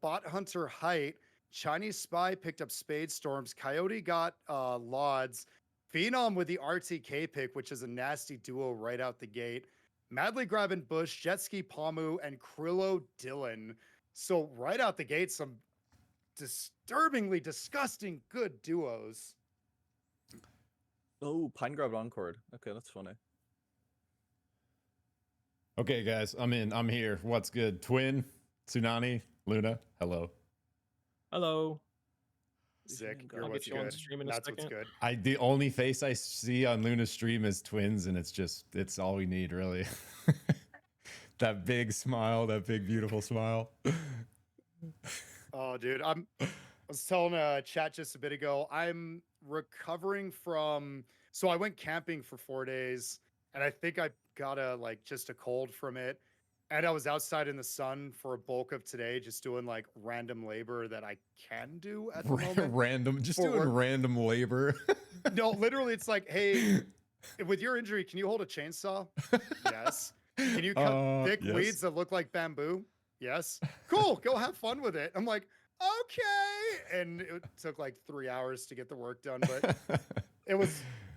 bot hunter height. Chinese Spy picked up Spade Storms. Coyote got Lauds. Phenom with the RTK pick, which is a nasty duo right out the gate. Madly grabbing Bush, Jetski Pamu, and Krillo Dylan. So right out the gate, some disturbingly disgusting good duos. Oh, Pine grabbed Encore. Okay, that's funny. Okay, guys, I'm in. I'm here. What's good? Twin, Tsunani, Luna. Hello. Hello. Sick. I'll What's get you on good. stream in a That's second. what's good. The only face I see on Luna's stream is Twins, and it's all we need, really. That big smile, that big beautiful smile. Oh, dude, I was telling chat just a bit ago. I'm recovering from. So I went camping for 4 days, and I think I got just a cold from it. And I was outside in the sun for a bulk of today, just doing like random labor that I can do at the moment. Random, just For doing work. random labor. No, literally, it's like, hey, with your injury, can you hold a chainsaw? Yes. Can you cut thick yes. weeds that look like bamboo? Yes. Cool. Go have fun with it. I'm like, okay. And it took like 3 hours to get the work done, but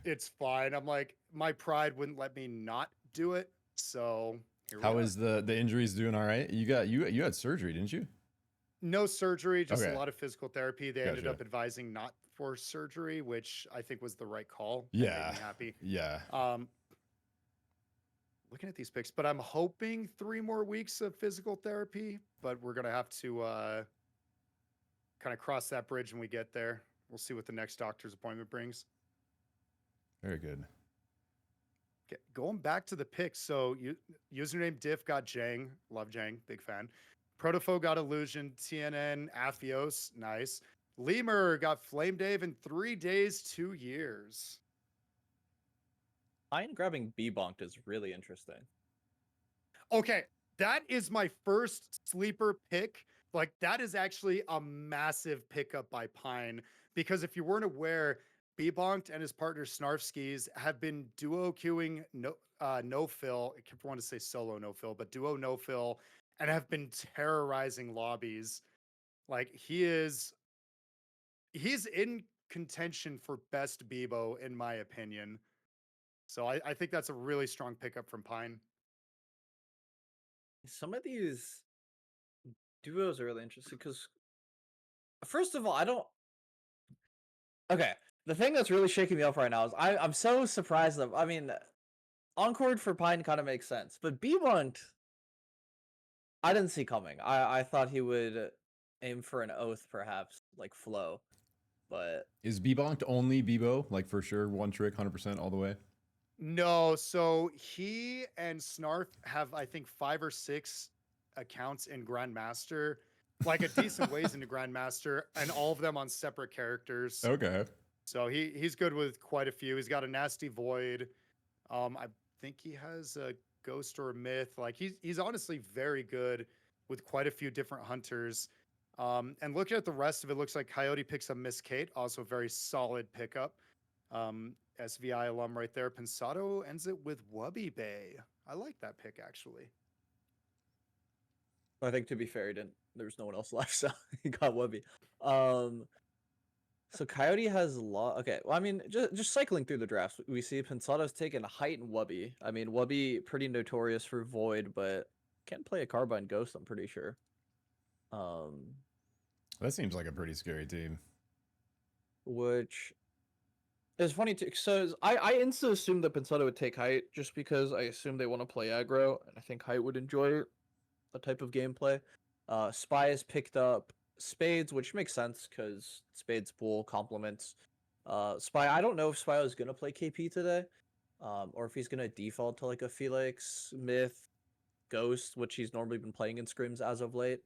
it's fine. I'm like, my pride wouldn't let me not do it. So here we How are. is the injuries doing? All right. You had surgery, didn't you? No surgery, just Okay. a lot of physical therapy. They ended Gotcha. up advising not for surgery, which I think was the right call. Yeah. That made me happy. Yeah. Looking at these picks, but I'm hoping 3 more weeks of physical therapy, but we're gonna have to kind of cross that bridge when we get there. We'll see what the next doctor's appointment brings. Very good. Okay, going back to the picks. So username Diff got Jang. Love Jang. Big fan. Protofo got Illusion. TNN. Aphios. Nice. Lemur got Flame Dave in 3 days, 2 years. Pine grabbing B-Bonked is really interesting. Okay, that is my first sleeper pick. Like, that is actually a massive pickup by Pine. Because if you weren't aware, Bebonked and his partner Snarfskis have been duo queuing no fill. I kept wanting to say solo no fill, but duo no fill, and have been terrorizing lobbies. Like, he's in contention for best Bebo, in my opinion. So I think that's a really strong pickup from Pine. Some of these duos are really interesting because, first of all, I don't. Okay, the thing that's really shaking me up right now is I'm so surprised that I mean, Encore for Pine kind of makes sense, but B1 I didn't see coming. I thought he would aim for an oath, perhaps like Flow, but Is Bebonked only Bebo? Like for sure, one trick, 100% all the way. No, so he and Snarf have, I think, 5 or 6 accounts in Grandmaster, like a decent ways into Grandmaster, and all of them on separate characters. Okay. So he's good with quite a few. He's got a nasty void. I think he has a ghost or a myth. Like he's honestly very good with quite a few different hunters. And looking at the rest of it, looks like Coyote picks up Miss Kate, also a very solid pickup. SVI alum right there. Pensado ends it with Wubby Bay. I like that pick, actually. I think to be fair, there was no one else left, so he got Wubby. So Coyote has okay. Well, I mean, just cycling through the drafts, we see Pensado's taken Height and Wubby. I mean, Wubby pretty notorious for Void, but can play a Carbine Ghost, I'm pretty sure. That seems like a pretty scary team. Which is funny too. So I instantly assumed that Pensado would take Height just because I assume they want to play aggro, and I think Height would enjoy a type of gameplay. Spy has picked up Spades, which makes sense because Spades pool complements Spy. I don't know if Spy is gonna play KP today, or if he's gonna default to like a Felix, Myth, Ghost, which he's normally been playing in scrims as of late.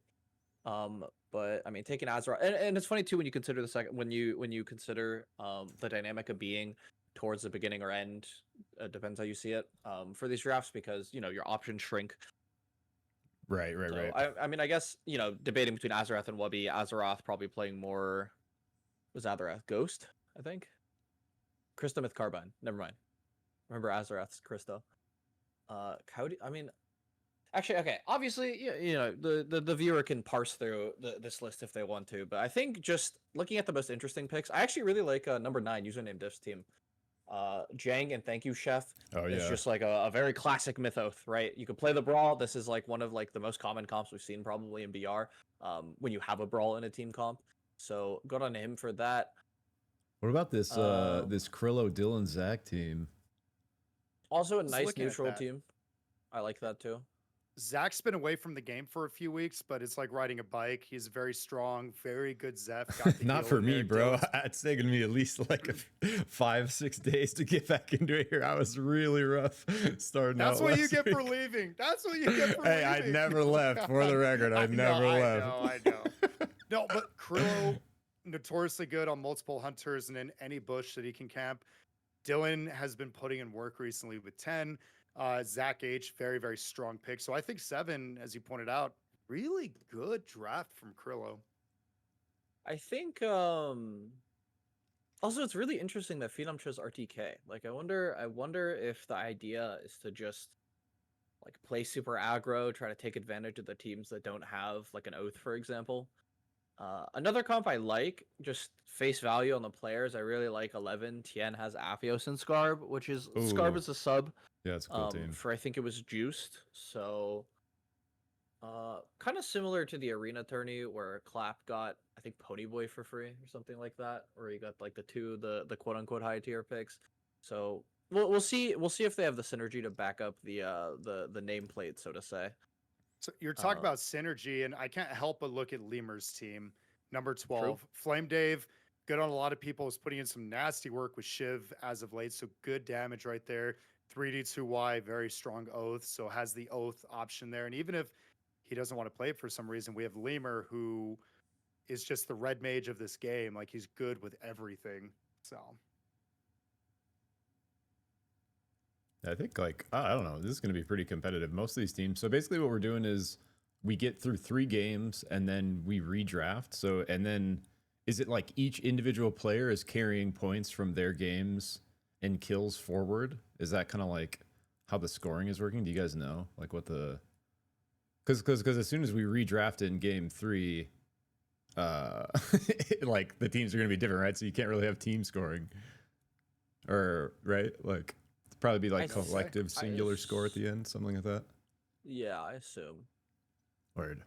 But I mean, taking Azeroth, and it's funny too when you consider when you consider the dynamic of being towards the beginning or end, depends how you see it, for these drafts, because you know your options shrink. Right. So, I mean, I guess, you know, debating between Azeroth and Wubby, Azeroth probably playing more. Was Azeroth Ghost? I think. Krista Myth Carbine. Never mind. Remember Azeroth's Krista. Coyote. I mean, Actually, okay. Obviously, you know, the viewer can parse through this list if they want to, but I think just looking at the most interesting picks, I actually really like number 9 username Diff's team. Jang and Thank You Chef Oh is yeah. just like a very classic myth-oath, right? You could play the brawl. This is like one of like the most common comps we've seen probably in BR. When you have a brawl in a team comp, so good on him for that. What about this Um, this Krillo Dylan Zach team? Also a was nice looking at neutral that. team. I like that too. Zach's been away from the game for a few weeks, but it's like riding a bike. He's very strong, very good Zeph. Got the Not heal for in me, there. bro. Dylan's- It's taken me at least like 5-6 days to get back into it here. I was really rough starting That's out what you last get for week. leaving. That's what you get for Hey, leaving. I never left. For the record, I never left. I know. No, but Krillo, notoriously good on multiple hunters and in any bush that he can camp. Dylan has been putting in work recently with 10. Zach H, very, very strong pick. So I think 7, as you pointed out, really good draft from Krillo. I think also it's really interesting that Phenom chose RTK. Like I wonder if the idea is to just like play super aggro, try to take advantage of the teams that don't have like an oath, for example. Another comp I like, just face value on the players. I really like 11. Tien has Aphios and Scarb, which is Scarb Ooh. is a sub. Yeah, it's a cool team. For I think it was Juiced. So kind of similar to the arena tourney where Clap got I think Ponyboy for free or something like that, where you got like the quote unquote high tier picks. So we'll see if they have the synergy to back up the nameplate, so to say. So you're talking about synergy, and I can't help but look at Lemur's team, number 12. Flame Dave, good on a lot of people, is putting in some nasty work with Shiv as of late. So good damage right there. 3D2Y, very strong oath. So has the oath option there. And even if he doesn't want to play it for some reason, we have Lemur, who is just the red mage of this game. Like he's good with everything. So I think like I don't know. This is going to be pretty competitive. Most of these teams. So basically, what we're doing is we get through 3 games and then we redraft. So and then is it like each individual player is carrying points from their games and kills forward? Is that kind of like how the scoring is working? Do you guys know like what the? Because as soon as we redraft in game 3, like the teams are going to be different, right? So you can't really have team scoring, or right like. Probably be like collective singular score at the end, something like that. Yeah, I assume. Word.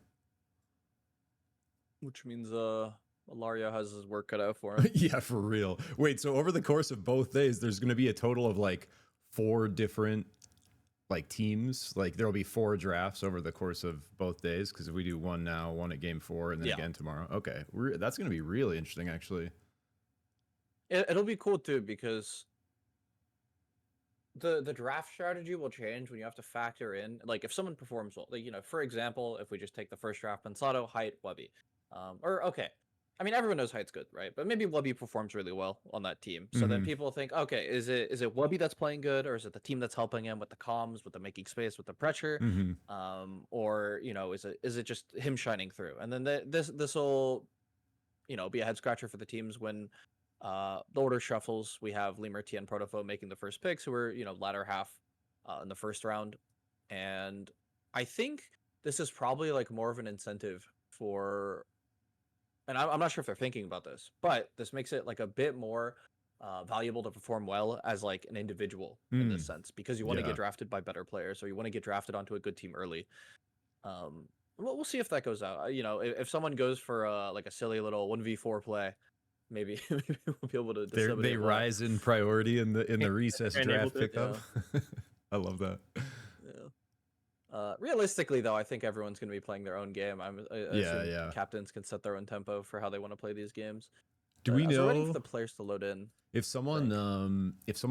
Which means Ilario has his work cut out for him. Yeah, for real. Wait, so over the course of both days, there's going to be a total of like 4 different like teams. Like there'll be 4 drafts over the course of both days because if we do one now, one at game 4, and then again tomorrow. Okay, that's going to be really interesting, actually. It'll be cool too because the draft strategy will change when you have to factor in like if someone performs well, like, you know, for example, if we just take the first draft, Pensato, Height, Webby, or okay, I mean everyone knows Height's good, right? But maybe Webby performs really well on that team, so then people think, okay, is it Webby that's playing good, or is it the team that's helping him with the comms, with the making space, with the pressure, or you know, is it just him shining through? And then this will, you know, be a head scratcher for the teams when the order shuffles. We have Lemur, T, and Protofo making the first picks, who are, you know, latter half in the first round. And I think this is probably like more of an incentive for, and I'm not sure if they're thinking about this, but this makes it like a bit more valuable to perform well as like an individual in this sense, because you want to get drafted by better players, or you want to get drafted onto a good team early. We'll see if that goes out. You know, if someone goes for like a silly little 1v4 play, maybe we'll be able to. They rise in priority in the recess draft pickup. Yeah. I love that. Yeah. Realistically, though, I think everyone's going to be playing their own game. I assume captains can set their own tempo for how they want to play these games. Do we know? I'm waiting for the players to load in. If someone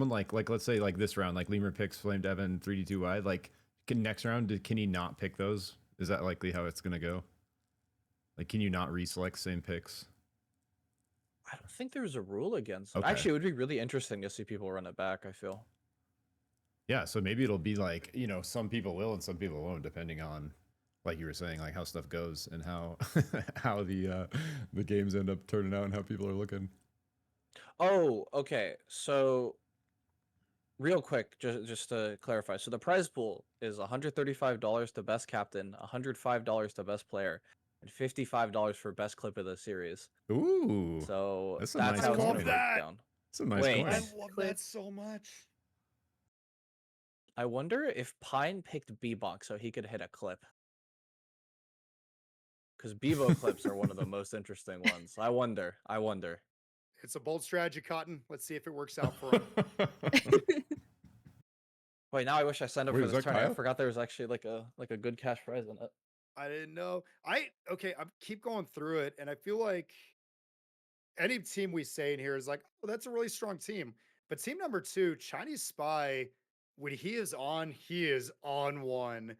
like let's say like this round, like Lemur picks Flame Devin 3D2Y, like next round, can he not pick those? Is that likely how it's gonna go? Like, can you not reselect same picks? I don't think there's a rule against it. Actually, it would be really interesting to see people run it back, I feel. Yeah, so maybe it'll be like, you know, some people will and some people won't, depending on, like you were saying, like how stuff goes and how how the games end up turning out and how people are looking. Oh, okay. So real quick, just to clarify, so the prize pool is $135 to best captain, $105 to best player, and $55 for best clip of the series. Ooh, So that's a that's nice how it's coin. gonna break That. down. it's a nice Wait. I coin. love Clip. that so much. I wonder if Pine picked B-Bonk so he could hit a clip. Because Bevo clips are one of the most interesting ones. I wonder. It's a bold strategy, Cotton. Let's see if it works out for him. Wait, now I wish I signed up Wait, for is this that tournament. I Kyle? forgot there was actually like a good cash prize in it. I didn't know. I keep going through it, and I feel like any team we say in here is like, oh, that's a really strong team. But team number 2, Chinese Spy, when he is on one.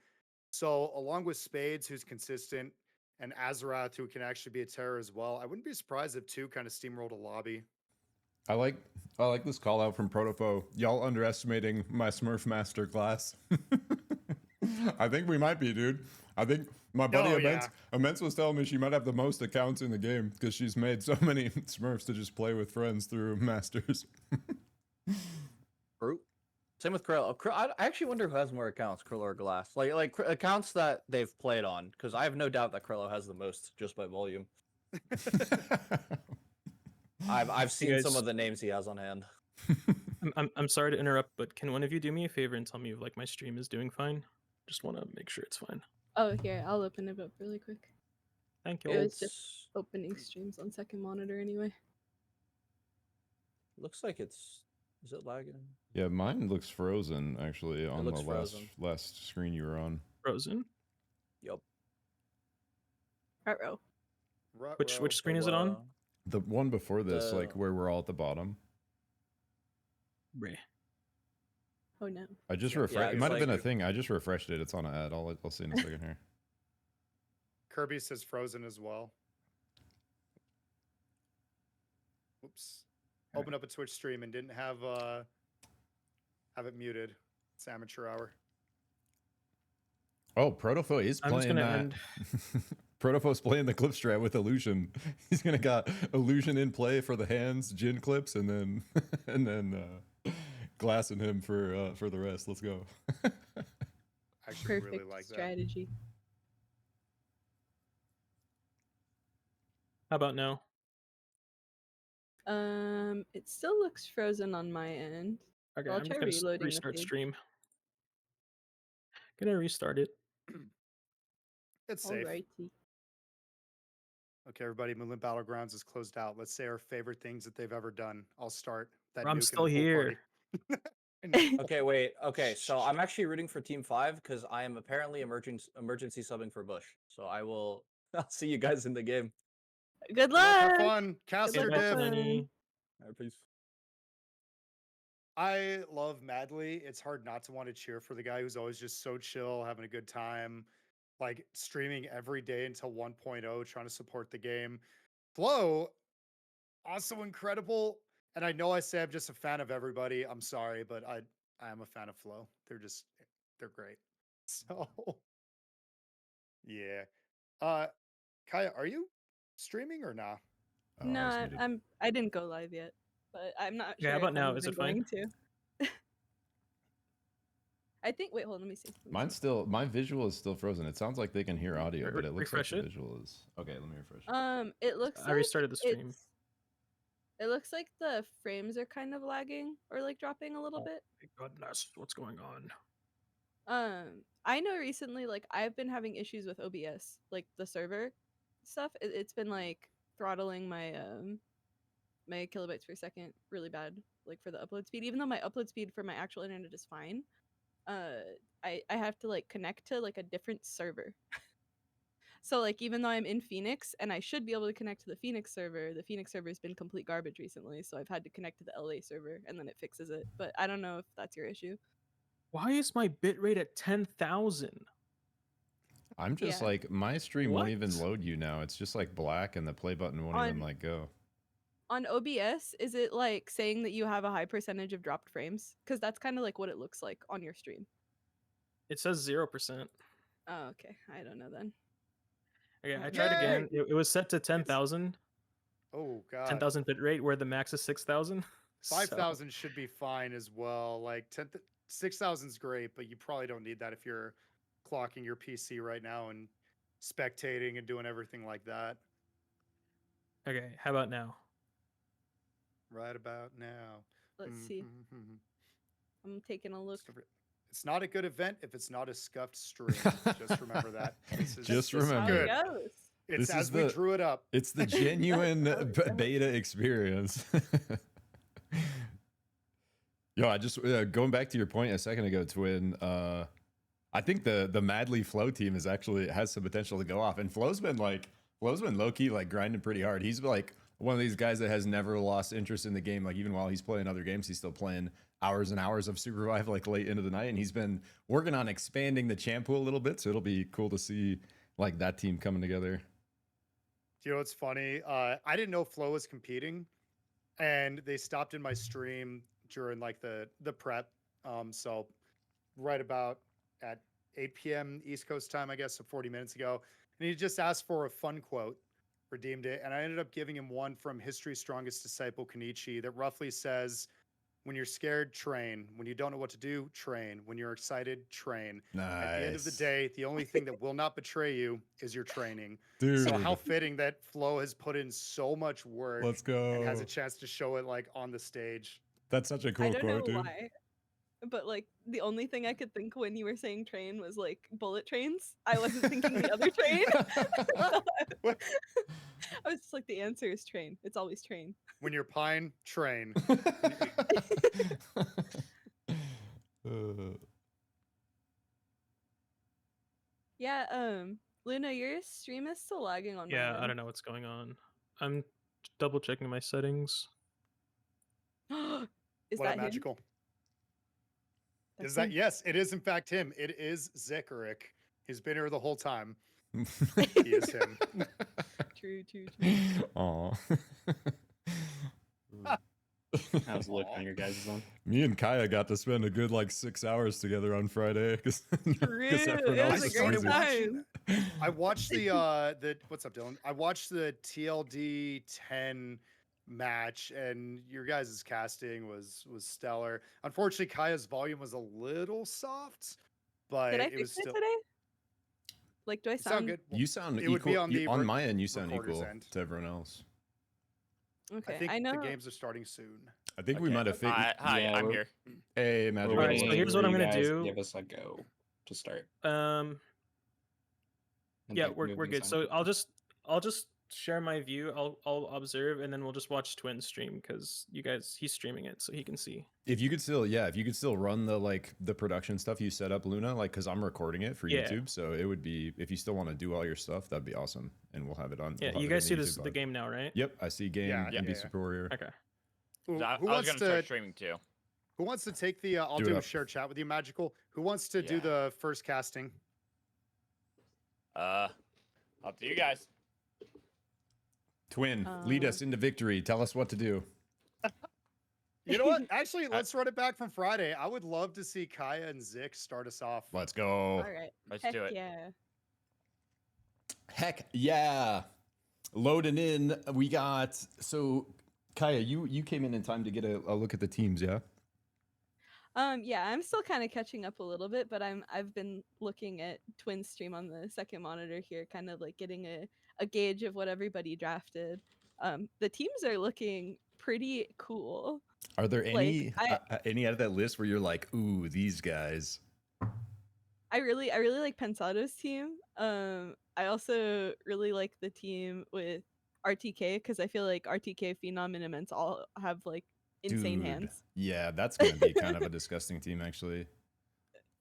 So along with Spades, who's consistent, and Azarath, who can actually be a terror as well, I wouldn't be surprised if 2 kind of steamrolled a lobby. I like this call out from Protofo. Y'all underestimating my Smurf master class. I think we might be, dude. I think my buddy Oh, Immense was telling me she might have the most accounts in the game because she's made so many Smurfs to just play with friends through masters. True. Same with Krill. I actually wonder who has more accounts, Krill or Glass. Like accounts that they've played on, because I have no doubt that Krillo has the most just by volume. I've seen some guys- of the names he has on hand. I'm sorry to interrupt, but can one of you do me a favor and tell me if like my stream is doing fine? Just want to make sure it's fine. Oh, here, I'll open it up really quick. Thank It you. was just opening streams on second monitor anyway. Looks like it's. Is it lagging? Yeah, mine looks frozen actually on the looks frozen. last screen you were on. Frozen. Yup. Ruh-roh. Which screen is it on? The one before this, like The- where we're all at the bottom. Ray. Oh no. I just Yeah, refreshed. It it's might have been a like- thing. I just refreshed it. It's on an ad. I'll see in a second here. Kirby says frozen as well. Oops. Opened up a Twitch stream and didn't have it muted. It's amateur hour. Oh, Protofo is I'm just playing gonna that. end. Protofo's playing the clip strat with illusion. He's gonna got illusion in play for the hands, Jin clips, and then glassing him for the rest. Let's go. Actually, Perfect really like that. strategy. How about now? It still looks frozen on my end. Okay, I'll I'm try just gonna reloading the restart page. stream. Gonna restart it. It's safe. Alrighty. Okay, everybody, Moonlit Battlegrounds is closed out. Let's say our favorite things that they've ever done. I'll start. That I'm nuke in still the pool here. party. I know. Okay, wait. Okay, so I'm actually rooting for Team 5 because I am apparently emergency subbing for Bush. So I will. I'll see you guys in the game. Good Good luck, have luck. fun. Cast Good your luck, div. everyone. Tsunani. All right, peace. I love Madly. It's hard not to want to cheer for the guy who's always just so chill, having a good time, like streaming every day until 1.0, trying to support the game. Flo, also incredible. And I know I say I'm just a fan of everybody. I'm sorry, but I am a fan of Flo. They're great. So yeah. Kaya, are you streaming or nah? Oh, I No, was muted. I didn't go live yet, but I'm not Yeah, sure. how about if now? I'm Is even it fine? going to. I think. Wait, hold on. Let me see. My visual is still frozen. It sounds like they can hear audio, but it looks like refresh the it. visual is okay. Let me refresh. It looks. I restarted the stream. It looks like the frames are kind of lagging or like dropping a little Oh. bit. My goodness, what's going on? I know recently, like I've been having issues with OBS, like the server stuff. It's been like throttling my my kilobytes per second really bad, like for the upload speed. Even though my upload speed for my actual internet is fine, I have to like connect to like a different server. So like even though I'm in Phoenix and I should be able to connect to the Phoenix server has been complete garbage recently. So I've had to connect to the LA server and then it fixes it. But I don't know if that's your issue. Why is my bitrate at 10,000? I'm just Yeah. like my stream won't even What? load you now. It's just like black, and the play button won't even On- like go. On OBS, is it like saying that you have a high percentage of dropped frames? Because that's kind of like what it looks like on your stream. It says 0%. Oh, okay. I don't know then. Okay, I Okay. tried again. It was set to 10,000. Oh god. 10,000 bitrate, where the max is 6,000. So- 5,000 should be fine as well. Like 6,000 is great, but you probably don't need that if you're clocking your PC right now and spectating and doing everything like that. Okay, how about now? Right about now. Let's see. Mhm. I'm taking a look. It's not a good event if it's not a scuffed stream. Just remember that. This is Just That's remember. how it good. goes. It's This as is we the- drew it up. It's the genuine Oh, yeah. beta experience. Yo, I just going back to your point a second ago, Twin. I think the Madly Flow team is actually has some potential to go off, and Flow's been low key like grinding pretty hard. He's like one of these guys that has never lost interest in the game. Like even while he's playing other games, he's still playing hours and hours of SUPERVIVE like late into the night, and he's been working on expanding the champ pool a little bit. So it'll be cool to see like that team coming together. Do you know what's funny? I didn't know Flo was competing, and they stopped in my stream during like the prep. So right about at 8 p.m. East Coast time, I guess, so 40 minutes ago. And he just asked for a fun quote, redeemed it, and I ended up giving him one from History's Strongest Disciple, Kenichi, that roughly says, "When you're scared, train. When you don't know what to do, train. When you're excited, train. Nice. At the end of the day, the only thing that will not betray you is your training." dude. So how fitting that Flo has put in so much work Let's go. and has a chance to show it like on the stage. That's such a I cool don't quote, know dude. why, but like the only thing I could think when you were saying train was like bullet trains. I wasn't thinking the other train. I was just like, the answer is train. It's always train. When you're pine, train. Yeah, Luna, your stream is still lagging on my Yeah, I end. don't know what's going on. I'm double checking my settings. Is What that up, him? magical? That's Is that him. yes? It is in fact him. It is Zekaric. He's been here the whole time. He is him. True. Aw. How's it look on your guys' one? Me and Kaya got to spend a good like 6 hours together on Friday because True. It was a great time. I watched the what's up, Dylan? I watched the TLD 10 match, and your guys' casting was stellar. Unfortunately, Kaya's volume was a little soft, but Did I it was fix it still today? Like, do I sound sound good. You sound It would be equal on the on my end. You sound recorder's equal end. to everyone else. Okay, I think I know. the games are starting soon. I think we Okay. might have figured. Hi, Yeah, I'm we're- here. Hey, We're Magic. Alright, so waiting here's for what I'm you gonna guys do. Give us a go to start. Um, and, yeah, like, we're moving good. some. So I'll just share my view. I'll observe, and then we'll just watch Twin stream because he's streaming it, so he can see. If you could still run the production stuff you set up, Luna, like because I'm recording it for Yeah. YouTube, so it would be if you still want to do all your stuff, that'd be awesome, and we'll have it on. Yeah, we'll have you it guys see in this YouTube the pod. game now, right? Yep, I see game Yeah, NB yeah. Super Warrior. Okay. Who I was wants gonna to start streaming too. who wants to take the? I'll Do it do a up. share chat with you, magical. Who wants to do Yeah. the first casting? Up to you guys. Twin, lead us into victory. Tell us what to do. You know what? Actually, let's run it back from Friday. I would love to see Kaya and Zik start us off. Let's go. All right. Let's Heck do it. yeah. Heck yeah. Loading in. We got so Kaya, you came in time to get a look at the teams, yeah? Yeah, I'm still kind of catching up a little bit, but I've been looking at Twin stream on the second monitor here, kind of like getting a gauge of what everybody drafted. The teams are looking pretty cool. Are there any Like, any out of that list where you're like, ooh, these guys? I really like Pensado's team. I also really like the team with RTK because I feel like RTK, Phenom, and Immense all have like insane Dude, hands. Yeah, that's gonna be kind of a disgusting team, actually.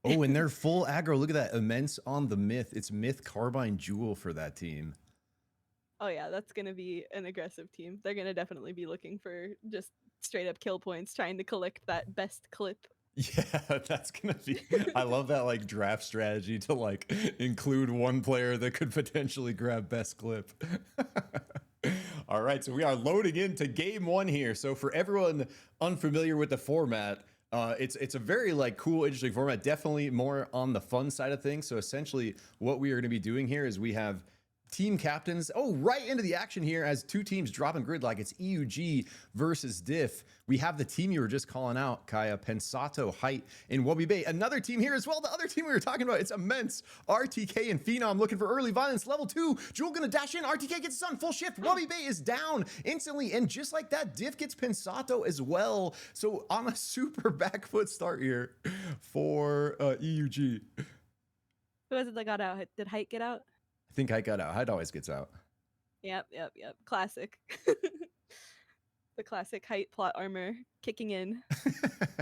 Oh, and they're full aggro. Look at that. Immense on the Myth. It's Myth Carbine Jewel for that team. Oh yeah, that's gonna be an aggressive team. They're gonna definitely be looking for just straight up kill points, trying to collect that best clip. Yeah, that's gonna be. I love that like draft strategy to like include one player that could potentially grab best clip. All right, so we are loading into game one here. So for everyone unfamiliar with the format, it's a very like cool, interesting format. Definitely more on the fun side of things. So essentially, what we are going to be doing here is we have team captains. Oh, right into the action here as two teams dropping gridlock. It's EUG versus Diff. We have the team you were just calling out, Kaya, Pensato, Height, and Wubby Bay. Another team here as well. The other team we were talking about, it's Immense, RTK, and Phenom looking for early violence. Level 2, Jewel gonna dash in. RTK gets sun, full shift. Wubby Bay is down instantly, and just like that, Diff gets Pensato as well. So on a super back foot start here for EUG. Who was it that got out? Did Height get out? I think Height got out. Height always gets out. Yep. Classic. The classic Height plot armor kicking in.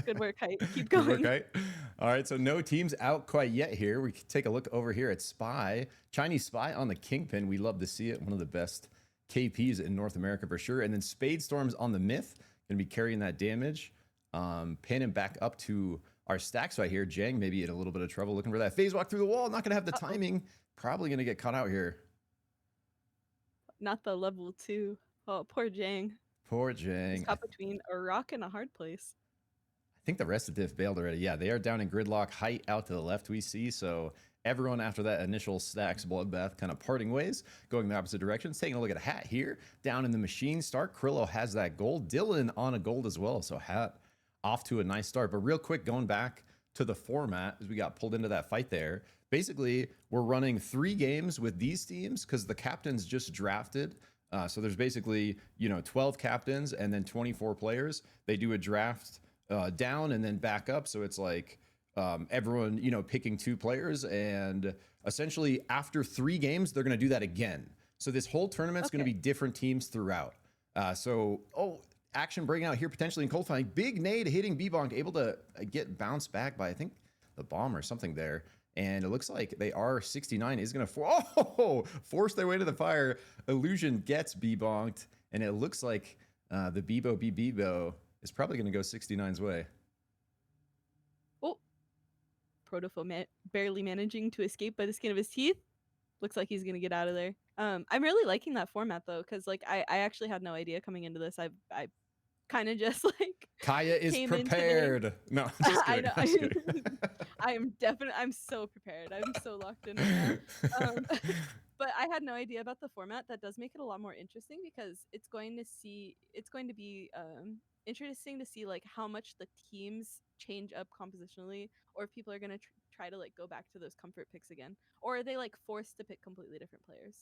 Good work, Height. Keep Good going. work, Height. All right, so no teams out quite yet here. We can take a look over here at Spy. Chinese Spy on the Kingpin. We love to see it. One of the best KPs in North America for sure. And then Spade Storm's on the Myth. Going to be carrying that damage. Panning back up to our stacks right here. Jang maybe in a little bit of trouble looking for that phase walk through the wall. Not going to have the timing. Probably going to get caught out here. Not the level 2. Oh, poor Jang. Poor Jang. He's caught between a rock and a hard place. I think the rest of Diff bailed already. Yeah, they are down in gridlock. Height out to the left we see. So everyone after that initial stacks bloodbath kind of parting ways, going the opposite directions. Taking a look at a Hat here. Down in the machine start. Krillo has that gold. Dylan on a gold as well. So Hat off to a nice start. But real quick, going back to the format as we got pulled into that fight there. Basically, we're running 3 games with these teams because the captains just drafted. So there's basically, 12 captains and then 24 players. They do a draft down and then back up. So it's like everyone, picking 2 players. And essentially after 3 games, they're going to do that again. So this whole tournament's going to be different teams throughout. Action breaking out here potentially in cold fighting. Big nade hitting B-Bonk, able to get bounced back by, I think, the bomb or something there. And it looks like they are 69 is going to force their way to the fire. Illusion gets B-Bonked. And it looks like the Bebo is probably going to go 69's way. Oh, Protofo barely managing to escape by the skin of his teeth. Looks like he's going to get out of there. I'm really liking that format, though, because I actually had no idea coming into this. I kind of just Kaya is prepared. No, I know. I'm so prepared. I'm so locked in right now. But I had no idea about the format. That does make it a lot more interesting because it's going to be interesting to see how much the teams change up compositionally, or if people are going to try to go back to those comfort picks again, or are they forced to pick completely different players?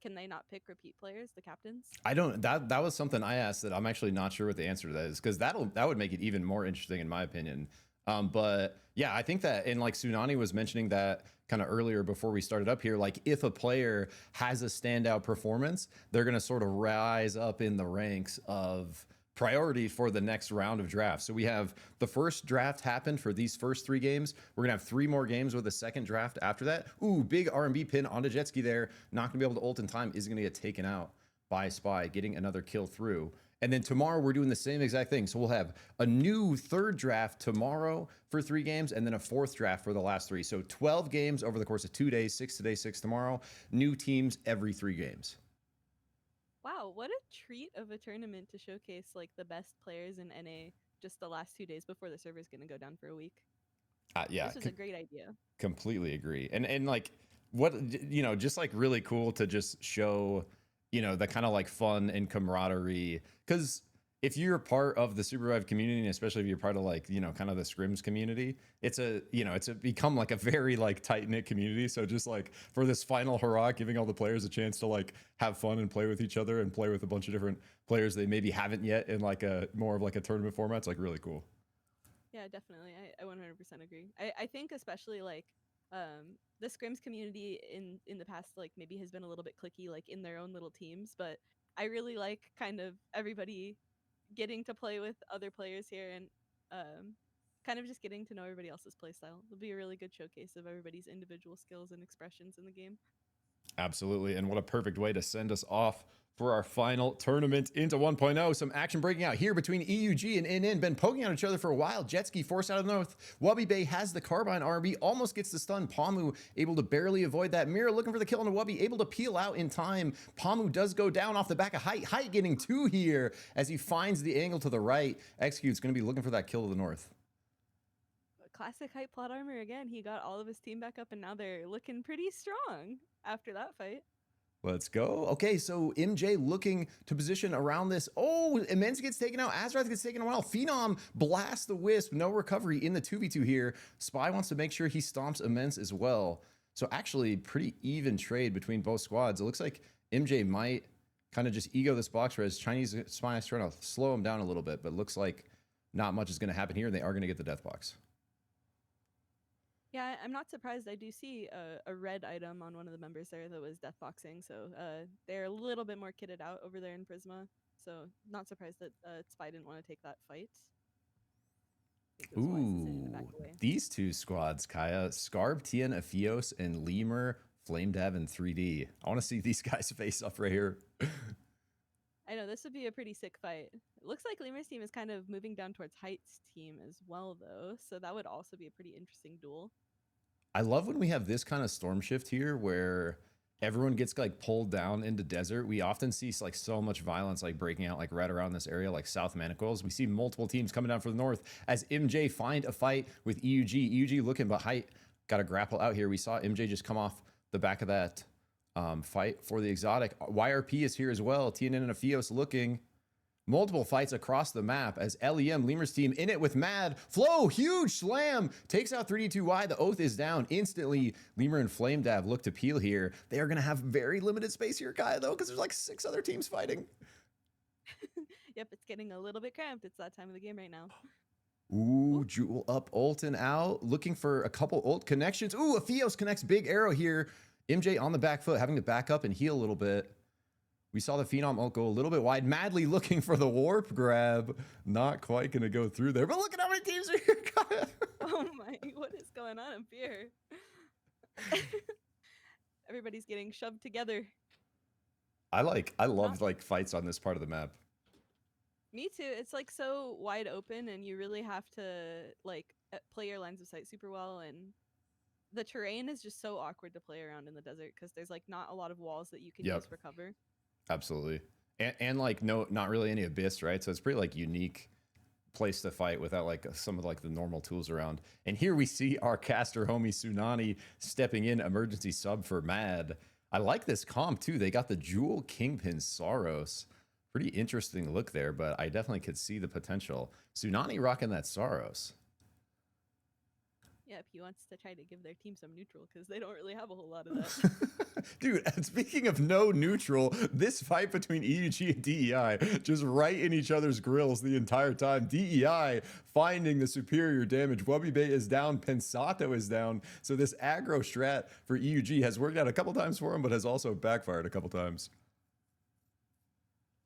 Can they not pick repeat players, the captains? I don't. That was something I asked that I'm actually not sure what the answer to that is, because that would make it even more interesting in my opinion. But yeah, I think that, and Tsunani was mentioning that kind of earlier before we started up here, if a player has a standout performance, they're going to sort of rise up in the ranks of priority for the next round of drafts. So we have the first draft happened for these first 3 games. We're gonna have 3 more games with a second draft after that. Ooh, big R&B pin onto Jetski there. Not gonna be able to ult in time. Is gonna get taken out by Spy, getting another kill through. And then tomorrow we're doing the same exact thing. So we'll have a new 3rd draft tomorrow for 3 games, and then a 4th draft for the last 3. So 12 games over the course of 2 days, 6 today, 6 tomorrow. New teams every 3 games. Wow, what a treat of a tournament to showcase the best players in NA just the last 2 days before the server's going to go down for a week. Yeah, this is a great idea. Completely agree. And what, just really cool to just show, the kind of fun and camaraderie, because if you're part of the SUPERVIVE community, and especially if you're part of kind of the scrims community, it's become a very tight-knit community. So just for this final hurrah, giving all the players a chance to have fun and play with each other and play with a bunch of different players they maybe haven't yet in a more of a tournament format. It's really cool. Yeah, definitely. I 100% agree. I think especially the scrims community in the past maybe has been a little bit cliquey in their own little teams, but I really kind of everybody getting to play with other players here and kind of just getting to know everybody else's playstyle. It'll be a really good showcase of everybody's individual skills and expressions in the game. Absolutely. And what a perfect way to send us off for our final tournament into 1.0. Some action breaking out here between EUG and NN. Been poking at each other for a while. Jetski forced out of the north. Wubby Bay has the carbine. RB almost gets the stun. Pamu able to barely avoid that. Mira looking for the kill on the Wubby, able to peel out in time. Pamu does go down off the back of Height. Height getting 2 here as he finds the angle to the right. Execute's going to be looking for that kill to the north. Classic Height plot armor again. He got all of his team back up and now they're looking pretty strong after that fight. Let's go. Okay, so MJ looking to position around this. Oh, Immense gets taken out. Azrath gets taken out. Phenom blasts the Wisp. No recovery in the 2v2 here. Spy wants to make sure he stomps Immense as well. So actually pretty even trade between both squads. It looks like MJ might kind of just ego this box res. Chinese Spy is trying to slow him down a little bit, but looks like not much is going to happen here, and they are going to get the death box. Yeah, I'm not surprised. I do see a red item on one of the members there that was death boxing, so they're a little bit more kitted out over there in Prisma. So not surprised that Spy didn't want to take that fight. I think it was a wise decision to back Ooh, away. these two squads, Kaya, Scarb, Tien, Aphios, and Lemur, Flame Dab, and 3D. I want to see these guys face up right here. I know this would be a pretty sick fight. It looks like Lemur's team is kind of moving down towards Height's team as well, though, so that would also be a pretty interesting duel. I love when we have this kind of storm shift here where everyone gets like pulled down into desert. We often see like so much violence like breaking out like right around this area, like South Manacles. We see multiple teams coming down from the north as MJ find a fight with EUG. EUG looking, but Height got a grapple out here. We saw MJ just come off the back of that fight for the exotic. YRP is here as well. TNN and Aphios looking. Multiple fights across the map as LEM, Lemur's team, in it with Mad. Flow, huge slam, takes out 3D2Y. The Oath is down instantly. Lemur and Flame Dab look to peel here. They are going to have very limited space here, Kai, though, because there's like 6 other teams fighting. Yep, it's getting a little bit cramped. It's that time of the game right now. Ooh, Jewel up, ult and out. Looking for a couple ult connections. Ooh, Aphios connects big arrow here. MJ on the back foot, having to back up and heal a little bit. We saw the Phenom ult go a little bit wide. Madly looking for the warp grab. Not quite going to go through there. But look at how many teams are here, Kaya. Oh my, what is going on up here? Everybody's getting shoved together. I love like fights on this part of the map. Me too. It's like so wide open and you really have to like play your lines of sight super well, and the terrain is just so awkward to play around in the desert because there's like not a lot of walls that you can use for cover. Absolutely. And like not really any abyss, right? So it's pretty like unique place to fight without like some of like the normal tools around. And here we see our caster homie Tsunani stepping in, emergency sub for Mad. I like this comp too. They got the Jewel Kingpin Saros. Pretty interesting look there, but I definitely could see the potential. Tsunani rocking that Saros. Yeah, if he wants to try to give their team some neutral because they don't really have a whole lot of that. Dude, speaking of no neutral, this fight between EUG and DEI just right in each other's grills the entire time. DEI finding the superior damage. Wubby Bay is down. Pensato is down. So this aggro strat for EUG has worked out a couple times for him, but has also backfired a couple times.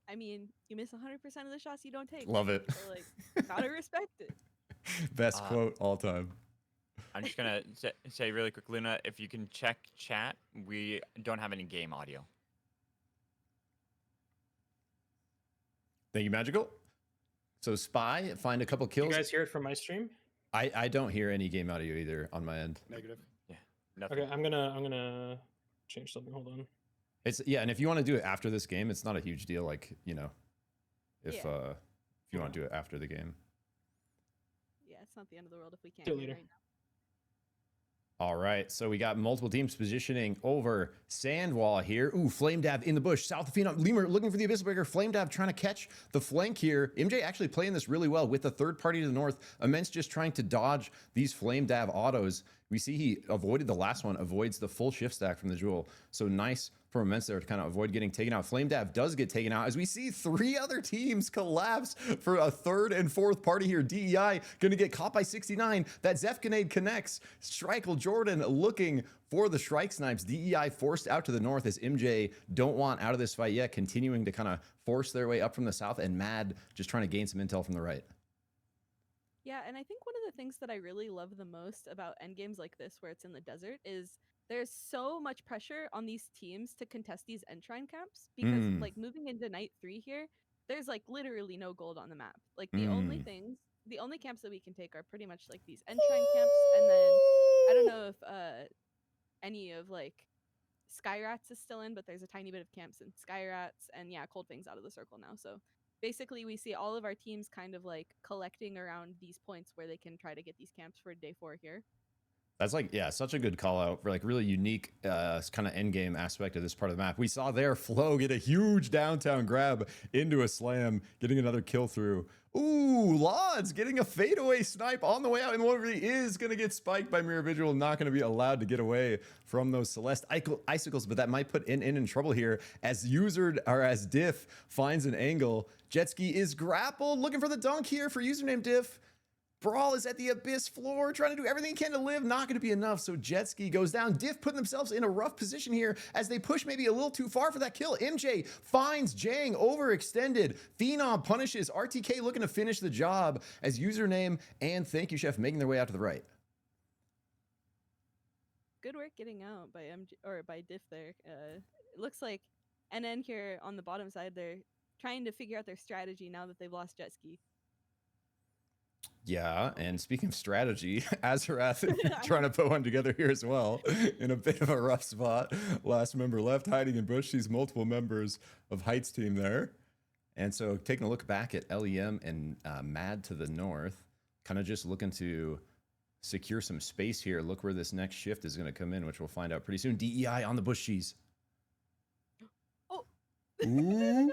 I mean, you miss 100% of the shots you don't take. Love it. So, like, gotta respect it. Best quote all time. I'm just gonna say really quick, Luna, if you can check chat, we don't have any game audio. Thank you, Magical. So Spy, find a couple kills. You guys hear it from my stream? I don't hear any game audio either on my end. Negative. Yeah. Nothing. Okay, I'm gonna change something. Hold on. It's and if you want to do it after this game, it's not a huge deal. Like, you know, if you want to do it after the game. Yeah, it's not the end of the world if we can't See you hear later. right now. All right, so we got multiple teams positioning over Sandwall here. Ooh, Flame Dab in the bush. South of Phenom. Lemur looking for the Abyss Breaker. Flame Dab trying to catch the flank here. MJ actually playing this really well with the third party to the north. Immense just trying to dodge these Flame Dab autos. We see he avoided the last one, avoids the full shift stack from the Jewel. So nice for Immense there to kind of avoid getting taken out. Flame Dab does get taken out as we see 3 other teams collapse for a third and fourth party here. DEI going to get caught by 69. That Zeph grenade connects. Strikel Jordan looking for the Shrike Snipes. DEI forced out to the north as MJ don't want out of this fight yet, continuing to kind of force their way up from the south, and Mad just trying to gain some intel from the right. Yeah, and I think one of the things that I really love the most about endgames like this, where it's in the desert, is there's so much pressure on these teams to contest these Enshrine camps because, like, moving into night 3 here, there's like literally no gold on the map. Like, the only camps that we can take are pretty much like these Enshrine camps, and then I don't know if any of like Skyrats is still in, but there's a tiny bit of camps in Skyrats, and yeah, Coldfang's out of the circle now. So basically, we see all of our teams kind of like collecting around these points where they can try to get these camps for day 4 here. That's like, yeah, such a good call out for like really unique kind of end game aspect of this part of the map. We saw there Flo get a huge downtown grab into a slam, getting another kill through. Ooh, Lods getting a fadeaway snipe on the way out, and one really is going to get spiked by Mirror Visual, not going to be allowed to get away from those Celeste icicles, but that might put in trouble here as as Diff finds an angle. Jetski is grappled, looking for the dunk here for username Diff. Brawl is at the abyss floor, trying to do everything he can to live. Not going to be enough, so Jetski goes down. Diff putting themselves in a rough position here as they push maybe a little too far for that kill. MJ finds Jang overextended. Phenom punishes. RTK looking to finish the job as username and Thank You Chef making their way out to the right. Good work getting out by by Diff there. It looks like NN here on the bottom side, they're trying to figure out their strategy now that they've lost Jetski. Yeah, and speaking of strategy, Azarath trying to put one together here as well in a bit of a rough spot. Last member left hiding in bush. Sees multiple members of Heights team there. And so taking a look back at LEM and Mad to the north, kind of just looking to secure some space here. Look where this next shift is going to come in, which we'll find out pretty soon. DEI on the bush cheese. Oh. Ooh.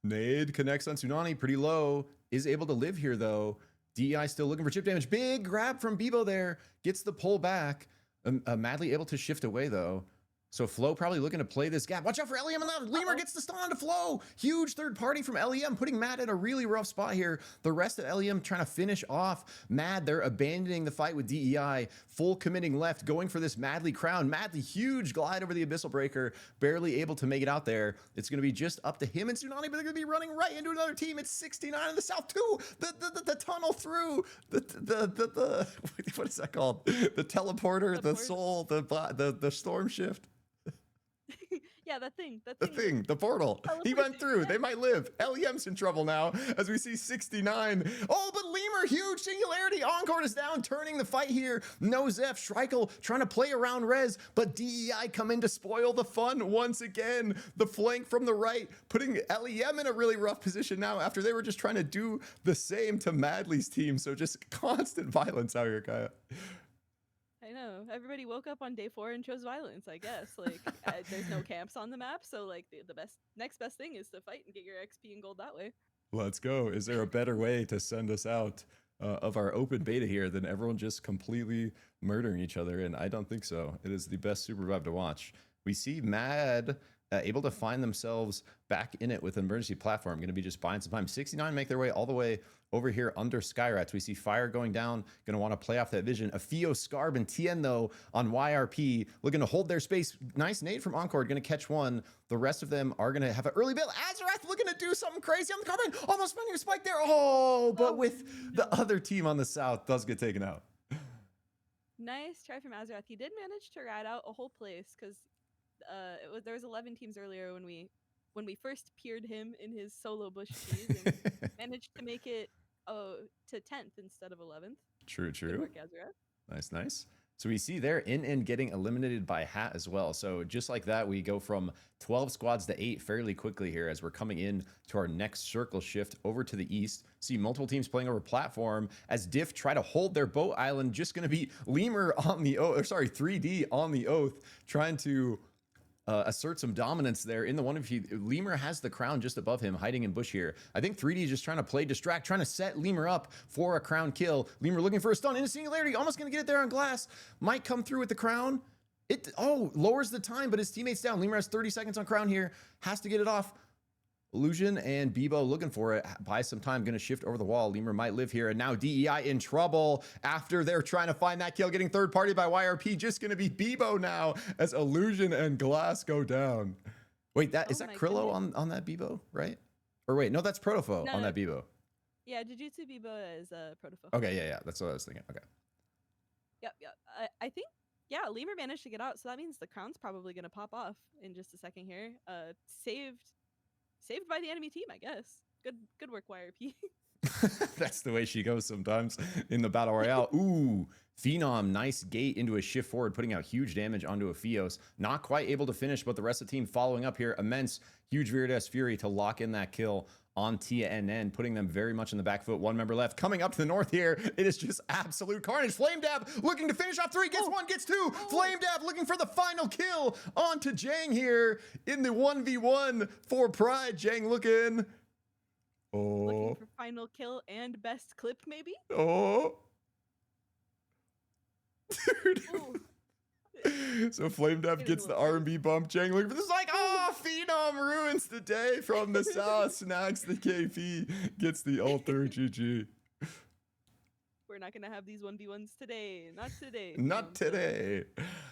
Nade connects on Tsunani pretty low. Is able to live here though. DEI still looking for chip damage. Big grab from Bebo there. Gets the pull back. Madly able to shift away though. So Flo probably looking to play this gap. Watch out for LEM on that. Lemur gets the stun onto Flo. Huge third party from LEM, putting Mad in a really rough spot here. The rest of LEM trying to finish off Mad. They're abandoning the fight with DEI. Full committing left, going for this Madly crown. Madly, huge glide over the Abyssal Breaker. Barely able to make it out there. It's going to be just up to him and Tsunani, but they're going to be running right into another team. It's 69 in the south too. The tunnel through. The what is that called? The teleporter, the soul, the storm shift. Yeah, that thing. The portal. He went through. They might live. LEM's in trouble now as we see 69. Oh, but Lemur, huge singularity. Encore is down, turning the fight here. No Zeph. Schreikel trying to play around Rez, but DEI come in to spoil the fun once again. The flank from the right, putting LEM in a really rough position now after they were just trying to do the same to Madly's team. So just constant violence out here, Kaya. I know. Everybody woke up on day 4 and chose violence, I guess. Like, there's no camps on the map, so like the next best thing is to fight and get your XP and gold that way. Let's go. Is there a better way to send us out of our open beta here than everyone just completely murdering each other? And I don't think so. It is the best SUPERVIVE to watch. We see Mad able to find themselves back in it with an emergency platform. Going to be just buying some time. 69 make their way all the way over here under Skyrats. We see Fire going down. Going to want to play off that vision. Afio, Scarb, and Tien, though, on YRP. Looking to hold their space. Nice nade from Encore. Going to catch one. The rest of them are going to have an early build. Azarath looking to do something crazy on the carbine. Almost finding a spike there. Oh, but with the other team on the south does get taken out. Nice try from Azarath. He did manage to rat out a whole place because there was 11 teams earlier when we first peered him in his solo bush cheese and managed to make it to 10th instead of 11th. True. Good work, Azarath. Nice. So we see there in getting eliminated by Hat as well. So just like that, we go from 12 squads to 8 fairly quickly here as we're coming in to our next circle shift over to the east. See multiple teams playing over platform as Diff try to hold their boat island. Just going to be Lemur on the 3D on the Oath trying to assert some dominance there in the one of you. Lemur has the crown just above him, hiding in bush here. I think 3D is just trying to play distract, trying to set Lemur up for a crown kill. Lemur looking for a stun in a singularity, almost gonna get it there on glass. Might come through with the crown. It lowers the time, but his teammate's down. Lemur has 30 seconds on crown here, has to get it off. Illusion and Bebo looking for it. Buy some time, gonna shift over the wall. Lemur might live here, and now DEI in trouble after they're trying to find that kill, getting third party by YRP. Just gonna be Bebo now as Illusion and Glass go down. Wait, is that Krillo on that Bebo, right? Or wait, no, that's Protofo on that Bebo. Yeah, Jujutsu Bebo is Protofo. Okay, yeah, that's what I was thinking. Okay. Yep. I think, yeah, Lemur managed to get out, so that means the crown's probably gonna pop off in just a second here. Saved by the enemy team, I guess. Good work, YRP. That's the way she goes sometimes in the Battle Royale. Ooh, Phenom, nice gate into a shift forward, putting out huge damage onto a Fios. Not quite able to finish, but the rest of the team following up here. Immense, huge Weird-ass Fury to lock in that kill on TNN, putting them very much in the back foot. One member left. Coming up to the north here, it is just absolute carnage. Flame Dab looking to finish off 3, gets 1, gets 2. Flame Dab looking for the final kill onto Jang here in the 1v1 for Pride. Jang looking. Looking for final kill and best clip, maybe? Oh. Dude. Ooh. So Flame Dab Getting gets a the little R&B bump. Jang looking for this, like, oh, Phenom ruins the day from the south. Snags the KP, gets the ultra GG. We're not gonna have these 1v1s today. Not today. Not today.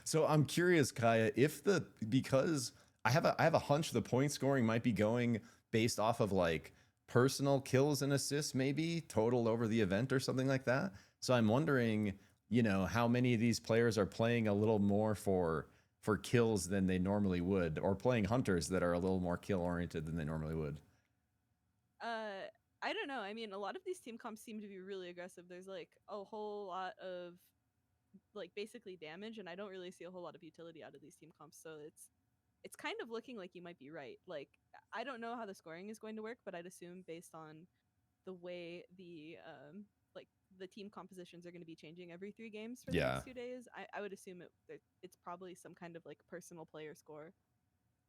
So I'm curious, Kaya, if because I have a hunch the point scoring might be going based off of like personal kills and assists, maybe total over the event or something like that. So I'm wondering, you know, how many of these players are playing a little more for kills than they normally would, or playing hunters that are a little more kill oriented than they normally would. I don't know. I mean, a lot of these team comps seem to be really aggressive. There's like a whole lot of like basically damage, and I don't really see a whole lot of utility out of these team comps. So it's kind of looking like you might be right. Like, I don't know how the scoring is going to work, but I'd assume based on the way the team compositions are going to be changing every 3 games for the next 2 days, I would assume it's probably some kind of like personal player score.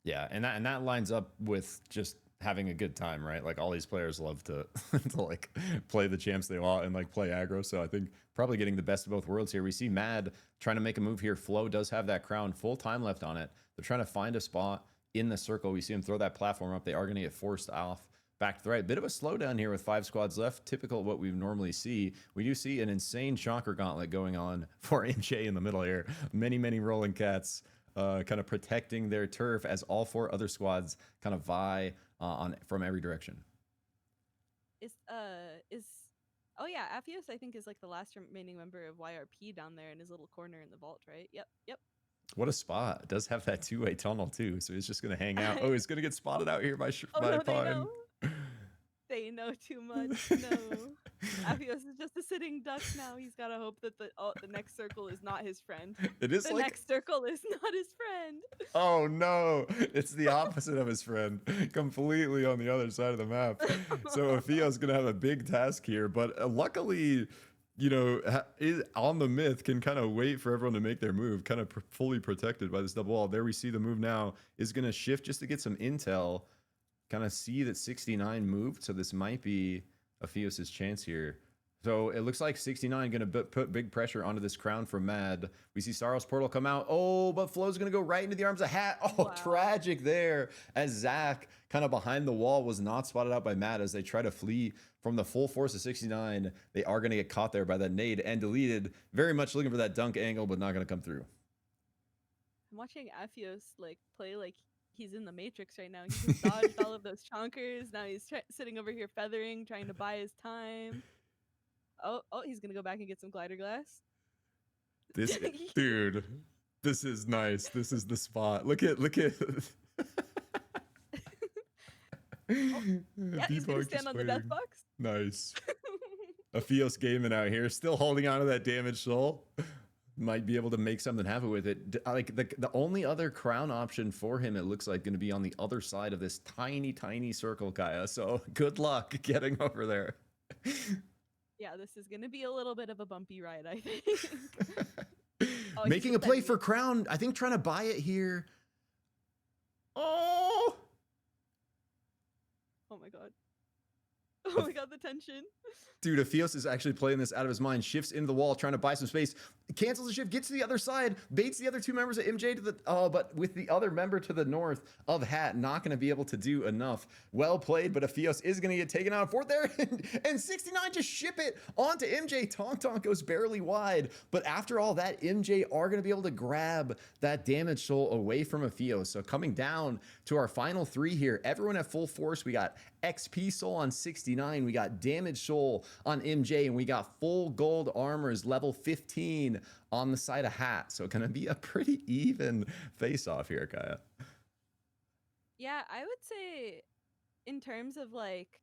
Yeah, and that lines up with just having a good time, right? Like all these players love to to like play the champs they want and like play aggro. So I think probably getting the best of both worlds here. We see Mad trying to make a move here. Flo does have that crown, full time left on it. They're trying to find a spot in the circle. We see him throw that platform up. They are going to get forced off back to the right. Bit of a slowdown here with 5 squads left. Typical of what we normally see. We do see an insane Shocker Gauntlet going on for MJ in the middle here. Many rolling cats kind of protecting their turf as all 4 other squads kind of vie on from every direction. Oh yeah, Aphios I think is like the last remaining member of YRP down there in his little corner in the vault, right? Yep. What a spot. It does have that 2-way tunnel too, so he's just gonna hang out. Oh, he's gonna get spotted out here by Pine. They know too much. No. Aphios is just a sitting duck now. He's got to hope that the next circle is not his friend. It is the like next circle is not his friend. Oh no, it's the opposite of his friend, completely on the other side of the map. So Afio's gonna have a big task here, but luckily, you know, on the myth can kind of wait for everyone to make their move, kind of fully protected by this double wall. There we see the move now is gonna shift just to get some intel. Kind of see that 69 moved, so this might be Afios' chance here. So it looks like 69 going to put big pressure onto this crown from Mad. We see Saros Portal come out. Oh, but Flo's going to go right into the arms of Hat. Oh, wow. Tragic there as Zach kind of behind the wall was not spotted out by Mad as they try to flee from the full force of 69. They are going to get caught there by that nade and deleted. Very much looking for that dunk angle, but not going to come through. I'm watching Afios like play like he's in the Matrix right now. He just dodged all of those chonkers. Now he's sitting over here feathering, trying to buy his time. Oh, he's gonna go back and get some glider glass. This dude, this is nice. This is the spot. Look at. Yeah, he's gonna stand on the death box. Nice. Afios gaming out here, still holding on to that damaged soul. Might be able to make something happen with it. Like the only other crown option for him, it looks like, going to be on the other side of this tiny circle, Kaya. So good luck getting over there. Yeah, this is going to be a little bit of a bumpy ride, I think. Making a play for crown. I think trying to buy it here. Oh my god. Oh my god, the tension. Dude, Afios is actually playing this out of his mind. Shifts into the wall, trying to buy some space. Cancels the shift, gets to the other side, baits the other 2 members of MJ to the... but with the other member to the north of Hat, not going to be able to do enough. Well played, but Afios is going to get taken out of 4th there. And 69 just ship it onto MJ. Tonk goes barely wide. But after all that, MJ are going to be able to grab that damage soul away from Afios. So coming down to our final 3 here. Everyone at full force. We got XP soul on 69. We got damage soul on MJ, and we got full gold armors level 15 on the side of Hat. So gonna be a pretty even face off here, Kaya. Yeah, I would say in terms of like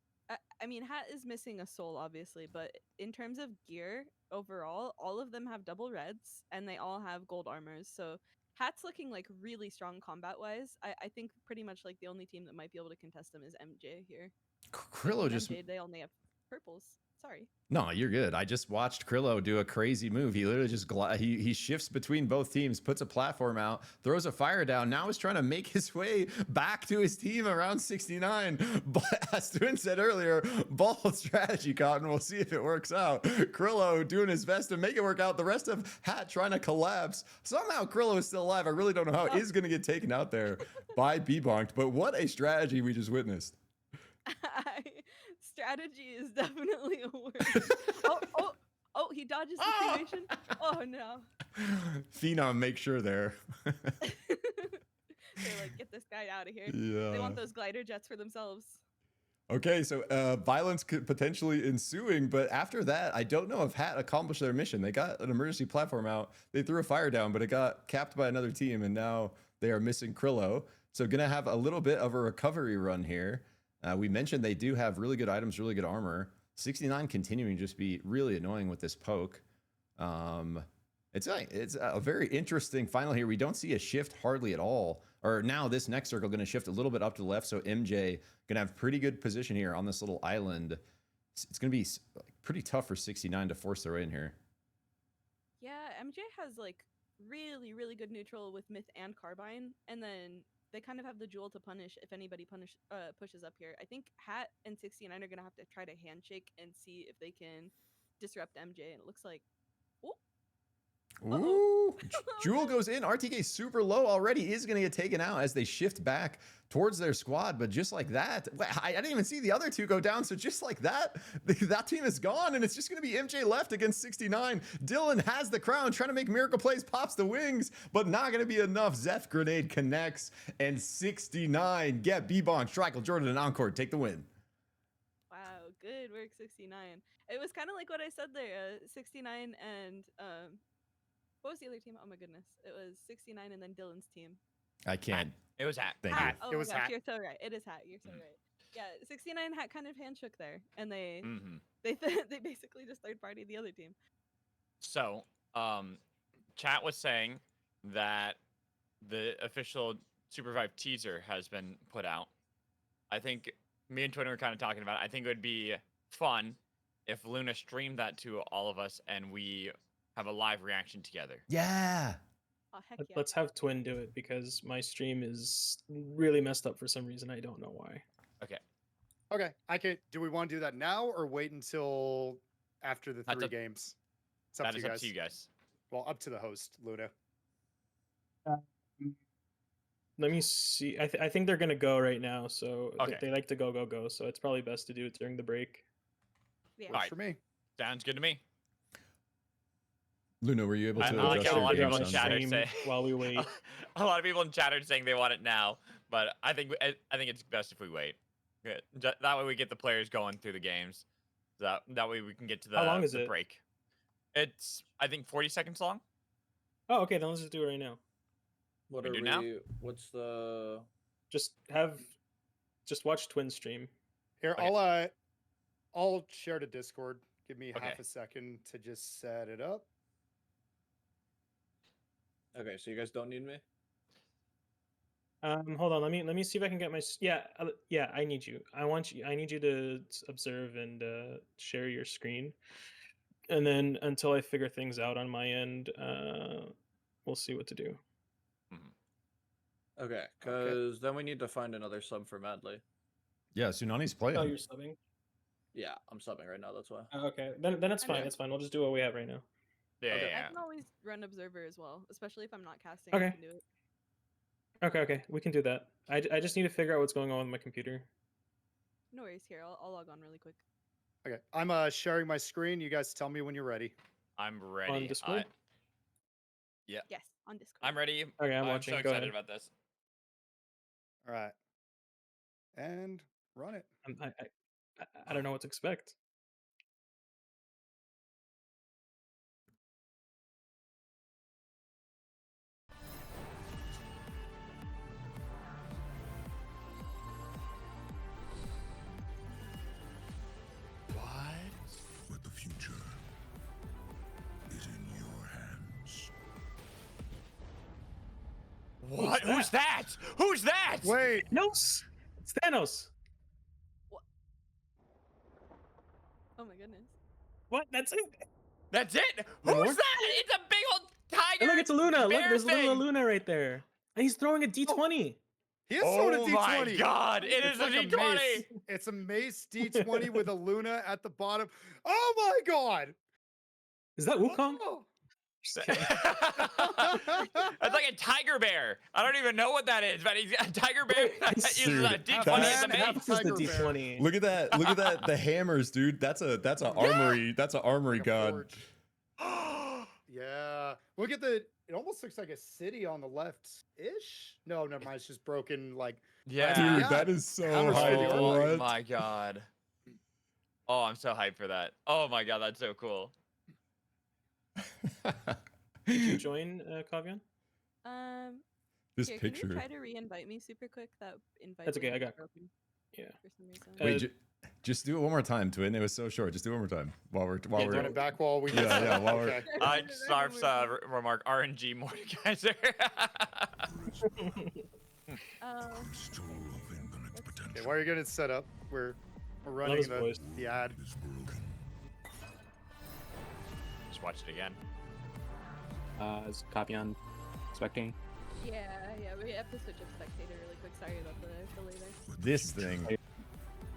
I mean, Hat is missing a soul, obviously, but in terms of gear overall, all of them have double reds and they all have gold armors. So Hat's looking like really strong combat wise. I think pretty much like the only team that might be able to contest them is MJ here. But Krillo with just MJ, they only have purples. Sorry. No, you're good. I just watched Krillo do a crazy move. He literally just he shifts between both teams, puts a platform out, throws a fire down. Now is trying to make his way back to his team around 69. But as Twin said earlier, bold strategy, Cotton. We'll see if it works out. Krillo doing his best to make it work out. The rest of Hat trying to collapse. Somehow Krillo is still alive. I really don't know how it is going to get taken out there by B-Bonked. But what a strategy we just witnessed. Strategy is definitely a word. Oh, he dodges the cremation. Oh no. Phenom, make sure there. They're like, get this guy out of here. Yeah. They want those glider jets for themselves. Okay, so violence could potentially ensuing, but after that, I don't know if Hat accomplished their mission. They got an emergency platform out. They threw a fire down, but it got capped by another team, and now they are missing Krillo. So gonna have a little bit of a recovery run here. We mentioned they do have really good items, really good armor. 69 continuing to just be really annoying with this poke. It's a very interesting final here. We don't see a shift hardly at all. Or now this next circle going to shift a little bit up to the left. So MJ going to have pretty good position here on this little island. It's going to be pretty tough for 69 to force their way in here. Yeah, MJ has like really, really good neutral with Myth and Carbine. And then they kind of have the jewel to punish if anybody pushes up here. I think Hat and 69 are going to have to try to handshake and see if they can disrupt MJ. And it looks like, Ooh, Jewel goes in. RTK super low already, is going to get taken out as they shift back towards their squad. But just like that, I didn't even see the other two go down. So just like that, that team is gone. And it's just going to be MJ left against 69. Dylan has the crown, trying to make miracle plays, pops the wings, but not going to be enough. Zeph grenade connects, and 69 get B-Bonk, Strikel, Jordan, and Encore take the win. wow, good work, 69. It was kind of like what I said there. 69 and what was the other team? Oh my goodness. It was 69 and then Dylan's team. I can't. It was Hat. Thank you. Oh It was my gosh, Hat. you're so right. It is Hat. You're so right. Yeah, 69 Hat kind of handshook there, and they Mm-hmm. they basically just third party the other team. So, chat was saying that the official SUPERVIVE teaser has been put out. I think me and Twin were kind of talking about it. I think it would be fun if Luna streamed that to all of us and we have a live reaction together. Yeah. Oh heck yeah. Let's have Twin do it because my stream is really messed up for some reason. I don't know why. Okay, I can. Do we want to do that now or wait until after the That's three up- games? It's up That to is you up guys. to you guys. Well, up to the host, Luna. Let me see. I think they're gonna go right now. So Okay. they like to go. So it's probably best to do it during the break. Yeah. Works Alright. for me. Sounds good to me. Luna, were you able to I like adjust how a your lot of game people in sound? chat are Stream saying while we wait. a lot of people in chat are saying they want it now, but I think it's best if we wait. Good. That way we get the players going through the games. That way we can get to the, How long is the it? break. It's I think 40 seconds long. Oh, okay. Then let's just do it right now. What We are do now? What's the? Just watch Twin stream. Here, Okay. I'll share to Discord. Give me Okay. half a second to just set it up. Okay, so you guys don't need me. Hold on. Let me see if I can get my yeah. I need you. I need you to observe and share your screen, and then until I figure things out on my end, we'll see what to do. Okay, because then we need to find another sub for Madley. Yeah, Tsunani's playing. Oh, you're subbing. Yeah, I'm subbing right now. That's why. Oh, okay, then it's fine. Okay. It's fine. We'll just do what we have right now. Yeah, Okay. yeah, I can always run observer as well, especially if I'm not casting. Okay. I can do it. Okay, we can do that. I just need to figure out what's going on with my computer. No worries. Here, I'll log on really quick. Okay, I'm sharing my screen. You guys tell me when you're ready. I'm ready. On Discord? Yes, on Discord. I'm ready. Okay, I'm watching. so Go excited ahead. about this. All right, and run it. I don't know what to expect. What? Who's that? Who's that? Wait, Thanos. It's Thanos. Oh my goodness. What? That's it. That's it? No Who's more? that? It's a big old tiger. And look, it's Luna. Look, bear there's little thing. Luna right there. And he's throwing a D20. he is throwing a Oh D20. my god, it It's is like a D20. mace. It's a mace D20 with a Luna at the bottom. Oh my god! Is that Wukong? Oh. That's like a tiger bear. I don't even know what that is, but he's a tiger bear that uses a Dude, D20 as a man, half base. This is the tiger bear. D20. Look at that! Look at that! The hammers, dude. That's a armory. That's an armory Like a god. forge. Yeah. Look at the. It almost looks like a city on the left-ish. No, never mind. It's just broken. Like Yeah. Dude, Yeah. that is so Hammers for the hype. armor. Oh What? my god. Oh, I'm so hyped for that. Oh my god, that's so cool. Did you join, Kavjan? This Here, can picture. you try to re-invite me super quick? That invite. That's okay, link I got- broken Yeah. For some reason. Uh, Wait, just do it one more time, Twin. It was so short. Just do it one more time while we're run we're. it back while we. Yeah, yeah, while we're- Okay. Snarf's remark, RNG Mordekaiser. Okay, while you're getting it set up, we're Love running his voice. the ad. Just watch it again. Is Kavjan expecting? Yeah, we have to switch up spectator really quick. Sorry about the delay there. This thing.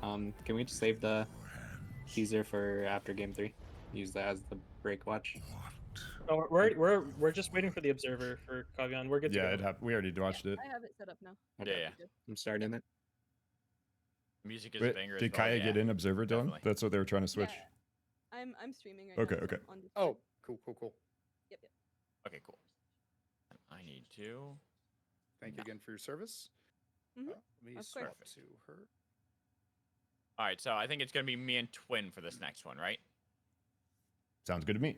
Can we just save the teaser for after game 3? Use that as the break watch. Oh, we're just waiting for the observer for Kavjan. We're good to Yeah, go. we already watched it. I have it set up now. Yeah, yeah. I'm starting it. Music is a Wait, banger. did as well, Kaya yeah. get in Observer, Dylan? definitely. That's what they were trying to switch. Yeah, I'm streaming right Okay, now. so okay. I'm on Discord. Oh, cool. Yep. Okay, cool. I need to. Thank you again for your service. Mhm. Let me Of swap course. to her. All right, so I think it's gonna be me and Twin for this next one, right? Sounds good to me.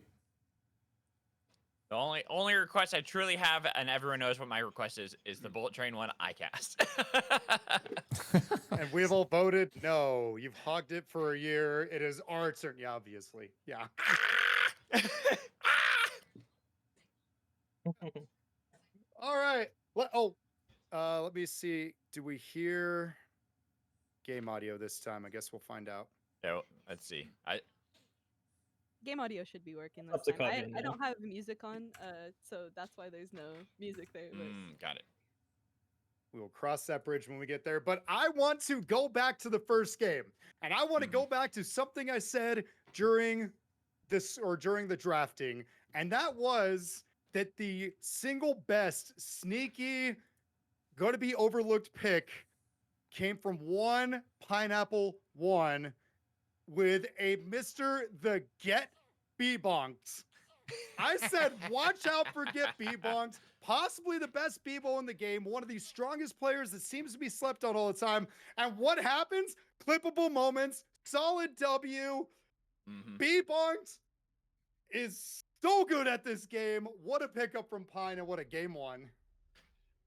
The only request I truly have, and everyone knows what my request is the Bullet Train one I cast. And we've all voted no. You've hogged it for a year. It is our turn. Yeah, obviously. Yeah. All right. Let me see. Do we hear game audio this time? I guess we'll find out. So let's see. Game audio should be working Up this to time. Kavjan, I yeah. don't have music on, so that's why there's no music there. But Got it. We will cross that bridge when we get there. But I want to go back to the first game. And I want to go back to something I said during the drafting. And that was that the single best sneaky, going to be overlooked pick came from one Pineapple One with a Mr. The Get B-Bonked. I said, watch out for Get B-Bonked. Possibly the best B-Bo in the game. One of the strongest players that seems to be slept on all the time. And what happens? Clippable moments. Solid W. B-Bonked is so good at this game. What a pickup from Pine and what a game one.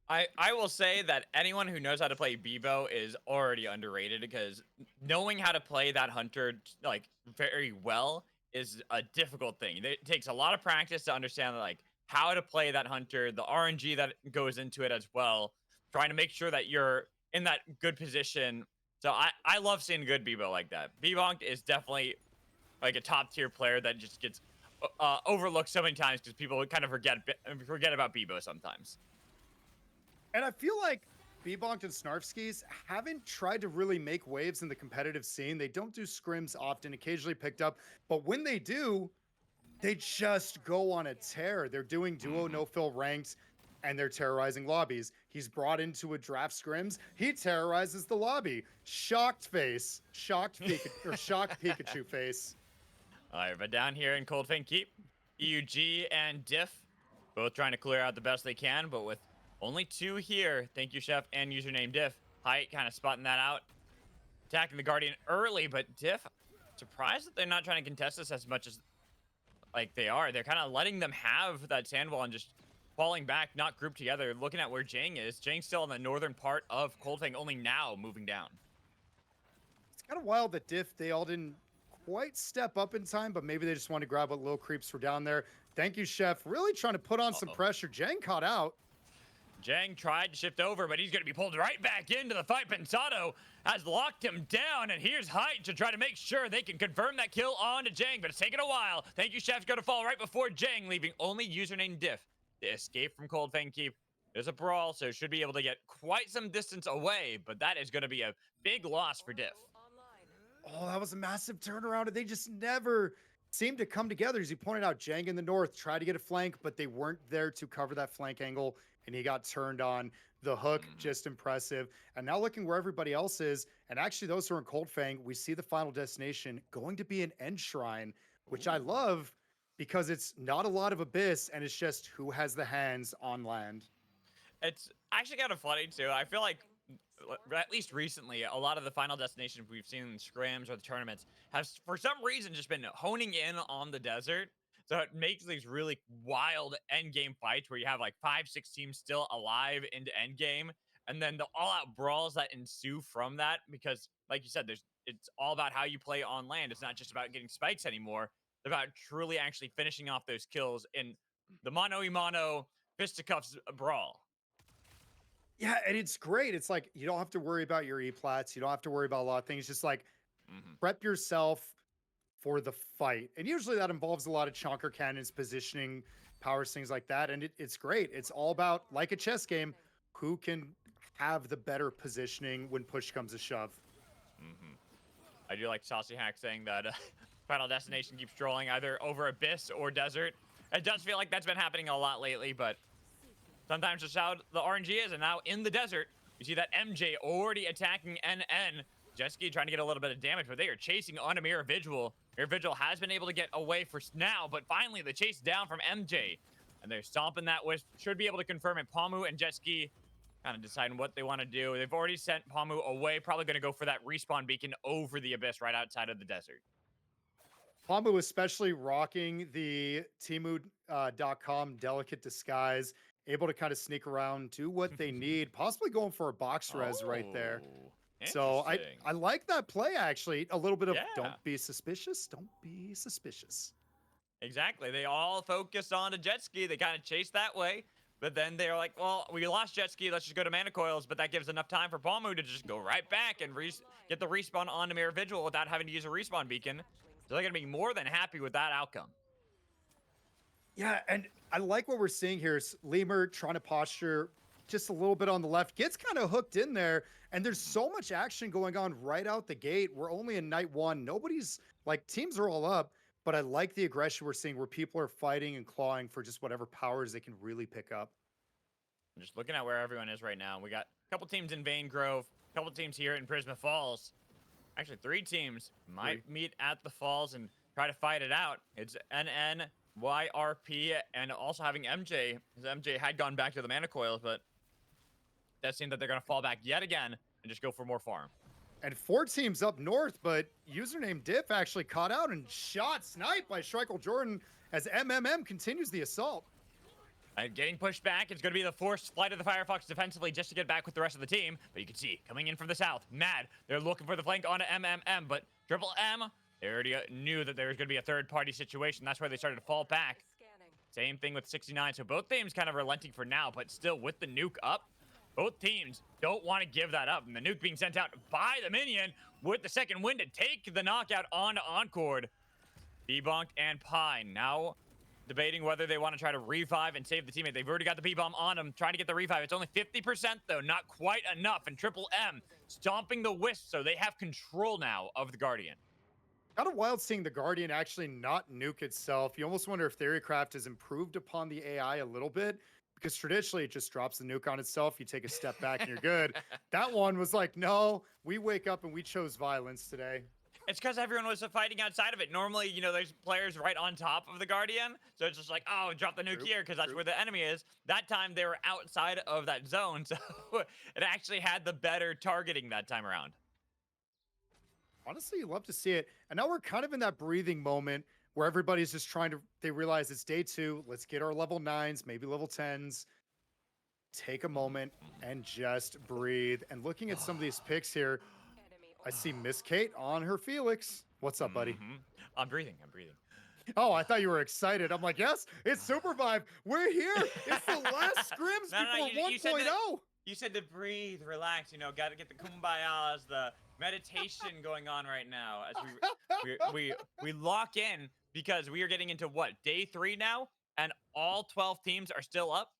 I will say that anyone who knows how to play Bebo is already underrated because knowing how to play that hunter like very well is a difficult thing. It takes a lot of practice to understand like how to play that hunter, the RNG that goes into it as well, trying to make sure that you're in that good position. So I love seeing good Bebo like that. Bebonked is definitely like a top tier player that just gets overlooked so many times because people kind of forget about Bebo sometimes. And I feel like Bebonked and Snarfskis haven't tried to really make waves in the competitive scene. They don't do scrims often, occasionally picked up. But when they do, they just go on a tear. They're doing duo no-fill ranked, and they're terrorizing lobbies. He's brought into a draft scrims. He terrorizes the lobby. Shocked face. Shocked Pikachu face. All right, but down here in Cold Fang Keep, EUG and Diff both trying to clear out the best they can, but with only 2 here. Thank you, Chef, and username Diff. Height kind of spotting that out. Attacking the Guardian early, but Diff, surprised that they're not trying to contest this as much as like they are. They're kind of letting them have that sand wall and just falling back, not grouped together. Looking at where Jang is. Jang's still in the northern part of Cold Fang, only now moving down. It's kind of wild that Diff, they all didn't quite step up in time, but maybe they just want to grab what little creeps were down there. Thank you, Chef. Really trying to put on some pressure. Jang caught out. Jang tried to shift over, but he's going to be pulled right back into the fight. Pensado has locked him down, and here's Height to try to make sure they can confirm that kill onto Jang, but it's taken a while. Thank you, Chef's going to fall right before Jang, leaving only username Diff to escape from Cold Fang Keep. There's a brawl, so should be able to get quite some distance away, but that is going to be a big loss for Diff. Oh, that was a massive turnaround, and they just never seemed to come together. As you pointed out, Jang in the north tried to get a flank, but they weren't there to cover that flank angle, and he got turned on. The hook, just impressive. And now looking where everybody else is, and actually those who are in Cold Fang, we see the final destination going to be an End Shrine, which I love because it's not a lot of Abyss, and it's just who has the hands on land. It's actually kind of funny, too. I feel like, at least recently, a lot of the final destinations we've seen in the scrims or the tournaments have, for some reason, just been honing in on the desert. So it makes these really wild endgame fights where you have like 5-6 teams still alive into endgame, and then the all-out brawls that ensue from that. Because, like you said, it's all about how you play on land. It's not just about getting spikes anymore. It's about truly actually finishing off those kills in the mano-a-mano fisticuffs brawl. Yeah, and it's great. It's like you don't have to worry about your E-plats. You don't have to worry about a lot of things. Just like prep yourself for the fight. And usually that involves a lot of chonker cannons, positioning, powers, things like that. And it's great. It's all about, like a chess game, who can have the better positioning when push comes to shove. I do like Saucy Hack saying that Final Destination keeps trolling either over Abyss or Desert. It does feel like that's been happening a lot lately, but sometimes just how the RNG is. And now in the desert, you see that MJ already attacking NN. Jetski trying to get a little bit of damage, but they are chasing on a Mirror Vigil. Mirror Vigil has been able to get away for now, but finally the chase down from MJ. And they're stomping that Wisp. Should be able to confirm it. Pamu and Jetski kind of deciding what they want to do. They've already sent Pamu away. Probably going to go for that respawn beacon over the Abyss right outside of the desert. Pamu especially rocking the Temu.com delicate disguise, able to kind of sneak around, do what they need, possibly going for a box res right there. So I like that play, actually. A little bit of don't be suspicious. Don't be suspicious. Exactly. They all focused on a jet ski. They kind of chased that way. But then they're like, well, we lost jet ski. Let's just go to mana coils. But that gives enough time for Pamu to just go right back and get the respawn onto Mirror Vigil without having to use a respawn beacon. So they're going to be more than happy with that outcome. Yeah, and I like what we're seeing here. Is Lemur trying to posture just a little bit on the left, gets kind of hooked in there, and there's so much action going on right out the gate. We're only in night one. Nobody's, like, teams are all up, but I like the aggression we're seeing where people are fighting and clawing for just whatever powers they can really pick up. I'm just looking at where everyone is right now. We got a couple teams in Vane Grove, a couple teams here in Prisma Falls. Actually, 3 teams might meet at the Falls and try to fight it out. It's NN, YRP, and also having MJ. MJ had gone back to the mana coils, but it does seem that they're going to fall back yet again and just go for more farm. And 4 teams up north, but username Diff actually caught out and shot sniped by Shrike'll Jordan as MMM continues the assault. And getting pushed back, it's going to be the forced flight of the Firefox defensively just to get back with the rest of the team. But you can see, coming in from the south, Mad, they're looking for the flank onto MMM, but Triple M, they already knew that there was going to be a third-party situation. That's why they started to fall back. Same thing with 69, so both teams kind of relenting for now, but still with the nuke up, both teams don't want to give that up. And the nuke being sent out by the minion with the second wind to take the knockout onto Encord. B-Bonked and Pine now debating whether they want to try to revive and save the teammate. They've already got the B-Bomb on them, trying to get the revive. It's only 50% though, not quite enough. And Triple M stomping the Wisp, so they have control now of the Guardian. Kind of wild seeing the Guardian actually not nuke itself. You almost wonder if Theorycraft has improved upon the AI a little bit, because traditionally it just drops the nuke on itself. You take a step back and you're good. That one was like, no, we wake up and we chose violence today. It's because everyone was fighting outside of it. Normally, you know, there's players right on top of the Guardian. So it's just like, oh, drop the nuke here because that's where the enemy is. That time they were outside of that zone. So it actually had the better targeting that time around. Honestly, you love to see it. And now we're kind of in that breathing moment where everybody's just trying to, they realize it's day 2. Let's get our level 9s, maybe level 10s. Take a moment and just breathe. And looking at some of these picks here, I see Miss Kate on her Felix. What's up, buddy? I'm breathing. Oh, I thought you were excited. I'm like, yes, it's SUPERVIVE. We're here. It's the last scrims No, no, before you said that- 1.0. You said to breathe, relax, got to get the kumbayas, the meditation going on right now as we lock in, because we are getting into what, day 3 now, and all 12 teams are still up.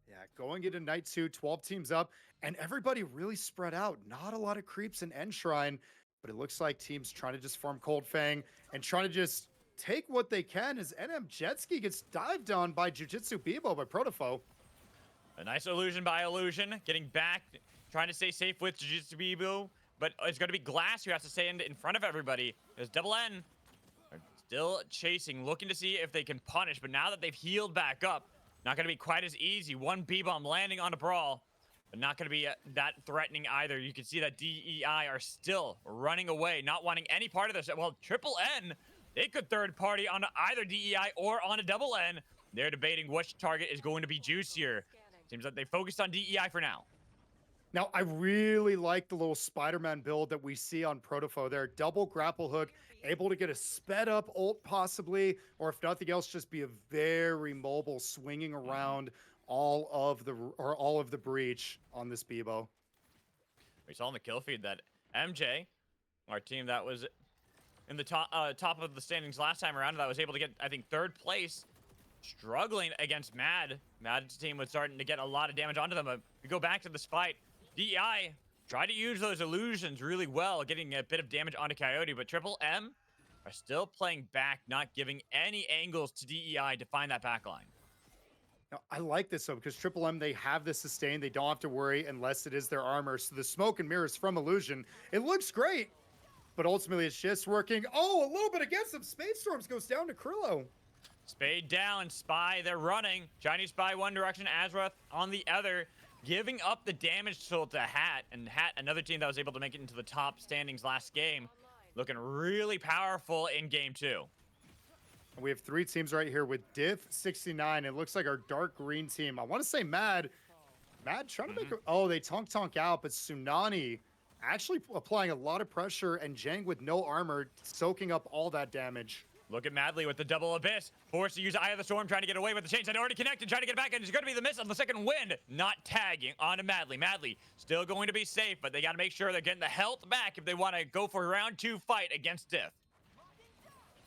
Yeah, going into night 2, 12 teams up, and everybody really spread out. Not a lot of creeps in Enshrine, but it looks like teams trying to just farm Cold Fang and trying to just take what they can as NM Jetski gets dived on by Jujutsu Bibo by Protofo. A nice illusion by illusion, getting back, trying to stay safe with Jujutsu Bibo, but it's going to be Glass who has to stay in front of everybody. There's Double N are still chasing, looking to see if they can punish, but now that they've healed back up, not going to be quite as easy. One B-bomb landing on a Brawl, but not going to be that threatening either. You can see that DEI are still running away, not wanting any part of this. Well, Triple N, they could third party on either DEI or on a Double N. They're debating which target is going to be juicier. Seems like they focused on DEI for now. Now, I really like the little Spider-Man build that we see on Protofo there. Double grapple hook, able to get a sped up ult possibly, or if nothing else, just be a very mobile swinging around all of the breach on this Bibo. We saw in the kill feed that MJ, our team that was in the top of the standings last time around, that was able to get, I think, 3rd place, struggling against Mad. Mad's team was starting to get a lot of damage onto them, but we go back to this fight. DEI tried to use those illusions really well, getting a bit of damage onto Coyote, but Triple M are still playing back, not giving any angles to DEI to find that backline. Now, I like this though, because Triple M, they have the sustain. They don't have to worry unless it is their armor. So the smoke and mirrors from Illusion, it looks great, but ultimately it's just working. Oh, a little bit against them. Spade Storms goes down to Krillo. Spade down, Spy, they're running. Chinese Spy one direction, Azrath on the other, giving up the damage tool to Hat. And Hat, another team that was able to make it into the top standings last game, looking really powerful in game 2. We have 3 teams right here with Diff 69. It looks like our dark green team. I want to say Mad trying to make a, oh, they tonk out, but Tsunani actually applying a lot of pressure, and Jang with no armor soaking up all that damage. Look at Madly with the double abyss. Forced to use Eye of the Storm, trying to get away with the chains that already connected, trying to get back, and it's going to be the miss on the second wind. Not tagging onto Madly. Madly still going to be safe, but they got to make sure they're getting the health back if they want to go for a round 2 fight against Diff.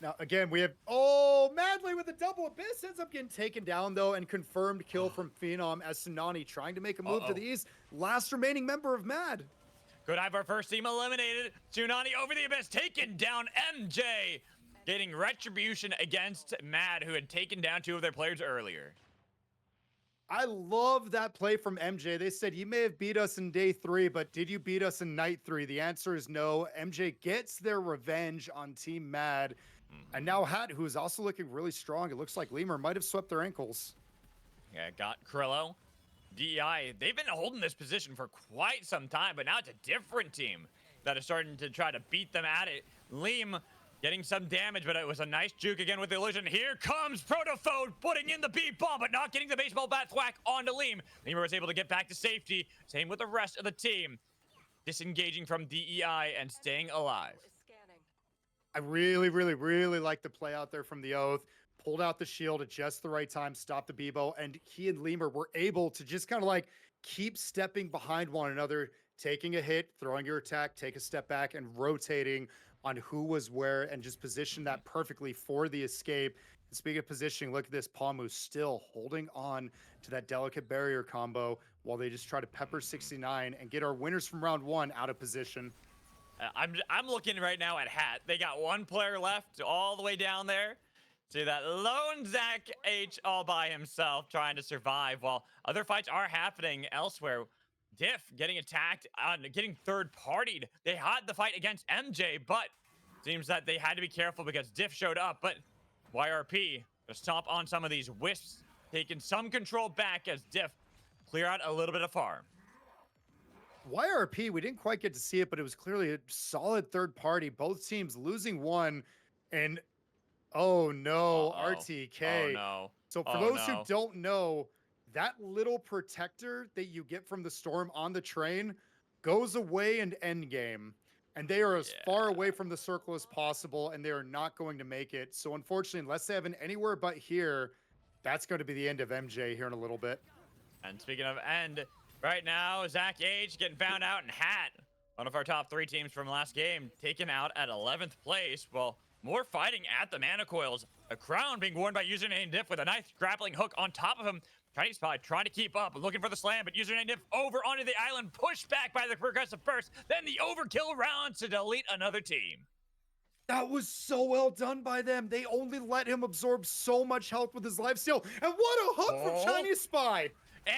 Now, again, we have, oh, Madly with the double abyss ends up getting taken down, though, and confirmed kill from Phenom as Tsunani trying to make a move to the east. Last remaining member of Mad. Could have our first team eliminated. Tsunani over the abyss, taken down MJ. Getting retribution against Mad, who had taken down 2 of their players earlier. I love that play from MJ. They said, you may have beat us in day 3, but did you beat us in night 3? The answer is no. MJ gets their revenge on Team Mad. And now Hat, who is also looking really strong. It looks like Lemur might have swept their ankles. Yeah, got Krillo. DEI, they've been holding this position for quite some time, but now it's a different team that is starting to try to beat them at it. Liam getting some damage, but it was a nice juke again with the illusion. Here comes Protofo putting in the B-bomb, but not getting the baseball bat thwack onto Liam. Lemur was able to get back to safety. Same with the rest of the team. Disengaging from DEI and staying alive. I really, really, really like the play out there from the Oath. Pulled out the shield at just the right time, stopped the Bibo, and he and Lemur were able to just kind of like keep stepping behind one another, taking a hit, throwing your attack, take a step back, and rotating on who was where, and just position that perfectly for the escape. And speaking of positioning, look at this. Palmu still holding on to that delicate barrier combo while they just try to pepper 69 and get our winners from round 1 out of position. I'm looking right now at Hat. They got 1 player left all the way down there. See that lone Zach H all by himself trying to survive while other fights are happening elsewhere. Diff getting attacked, getting third-partied. They had the fight against MJ, but seems that they had to be careful because Diff showed up. But YRP to stomp on some of these wisps, taking some control back as Diff clear out a little bit of farm. YRP, we didn't quite get to see it, but it was clearly a solid third party. Both teams losing 1, and oh no, RTK. Oh no. So for those who don't know, that little protector that you get from the storm on the train goes away in endgame. and they are as far away from the circle as possible, and they are not going to make it. So unfortunately, unless they have an anywhere but here, that's going to be the end of MJ here in a little bit. And speaking of end, right now, Zach Age getting found out in Hat. One of our top 3 teams from last game, taken out at 11th place. Well, more fighting at the Mana Coils. A crown being worn by username Diff with a nice grappling hook on top of him. Chinese Spy trying to keep up, looking for the slam, but username Diff over onto the island, pushed back by the progressive burst. Then the overkill round to delete another team. That was so well done by them. They only let him absorb so much health with his lifesteal. And what a hook from Chinese Spy.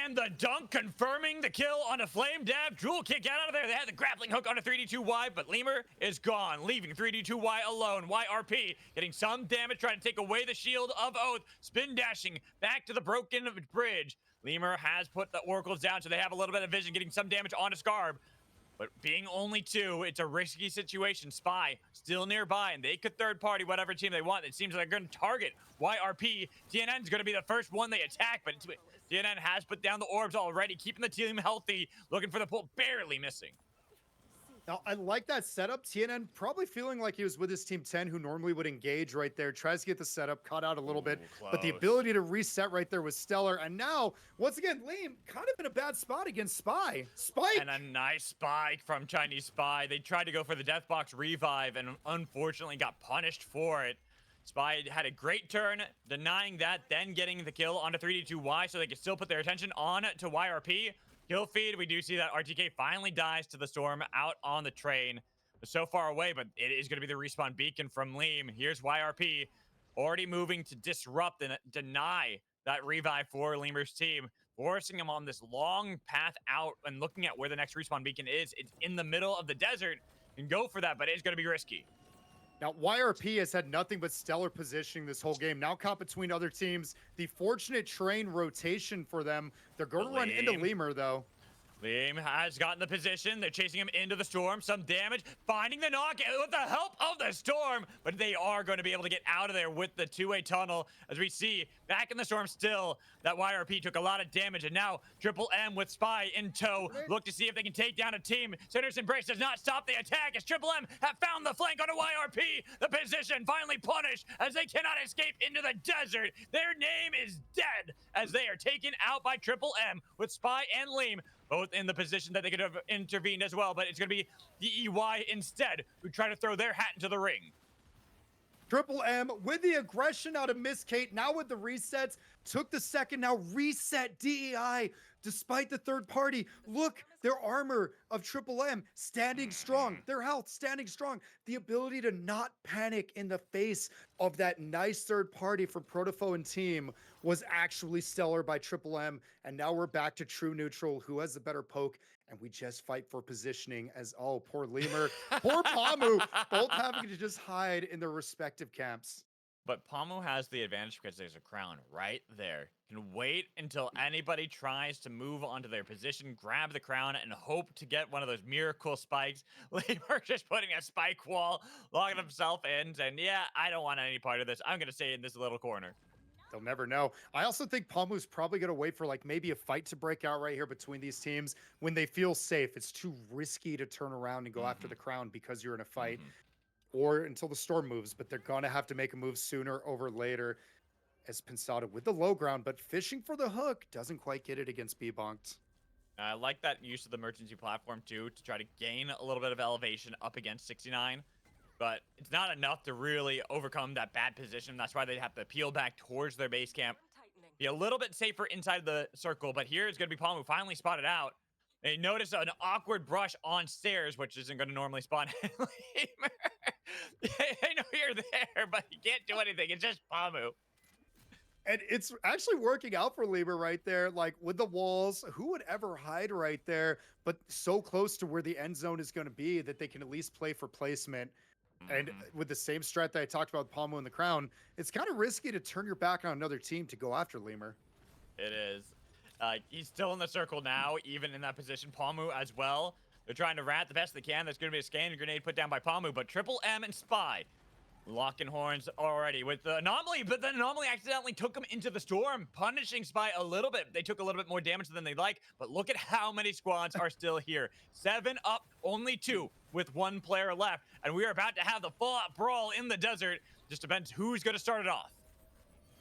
And the dunk confirming the kill on a Flame Dab. Jewel can't get out of there. They had the grappling hook on a 3D2Y, but Lemur is gone, leaving 3D2Y alone. YRP getting some damage, trying to take away the shield of Oath. Spin dashing back to the broken bridge. Lemur has put the oracles down, so they have a little bit of vision, getting some damage onto Scarb. But being only 2, it's a risky situation. Spy still nearby, and they could third party whatever team they want. It seems like they're going to target YRP. TNN is going to be the first one they attack, but TNN has put down the orbs already, keeping the team healthy, looking for the pull, barely missing. Now, I like that setup. TNN probably feeling like he was with his team 10, who normally would engage right there, tries to get the setup, caught out a little bit, but the ability to reset right there was stellar. And now, once again, Liam kind of in a bad spot against Spy. Spike! And a nice spike from Chinese Spy. They tried to go for the Deathbox revive and unfortunately got punished for it. Spy had a great turn, denying that, then getting the kill onto 3D2Y so they could still put their attention on to YRP. Kill feed, we do see that RTK finally dies to the storm out on the train. So far away, but it is going to be the respawn beacon from Liam. Here's YRP already moving to disrupt and deny that revive for Lemur's team, forcing him on this long path out and looking at where the next respawn beacon is. It's in the middle of the desert. You can go for that, but it's going to be risky. Now, YRP has had nothing but stellar positioning this whole game. Now caught between other teams. The fortunate train rotation for them. They're going to run into Lemur, though. Liam has gotten the position. They're chasing him into the storm. Some damage. Finding the knock with the help of the storm. But they are going to be able to get out of there with the 2-way tunnel. As we see, back in the storm still, that YRP took a lot of damage. And now, Triple M with Spy in tow. Look to see if they can take down a team. Center's Embrace does not stop the attack as Triple M have found the flank onto YRP. The position finally punished as they cannot escape into the desert. Their name is dead as they are taken out by Triple M with Spy and Liam, both in the position that they could have intervened as well, but it's going to be DEY instead who try to throw their hat into the ring. Triple M with the aggression out of Miss Kate, now with the resets, took the second, now reset DEI despite the third party. Look, their armor of Triple M standing strong, their health standing strong, the ability to not panic in the face of that nice third party from Protofo and team was actually stellar by Triple M. And now we're back to true neutral, who has the better poke, and we just fight for positioning as, oh, poor Lemur, poor Pamu, both having to just hide in their respective camps. But Pamu has the advantage because there's a crown right there. Can wait until anybody tries to move onto their position, grab the crown, and hope to get one of those miracle spikes. Lemur just putting a spike wall, logging himself in, and yeah, I don't want any part of this. I'm going to stay in this little corner. They'll never know. I also think Pamu's probably going to wait for like maybe a fight to break out right here between these teams when they feel safe. It's too risky to turn around and go after the crown because you're in a fight. Or until the storm moves, but they're going to have to make a move sooner over later as Pensado with the low ground, but fishing for the hook doesn't quite get it against B-Bonked. I like that use of the emergency platform too to try to gain a little bit of elevation up against 69, but it's not enough to really overcome that bad position. That's why they have to peel back towards their base camp, be a little bit safer inside the circle, but here is going to be Pamu finally spotted out. They notice an awkward brush on stairs, which isn't going to normally spawn. They know you're there, but you can't do anything. It's just Pamu. And it's actually working out for Lemur right there, like with the walls. Who would ever hide right there, but so close to where the end zone is going to be that they can at least play for placement. And with the same strat that I talked about with Pamu and the crown, it's kind of risky to turn your back on another team to go after Lemur. It is. He's still in the circle now, even in that position. Pamu as well. They're trying to rat the best they can. There's going to be a scanning grenade put down by Pamu, but Triple M and Spy Locking horns already with the anomaly, but the anomaly accidentally took him into the storm, punishing Spy a little bit. They took a little bit more damage than they'd like, but look at how many squads are still here. 7 up, only 2 with 1 player left, and we are about to have the full-out brawl in the desert. Just depends who's going to start it off.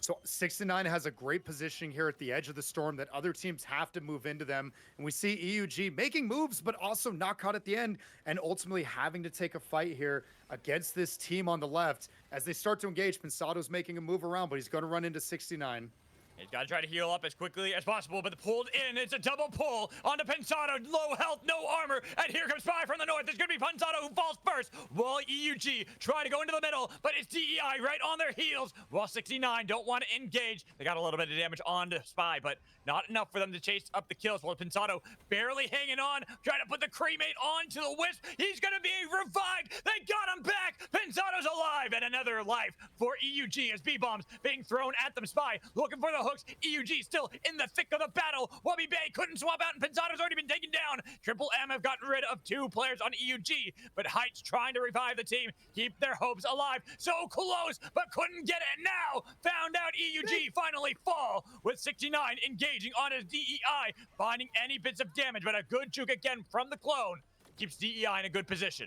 So 69 has a great positioning here at the edge of the storm that other teams have to move into them. And we see EUG making moves, but also not caught at the end and ultimately having to take a fight here against this team on the left. As they start to engage, Pensado's making a move around, but he's going to run into 69. He's got to try to heal up as quickly as possible, but pulled in. It's a double pull onto Pensado. Low health, no armor. And here comes Spy from the north. It's going to be Pensado who falls first, while EUG try to go into the middle, but it's DEI right on their heels, while 69 don't want to engage. They got a little bit of damage onto Spy, but not enough for them to chase up the kills, while Pensado barely hanging on, trying to put the cremate onto the Wisp. He's going to be revived. They got him back. Pensado's alive, and another life for EUG as B-bombs being thrown at them. Spy looking for the hooks. EUG still in the thick of the battle. Wobby Bay couldn't swap out, and Pensado's already been taken down. Triple M have gotten rid of 2 players on EUG, but Heights trying to revive the team, keep their hopes alive. So close, but couldn't get it. Now found out EUG finally fall, with 69 engaging on his DEI, finding any bits of damage, but a good juke again from the clone keeps DEI in a good position.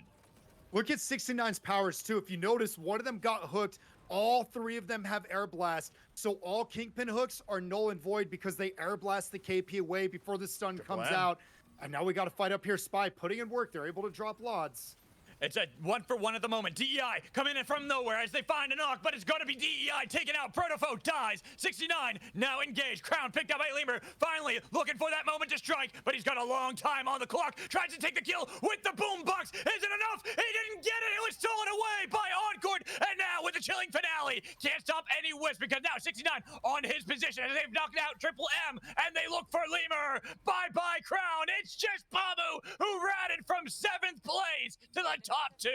Look at 69's powers too. If you notice, one of them got hooked. All 3 of them have air blast. So all Kingpin hooks are null and void because they air blast the KP away before the stun comes out. And now we got to fight up here. Spy putting in work. They're able to drop Lods. It's a 1-for-1 at the moment. DEI coming in from nowhere as they find a knock, but it's going to be DEI taken out. Protofo dies. 69 now engaged. Crown picked up by Lemur. Finally looking for that moment to strike, but he's got a long time on the clock. Tries to take the kill with the boombox. Is it enough? He didn't get it. It was stolen away by Encore. And now with the chilling finale, can't stop any Wisp because now 69 on his position as they've knocked out Triple M and they look for Lemur. Bye-bye Crown. It's just Babu who ratted from 7th place to the top 2.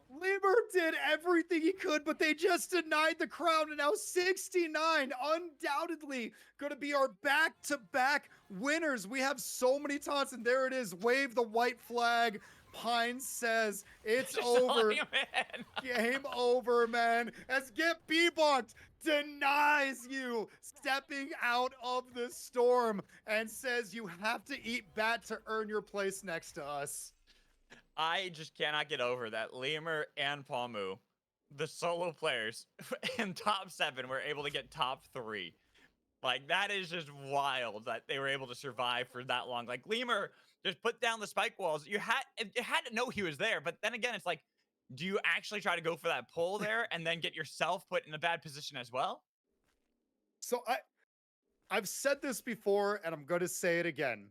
Lemur did everything he could, but they just denied the crown. And now 69 undoubtedly going to be our back-to-back winners. We have so many taunts, and there it is. Wave the white flag. Pine says it's over. Game over, man. As Get B-Bonked denies you stepping out of the storm and says you have to eat bat to earn your place next to us. I just cannot get over that Lemur and Palmu, the solo players in top 7, were able to get top 3. Like, that is just wild that they were able to survive for that long. Like, Lemur just put down the spike walls. You had to know he was there, but then again, it's like, do you actually try to go for that pull there and then get yourself put in a bad position as well? So I've said this before, and I'm going to say it again.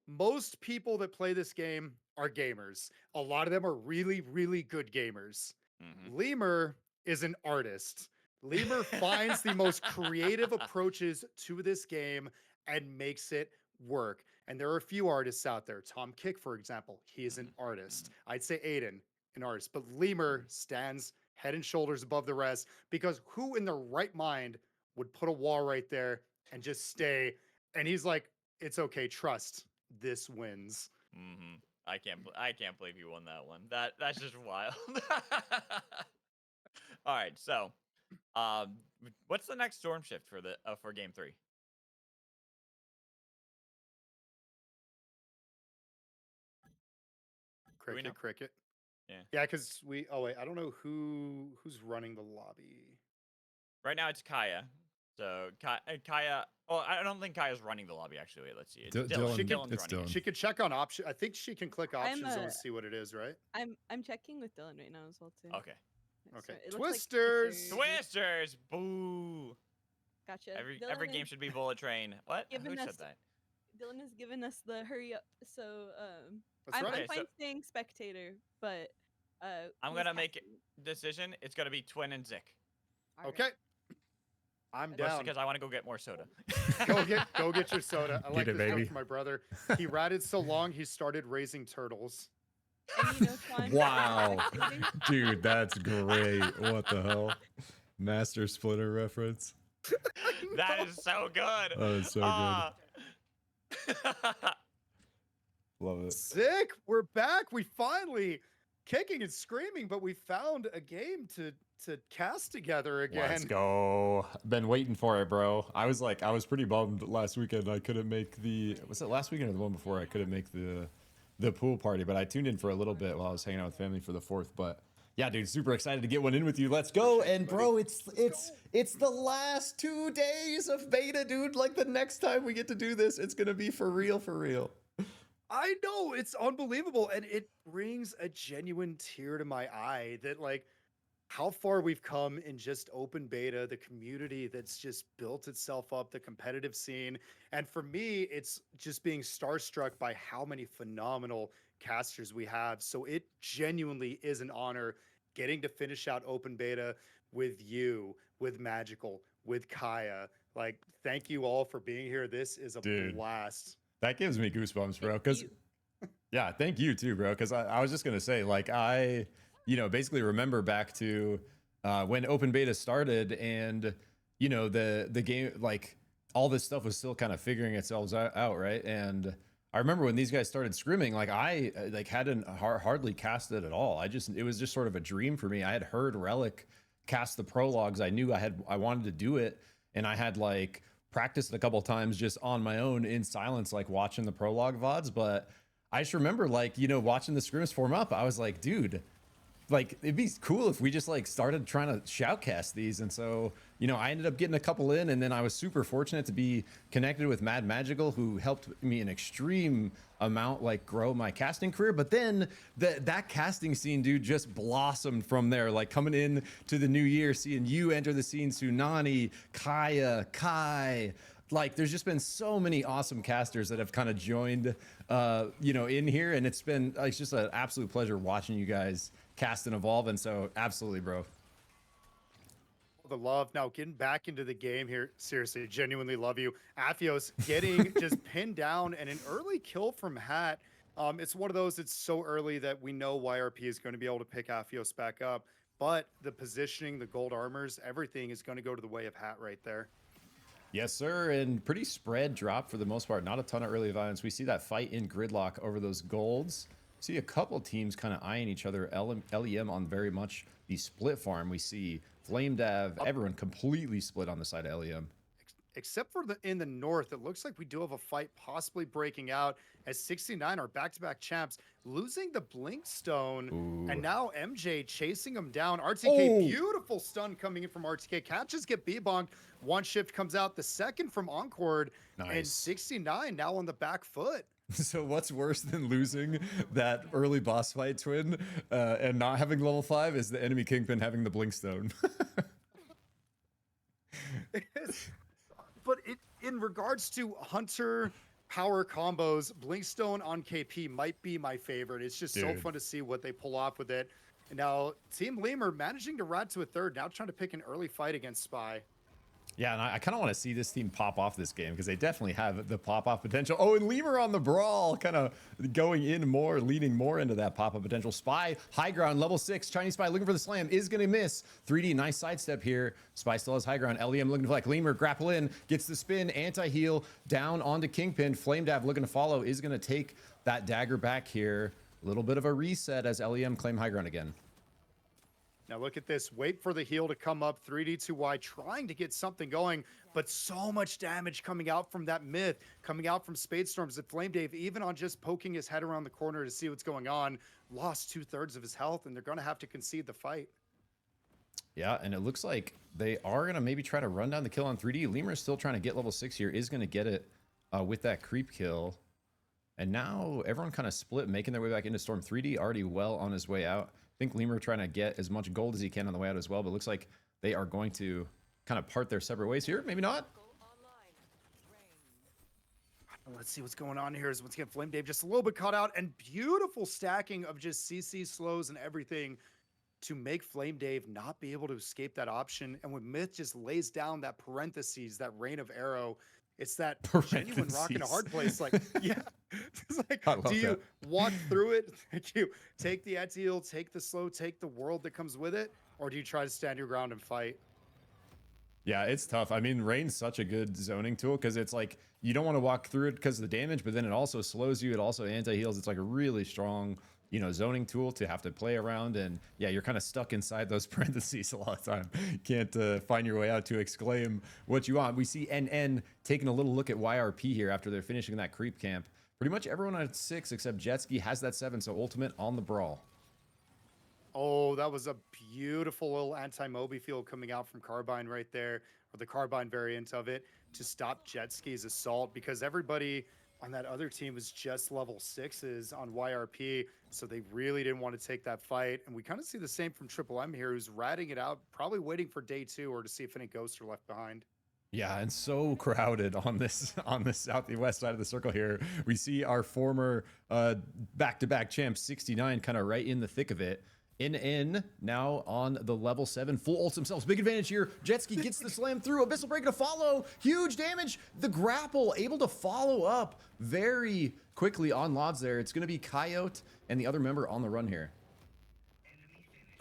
Most people that play this game are gamers. A lot of them are really, really good gamers. Lemur is an artist. Lemur finds the most creative approaches to this game and makes it work. And there are a few artists out there. Tom Kick, for example, he is an artist. I'd say Aiden, an artist. But Lemur stands head and shoulders above the rest because who in their right mind would put a wall right there and just stay? And he's like, it's okay, trust. This wins. I can't believe you won that one. That's just wild. All right, so what's the next storm shift for game 3? Cricket. Yeah. Yeah, because I don't know who's running the lobby. Right now it's Kaya. So Kaya. Oh, I don't think Kaya's running the lobby actually. Wait, let's see. It's Dylan. Dylan's It's running Dylan. it. She could check on option. I think she can click options and a- see what it is, right? I'm checking with Dylan right now as well too. Okay. Okay. It looks like Twisters! Twisters. Boo. Gotcha. Every Dylan game is should be bullet train. What? Who giving said us- that? Dylan has given us the hurry up. So That's I'm, right. I'm fine so- staying spectator, but I'm he's gonna make casting. decision. It's gonna be Twin and Zik. All right. Okay. I'm Just Just down. because I want to go get more soda. Go get your soda. I like it, this joke baby. from my brother. He ratted so long he started raising turtles. And you know, Twan, Wow. activating- Dude, that's great. What the hell? Master Splinter reference. That is so good. That is so good. Love it. Sick. We're back. We finally kicking and screaming, but we found a game to cast together again. Let's go. Been waiting for it, bro. I was pretty bummed last weekend. I couldn't make was it last weekend or the one before? I couldn't make the pool party, but I tuned in for a little bit while I was hanging out with family for the 4th. But yeah, dude, super excited to get one in with you. Let's go. And bro, it's the last 2 days of beta, dude. Like the next time we get to do this, it's gonna be for real, for real. I know, it's unbelievable, and it brings a genuine tear to my eye that like how far we've come in just open beta, the community that's just built itself up, the competitive scene. And for me, it's just being starstruck by how many phenomenal casters we have. So it genuinely is an honor getting to finish out open beta with you, with Magical, with Kaya. Like, thank you all for being here. This is a blast. That gives me goosebumps, bro. Because yeah, thank you too, bro. Because I was just gonna say, like, basically remember back to when open beta started, and the game, like all this stuff was still kind of figuring itself out, right? And I remember when these guys started scrimming, like I hadn't hardly cast it at all. It was just sort of a dream for me. I had heard Relic cast the prologues. I knew I wanted to do it, and I had like practiced a couple times just on my own in silence, like watching the prologue VODs. But I just remember like, watching the scrims form up, I was like, dude, like it'd be cool if we just like started trying to shoutcast these. And so, I ended up getting a couple in, and then I was super fortunate to be connected with Mad Magical, who helped me an extreme amount, like grow my casting career. But then that casting scene, dude, just blossomed from there. Like coming in to the new year, seeing you enter the scene, Tsunani, Kaya, Kai. Like there's just been so many awesome casters that have kind of joined, in here, and it's just an absolute pleasure watching you guys cast and evolve. And so absolutely, bro. The love. Now getting back into the game here, seriously, genuinely love you. Aphios getting just pinned down, and an early kill from Hat. It's one of those, it's so early that we know YRP is going to be able to pick Aphios back up, but the positioning, the gold armors, everything is going to go to the way of Hat right there. Yes, sir. And pretty spread drop for the most part. Not a ton of early violence. We see that fight in gridlock over those golds. See a couple teams kind of eyeing each other. LEM on very much the split farm. We see Flame Dav, everyone completely split on the side of LEM. Except for in the north, it looks like we do have a fight possibly breaking out as 69 are back-to-back champs, losing the Blink Stone. Ooh. And now MJ chasing him down. RTK, beautiful stun coming in from RTK. Can't just get B-bonked. One shift comes out, the second from Encord. Nice. And 69 now on the back foot. So what's worse than losing that early boss fight, Twin, and not having level 5 is the enemy Kingpin having the Blink Stone. But in regards to Hunter power combos, Blinkstone on KP might be my favorite. It's just so fun to see what they pull off with it. And now Team Lemur managing to rat to a third, now trying to pick an early fight against Spy. Yeah, and I kind of want to see this team pop off this game because they definitely have the pop-off potential. Oh, and Lemur on the brawl, kind of going in more, leaning more into that pop-up potential. Spy, high ground, level 6. Chinese Spy looking for the slam, is going to miss. 3D, nice sidestep here. Spy still has high ground. LEM looking to flank. Lemur grapple in, gets the spin, anti-heal, down onto Kingpin. Flame Dav looking to follow, is going to take that dagger back here. A little bit of a reset as LEM claim high ground again. Now look at this, wait for the heal to come up, 3D2Y trying to get something going, but so much damage coming out from that myth, coming out from Spadestorms that Flame Dave, even on just poking his head around the corner to see what's going on, lost 2/3 of his health, and they're going to have to concede the fight. Yeah, and it looks like they are going to maybe try to run down the kill on 3D. Lemur's still trying to get level 6 here, is going to get it with that creep kill. And now everyone kind of split, making their way back into Storm. 3D already well on his way out. I think Lemur trying to get as much gold as he can on the way out as well, but it looks like they are going to kind of part their separate ways here. Maybe not. Let's see what's going on here. Is once again Flame Dave just a little bit caught out, and beautiful stacking of just CC slows and everything to make Flame Dave not be able to escape that option. And when Myth just lays down that parentheses, that rain of arrow, it's that genuine rock in a hard place. Like, yeah, it's like, do you walk through it? Thank you. Take the anti-heal, take the slow, take the world that comes with it, or do you try to stand your ground and fight? Yeah, it's tough. I mean, Rain's such a good zoning tool because it's like you don't want to walk through it because of the damage, but then it also slows you. It also anti-heals. It's like a really strong, zoning tool to have to play around. And yeah, you're kind of stuck inside those parentheses a lot of time. Can't find your way out to exclaim what you want. We see NN taking a little look at YRP here after they're finishing that creep camp. Pretty much everyone on 6 except Jetski has that 7, so ultimate on the brawl. Oh, that was a beautiful little anti-Moby field coming out from Carbine right there, or the Carbine variant of it, to stop Jetski's assault, because everybody on that other team was just level 6s on YRP, so they really didn't want to take that fight. And we kind of see the same from Triple M here, who's ratting it out, probably waiting for day 2 or to see if any ghosts are left behind. Yeah, and so crowded on this southwest side of the circle here. We see our former back-to-back champ 69 kind of right in the thick of it. In now on the level 7 full ults themselves. Big advantage here. Jetski gets the slam through. Abyssal Break to follow. Huge damage. The grapple able to follow up very quickly on Lods there. It's going to be Coyote and the other member on the run here.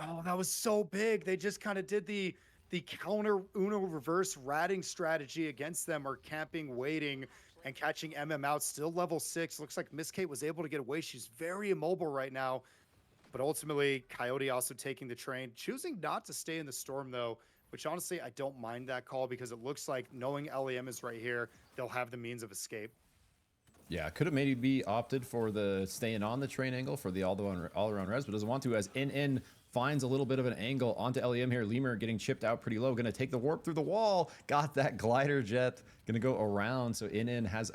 Oh, that was so big. They just kind of did the counter Uno reverse ratting strategy against them, or camping, waiting, and catching MM out. Still level 6. Looks like Miss Kate was able to get away. She's very immobile right now. But ultimately, Coyote also taking the train, choosing not to stay in the storm, though, which honestly, I don't mind that call, because it looks like, knowing LEM is right here, they'll have the means of escape. Yeah, could have maybe opted for the staying on the train angle for the all-around res, but doesn't want to, as NN finds a little bit of an angle onto LEM here. Lemur getting chipped out pretty low, going to take the warp through the wall. Got that glider jet, going to go around, so NN has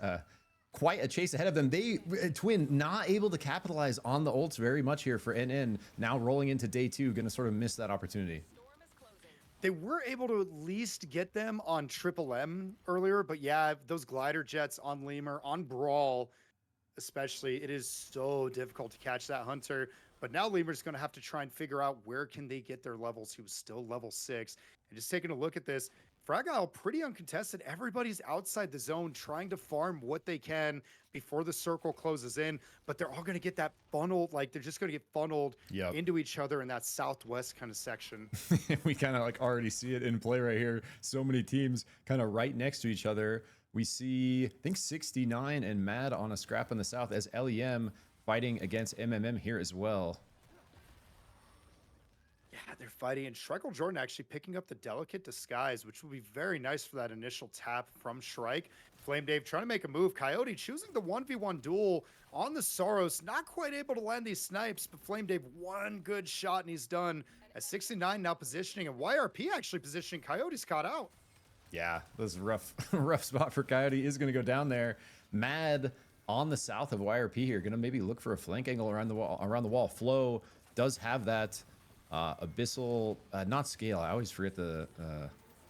quite a chase ahead of them. They, Twin, not able to capitalize on the ults very much here for NN. Now rolling into day 2, going to sort of miss that opportunity. They were able to at least get them on Triple M earlier, but yeah, those glider jets on Lemur, on Brawl especially, it is so difficult to catch that Hunter. But now Lemur's going to have to try and figure out where can they get their levels. He was still level 6. And just taking a look at this, Fragile pretty uncontested. Everybody's outside the zone trying to farm what they can before the circle closes in, but they're all going to get that funneled, like they're just going to get funneled into each other in that southwest kind of section. We kind of like already see it in play right here. So many teams kind of right next to each other. We see, I think 69 and Mad on a scrap in the south, as LEM fighting against MMM here as well. Yeah, they're fighting, and Shrike Jordan actually picking up the Delicate Disguise, which will be very nice for that initial tap from Shrike. Flame Dave trying to make a move. Coyote choosing the 1v1 duel on the Soros. Not quite able to land these snipes, but Flame Dave, one good shot and he's done. At 69 now positioning, and YRP actually positioning. Coyote's caught out. Yeah, this is a rough spot for Coyote. Is going to go down there. Mad on the south of YRP here. Going to maybe look for a flank angle around the wall. Flo does have that abyssal, not scale. I always forget the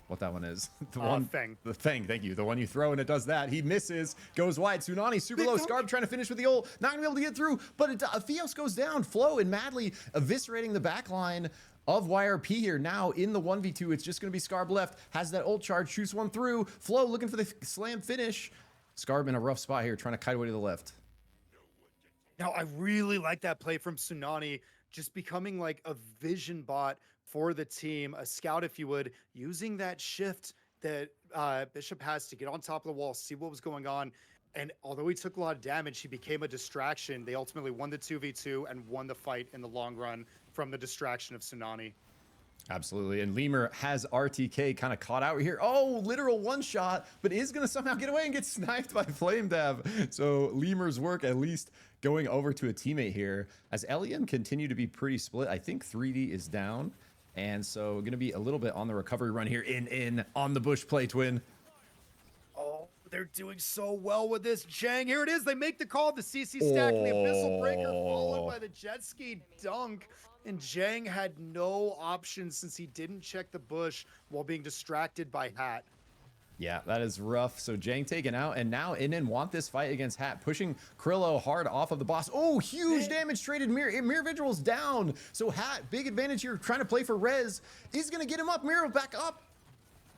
what that one is. Fang. The Fang, thank you. The one you throw and it does that. He misses, goes wide. Tsunani super low. Scarb trying to finish with the ult. Not gonna be able to get through, but Fios goes down. Flo and Madly eviscerating the back line of YRP here. Now in the 1v2, it's just gonna be Scarb left. Has that ult charge, shoots one through. Flo looking for the slam finish. Scarb in a rough spot here, trying to kite away to the left. Now, I really like that play from Tsunani, just becoming like a vision bot for the team, a scout, if you would, using that shift that Bishop has to get on top of the wall, see what was going on. And although he took a lot of damage, he became a distraction. They ultimately won the 2v2 and won the fight in the long run from the distraction of Tsunani. Absolutely, and Lemur has RTK kind of caught out here. Oh, literal one shot, but is going to somehow get away and get sniped by Flame Dab. So Lemur's work at least going over to a teammate here, as LEM continue to be pretty split. I think 3D is down, and so going to be a little bit on the recovery run here in on the bush play, Twin. Oh, they're doing so well with this. Jang, here it is. They make the call, the CC stack, and the Abyssal Breaker, followed by the jet ski dunk. And Jang had no options since he didn't check the bush while being distracted by Hat. Yeah, that is rough. So Jang taken out, and now NN want this fight against Hat, pushing Krillo hard off of the boss. Oh, huge damage traded. Mirror Vigil's down. So Hat, big advantage here, trying to play for Rez. Is going to get him up. Mirror back up.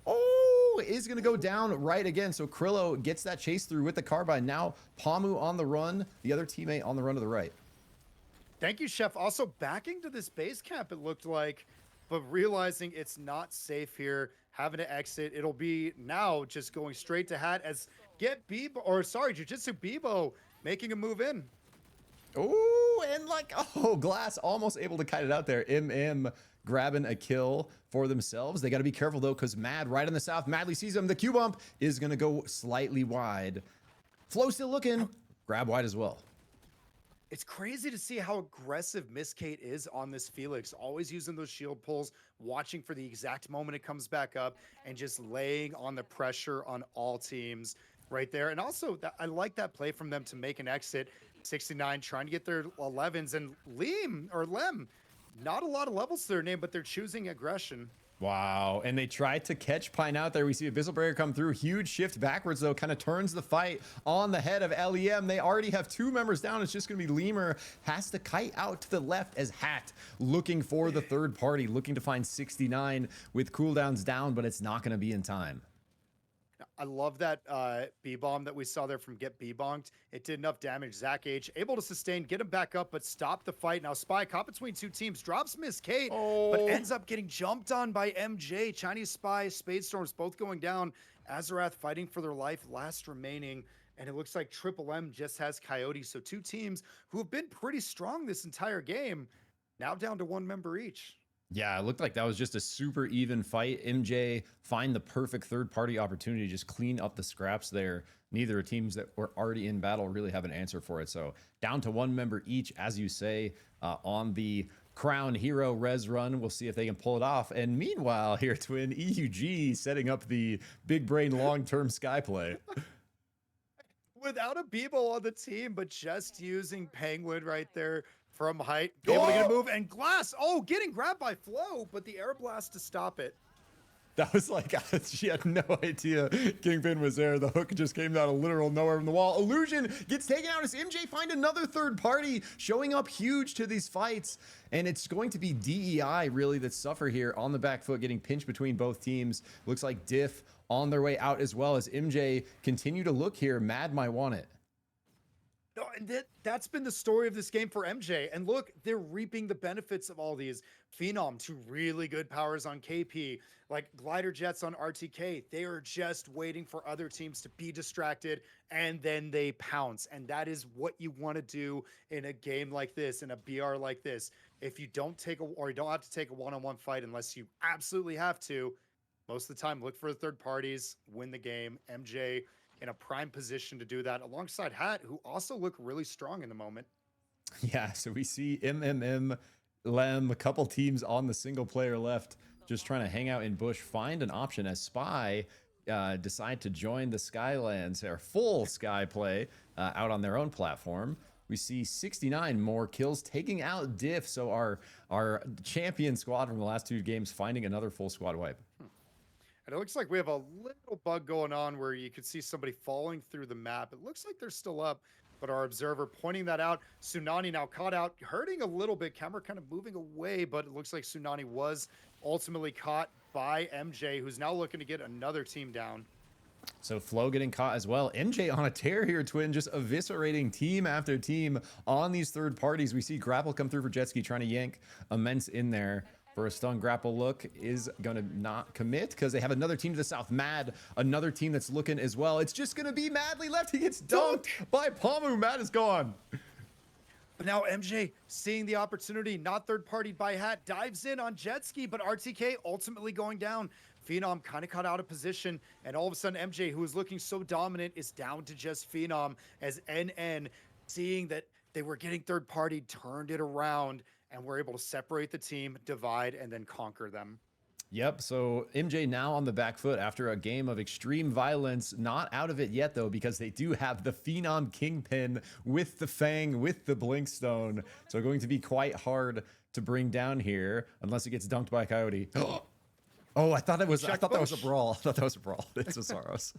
Oh, is going to go down right again. So Krillo gets that chase through with the carbine. Now Pamu on the run, the other teammate on the run to the right. Thank you, Chef. Also backing to this base camp, it looked like, but realizing it's not safe here, having to exit. It'll be now just going straight to Hat as Jujitsu Bebo making a move in. Oh, and like, oh, Glass almost able to kite it out there. Grabbing a kill for themselves. They got to be careful though, because Mad right in the south. Madly sees him. The Q bump is going to go slightly wide. Flo still looking. Grab wide as well. It's crazy to see how aggressive Miss Kate is on this Felix, always using those shield pulls, watching for the exact moment it comes back up, and just laying on the pressure on all teams right there. And also, I like that play from them to make an exit. 69 trying to get their 11s, and Lem, not a lot of levels to their name, but they're choosing aggression. Wow, and they tried to catch Pine out there. We see Abyssal Breaker come through. Huge shift backwards, though, kind of turns the fight on the head of LEM. They already have 2 members down. It's just going to be Lemur. Has to kite out to the left as Hat looking for the third party, looking to find 69 with cooldowns down, but it's not going to be in time. I love that B-bomb that we saw there from Get B-bonked. It did enough damage. Zach H able to sustain, get him back up, but stop the fight. Now Spy caught between 2 teams, drops Miss Kate, but ends up getting jumped on by MJ. Chinese Spy, Spadestorms both going down. Azarath fighting for their life, last remaining. And it looks like Triple M just has Coyote. So 2 teams who have been pretty strong this entire game, now down to 1 member each. Yeah, it looked like that was just a super even fight. MJ find the perfect third-party opportunity to just clean up the scraps there. Neither teams that were already in battle really have an answer for it. So down to 1 member each, as you say, on the Crown Hero res run. We'll see if they can pull it off. And meanwhile, here, Twin, EUG setting up the big brain long-term sky play. Without a Bebo on the team, but just using Penguin right there from height. Able to get a move, and Glass, getting grabbed by Flo, but the air blast to stop it. That was like, she had no idea Kingpin was there. The hook just came out of literal nowhere from the wall. Illusion gets taken out as MJ find another third party, showing up huge to these fights. And it's going to be DEI really that suffer here on the back foot, getting pinched between both teams. Looks like Diff on their way out as well, as MJ continue to look here. Mad might want it. No, and that's been the story of this game for MJ. And look, they're reaping the benefits of all these. Phenom, 2 really good powers on KP, like glider jets on RTK. They are just waiting for other teams to be distracted, and then they pounce. And that is what you want to do in a game like this, in a BR like this. If you don't you don't have to take a one-on-one fight unless you absolutely have to, most of the time, look for the third parties, win the game. MJ in a prime position to do that alongside Hat, who also look really strong in the moment. Yeah, so we see Lem, a couple teams on the single player left, just trying to hang out in bush, find an option as Spy decide to join the Skylands, or full Sky play out on their own platform. We see 69 more kills taking out Diff, so our champion squad from the last 2 games finding another full squad wipe. And it looks like we have a little bug going on where you could see somebody falling through the map. It looks like they're still up, but our observer pointing that out. Tsunani now caught out, hurting a little bit. Camera kind of moving away, but it looks like Tsunani was ultimately caught by MJ, who's now looking to get another team down. So Flo getting caught as well. MJ on a tear here, Twin, just eviscerating team after team on these third parties. We see Grapple come through for Jetski, trying to yank Immense in there. For a stun grapple look, is going to not commit because they have another team to the south. Mad, another team that's looking as well. It's just going to be Madly left. He gets dunked by Pamu. Mad is gone. But now MJ seeing the opportunity, not third-partied by Hat, dives in on Jetski, but RTK ultimately going down. Phenom kind of caught out of position, and all of a sudden MJ, who was looking so dominant, is down to just Phenom as NN, seeing that they were getting third-partied, turned it around, and we're able to separate the team, divide, and then conquer them. Yep, so MJ now on the back foot after a game of extreme violence. Not out of it yet, though, because they do have the Phenom Kingpin with the Fang, with the Blinkstone. So going to be quite hard to bring down here, unless it gets dunked by Coyote. Oh, I thought that was a brawl. I thought that was a brawl. It's a Soros.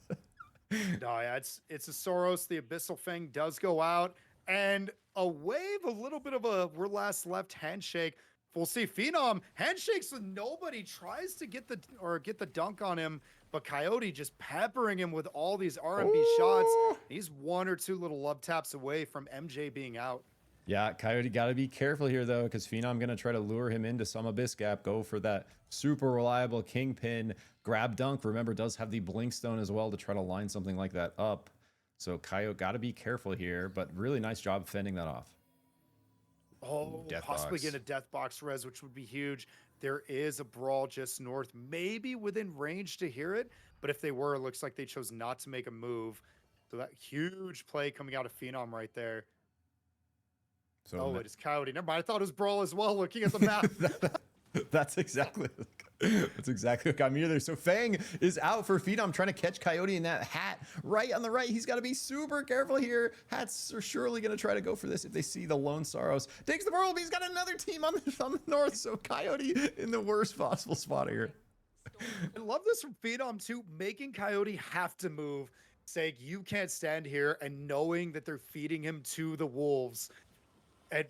No, yeah, it's a Soros. The Abyssal Fang does go out. And a wave, a little bit of a we're last left handshake. We'll see Phenom handshakes with nobody, tries to get the dunk on him, but Coyote just peppering him with all these R&B shots. He's 1 or 2 little love taps away from MJ being out. Yeah, Coyote got to be careful here, though, because Phenom going to try to lure him into some Abyss Gap, go for that super reliable Kingpin grab dunk. Remember, does have the Blinkstone as well to try to line something like that up. So Coyote got to be careful here, but really nice job fending that off. Oh, Death possibly box. get a death box res, which would be huge. There is a brawl just north, maybe within range to hear it. But if they were, it looks like they chose not to make a move. So that huge play coming out of Phenom right there. So Oh, ma- it is Coyote. Never mind. I thought it was brawl as well, looking at the map. That's exactly what got me there. So Fang is out for Phenom, trying to catch Coyote in that hat right on the right. He's got to be super careful here. Hats are surely going to try to go for this if they see the Lone Sorrows. Takes the world, but he's got another team on the north. So Coyote in the worst possible spot here. I love this from Phenom too, making Coyote have to move, saying you can't stand here, and knowing that they're feeding him to the wolves.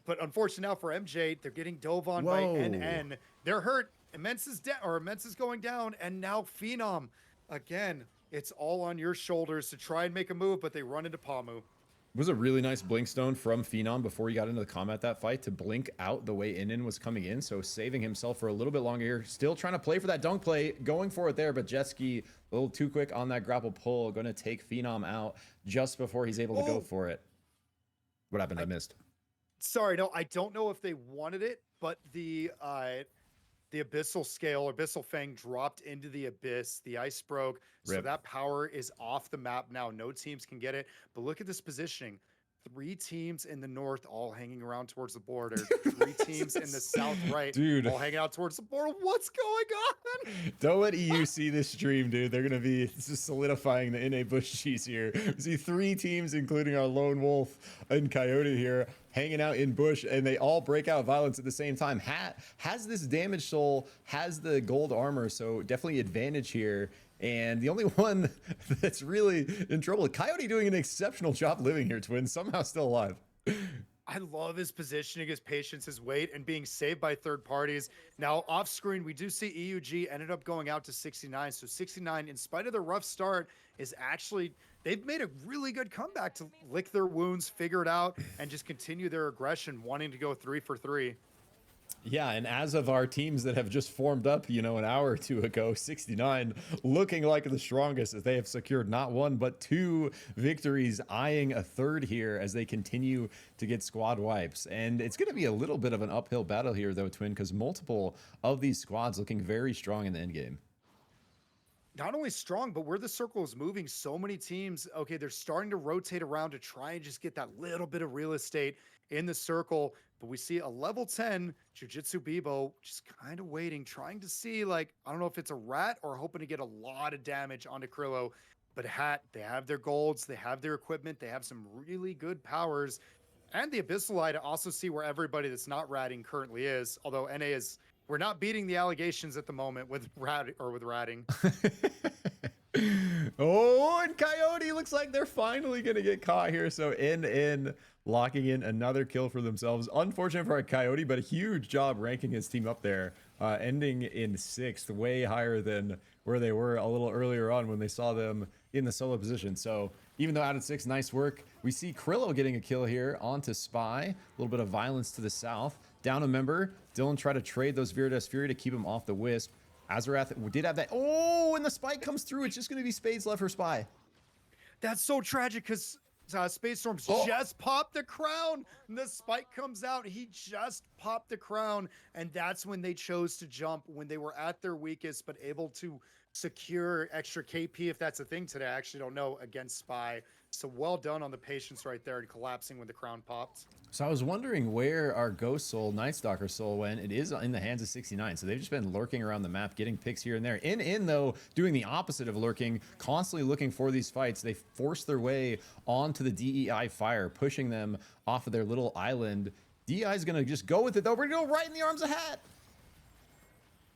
But unfortunately now for MJ, they're getting dove on by Whoa. NN. They're hurt. Immense is dead, or Immense is going down, and now Phenom. Again, it's all on your shoulders to try and make a move, but they run into Pamu. It was a really nice blink stone from Phenom before he got into the combat that fight to blink out the way NN was coming in. So saving himself for a little bit longer here. Still trying to play for that dunk play, going for it there, but Jetski a little too quick on that grapple pull, going to take Phenom out just before he's able to go for it. What happened? I missed. Sorry, no, I don't know if they wanted it, but the abyssal scale or abyssal fang dropped into the abyss. The ice broke, so Rip. that power is off the map now. No teams can get it. But look at this positioning. 3 teams in the north all hanging around towards the border. 3 teams in the south right Dude. all hanging out towards the border. What's going on? Don't let EU see this stream, dude. They're going to be just solidifying the NA Bush cheese here. We see 3 teams, including our Lone Wolf and Coyote here, hanging out in Bush, and they all break out violence at the same time. Hat has this damage soul, has the gold armor, so definitely advantage here. And the only one that's really in trouble, Coyote doing an exceptional job living here, Twin, somehow still alive. I love his positioning, his patience, his weight, and being saved by third parties. Now, off screen, we do see EUG ended up going out to 69. So 69, in spite of the rough start, is actually, they've made a really good comeback to lick their wounds, figure it out, and just continue their aggression, wanting to go 3 for 3. Yeah, and as of our teams that have just formed up, you know, an hour or two ago, 69 looking like the strongest as they have secured not 1 but 2 victories, eyeing a third here as they continue to get squad wipes. And it's going to be a little bit of an uphill battle here, though, Twin, because multiple of these squads looking very strong in the end game. Not only strong, but where the circle is moving, so many teams, okay, they're starting to rotate around to try and just get that little bit of real estate in the circle. But we see a level 10 Jujutsu Bibo just kind of waiting, trying to see, like, I don't know if it's a rat or hoping to get a lot of damage onto Krillo. But Hat, they have their golds, they have their equipment, they have some really good powers. And the Abyssal Eye to also see where everybody that's not ratting currently is. Although NA is, we're not beating the allegations at the moment with ratting. Oh, and Coyote looks like they're finally going to get caught here. So in locking in another kill for themselves. Unfortunate for a Coyote, but a huge job ranking his team up there, ending in 6th, way higher than where they were a little earlier on when they saw them in the solo position. So even though out at 6, nice work. We see Krillo getting a kill here onto Spy. A little bit of violence to the south. Down a member. Dylan tried to trade those Viridius Fury to keep him off the Wisp. Azarath did have that. Oh, and the spike comes through. It's just going to be Spades left for Spy. That's so tragic because Space Storms just popped the crown. And the spike comes out. He just popped the crown. And that's when they chose to jump, when they were at their weakest, but able to secure extra KP, if that's a thing today. I actually don't know, against Spy. So well done on the patience right there and collapsing when the crown popped. So I was wondering where our Ghost Soul, Night Stalker Soul went. It is in the hands of 69. So they've just been lurking around the map, getting picks here and there. In though, doing the opposite of lurking, constantly looking for these fights. They force their way onto the DEI fire, pushing them off of their little island. DEI is going to just go with it, though. We're going to go right in the arms of Hat.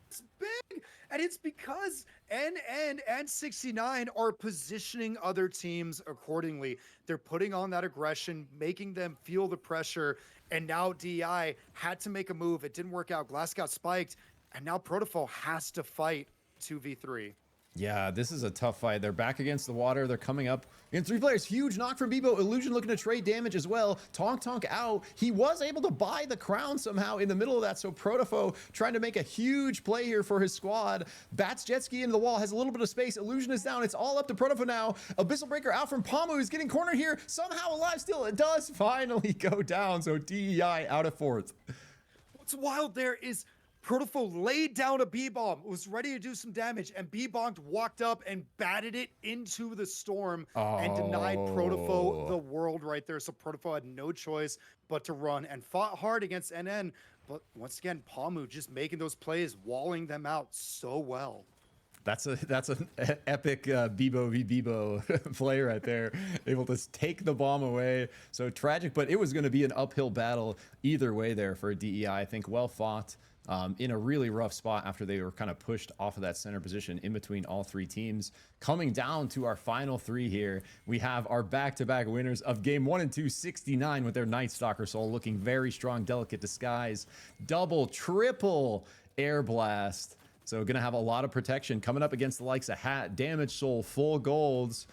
It's big, and it's because NN and 69 are positioning other teams accordingly. They're putting on that aggression, making them feel the pressure, and now DI had to make a move. It didn't work out. Glass got spiked, and now Protofol has to fight 2v3. Yeah, this is a tough fight. They're back against the water. They're coming up in 3 players. Huge knock from Bebo. Illusion looking to trade damage as well. Tonk out. He was able to buy the crown somehow in the middle of that. So Protofo trying to make a huge play here for his squad. Bats jet ski into the wall. Has a little bit of space. Illusion is down. It's all up to Protofo now. Abyssal Breaker out from Pamu is getting cornered here. Somehow alive still. It does finally go down. So DEI out of 4th. What's wild there is Protofo laid down a B-bomb, was ready to do some damage, and B-bombed walked up and batted it into the storm and denied Protofo the world right there. So Protofo had no choice but to run and fought hard against NN. But once again, Pamu just making those plays, walling them out so well. That's an epic Bebo v Bebo play right there. Able to take the bomb away. So tragic, but it was going to be an uphill battle either way there for DEI. I think well fought. In a really rough spot after they were kind of pushed off of that center position in between all 3 teams. Coming down to our final 3 here, we have our back-to-back winners of game 1 and 2, 69 with their Night Stalker Soul looking very strong, Delicate Disguise, double, triple Air Blast. So going to have a lot of protection coming up against the likes of Hat, Damage Soul, full golds.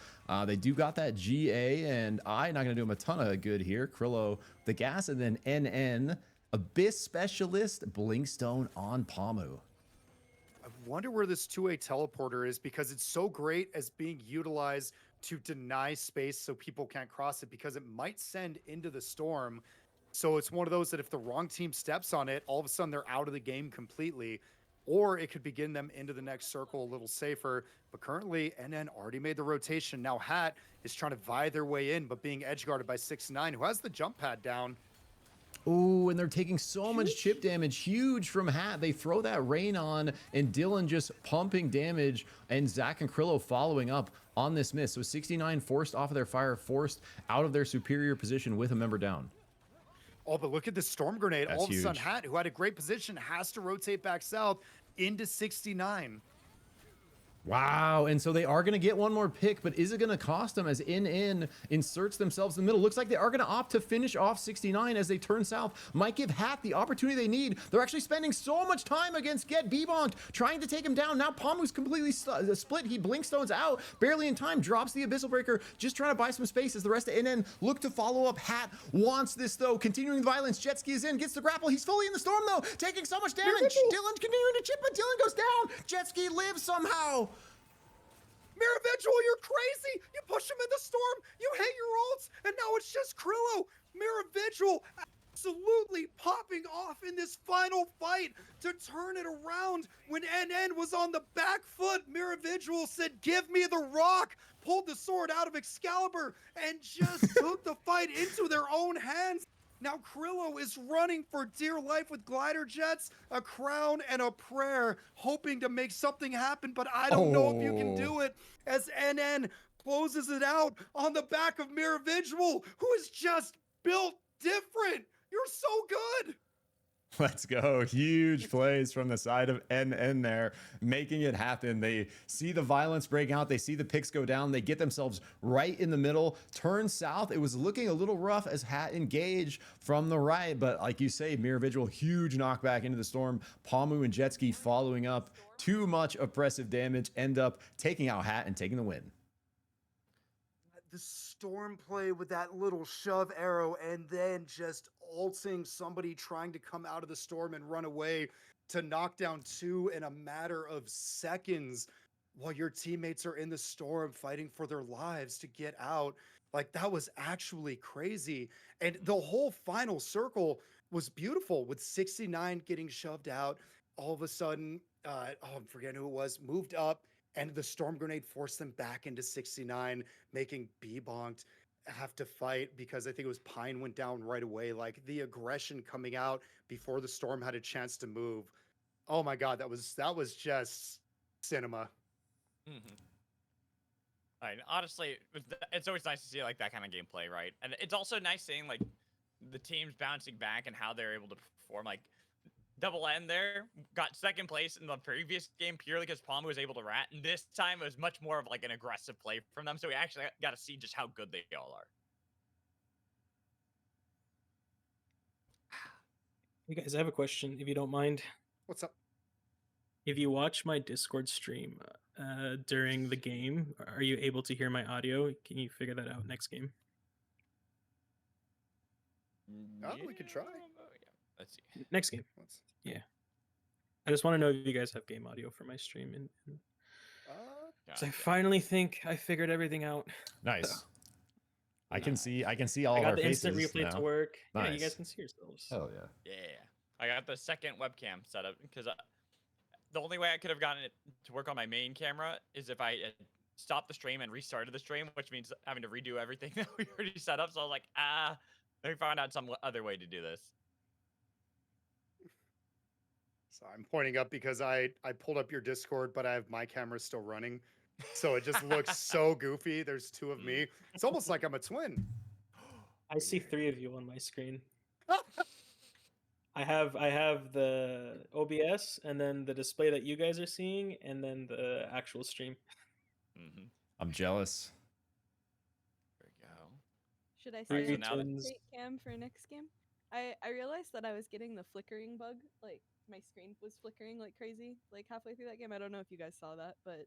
They do got that GA, and I not going to do them a ton of good here. Krillo, the gas, and then NN. Abyss Specialist, Blinkstone on Pamu. I wonder where this 2A teleporter is because it's so great as being utilized to deny space so people can't cross it because it might send into the storm. So it's one of those that if the wrong team steps on it, all of a sudden they're out of the game completely. Or it could begin them into the next circle a little safer. But currently, NN already made the rotation. Now Hat is trying to vie their way in, but being edge guarded by 6ix9ine, who has the jump pad down. Oh, and they're taking so much chip damage. Huge from Hat. They throw that rain on, and Dylan just pumping damage, and Zach and Krillo following up on this miss. So 69 forced off of their fire, forced out of their superior position with a member down. Oh, but look at the storm grenade. That's all of a sudden, huge. Hat, who had a great position, has to rotate back south into 69. Wow, and so they are going to get one more pick, but is it going to cost them as NN inserts themselves in the middle? Looks like they are going to opt to finish off 69 as they turn south. Might give Hat the opportunity they need. They're actually spending so much time against Get B-Bonked, trying to take him down. Now Pamu's completely split. He Blinkstones out, barely in time, drops the Abyssal Breaker, just trying to buy some space as the rest of NN look to follow up. Hat wants this, though. Continuing the violence, Jet Ski is in, gets the grapple. He's fully in the storm, though, taking so much damage. Dylan continuing to chip, but Dylan goes down. Jet Ski lives somehow. Miravigil, you're crazy! You push him in the storm, you hit your ults, and now it's just Krillo. Miravigil absolutely popping off in this final fight to turn it around. When NN was on the back foot, Miravigil said, "Give me the rock," pulled the sword out of Excalibur, and just took the fight into their own hands. Now Krillo is running for dear life with glider jets, a crown, and a prayer, hoping to make something happen, but I don't know if you can do it, as NN closes it out on the back of Miravigil, who is just built different. You're so good. Let's go. Huge plays from the side of NN there, making it happen. They see the violence break out. They see the picks go down. They get themselves right in the middle, turn south. It was looking a little rough as Hat engaged from the right, but like you say, Miravigil, huge knockback into the storm. Pamu and Jetski following up. Too much oppressive damage, end up taking out Hat and taking the win. The storm play with that little shove arrow and then just ulting somebody trying to come out of the storm and run away to knock down 2 in a matter of seconds while your teammates are in the storm fighting for their lives to get out. Like, that was actually crazy. And the whole final circle was beautiful with 69 getting shoved out. All of a sudden, I'm forgetting who it was, moved up, and the storm grenade forced them back into 69, making B-Bonked have to fight because I think it was Pine went down right away. Like, the aggression coming out before the storm had a chance to move. Oh my God, that was just cinema. Right. Honestly, it's always nice to see like that kind of gameplay, right? And it's also nice seeing like the teams bouncing back and how they're able to perform. Like Double N there got second place in the previous game purely because Palma was able to rat, and this time it was much more of like an aggressive play from them. So we actually got to see just how good they all are. You guys, I have a question, if you don't mind. What's up? If you watch my Discord stream during the game, are you able to hear my audio? Can you figure that out next game? Oh, we could try. Let's see. Next game. Let's, I just want to know if you guys have game audio for my stream. And Gotcha. I finally think I figured everything out. Nice. I can Nice. see all I of got our the instant faces replay now. to work. Yeah, you guys Nice. can see yourselves. Hell yeah. Yeah. I got the second webcam set up because the only way I could have gotten it to work on my main camera is if I had stopped the stream and restarted the stream, which means having to redo everything that we already set up. So I was like, let me find out some other way to do this. So I'm pointing up because I pulled up your Discord, but I have my camera still running. So it just looks so goofy. There's two of me. It's almost like I'm a twin. I see 3 of you on my screen. I have the OBS and then the display that you guys are seeing, and then the actual stream. Mm-hmm. I'm jealous. There we go. Should I Alright, say so now that- update cam for next game? I realized that I was getting the flickering bug. Like my screen was flickering like crazy, like halfway through that game. I don't know if you guys saw that, but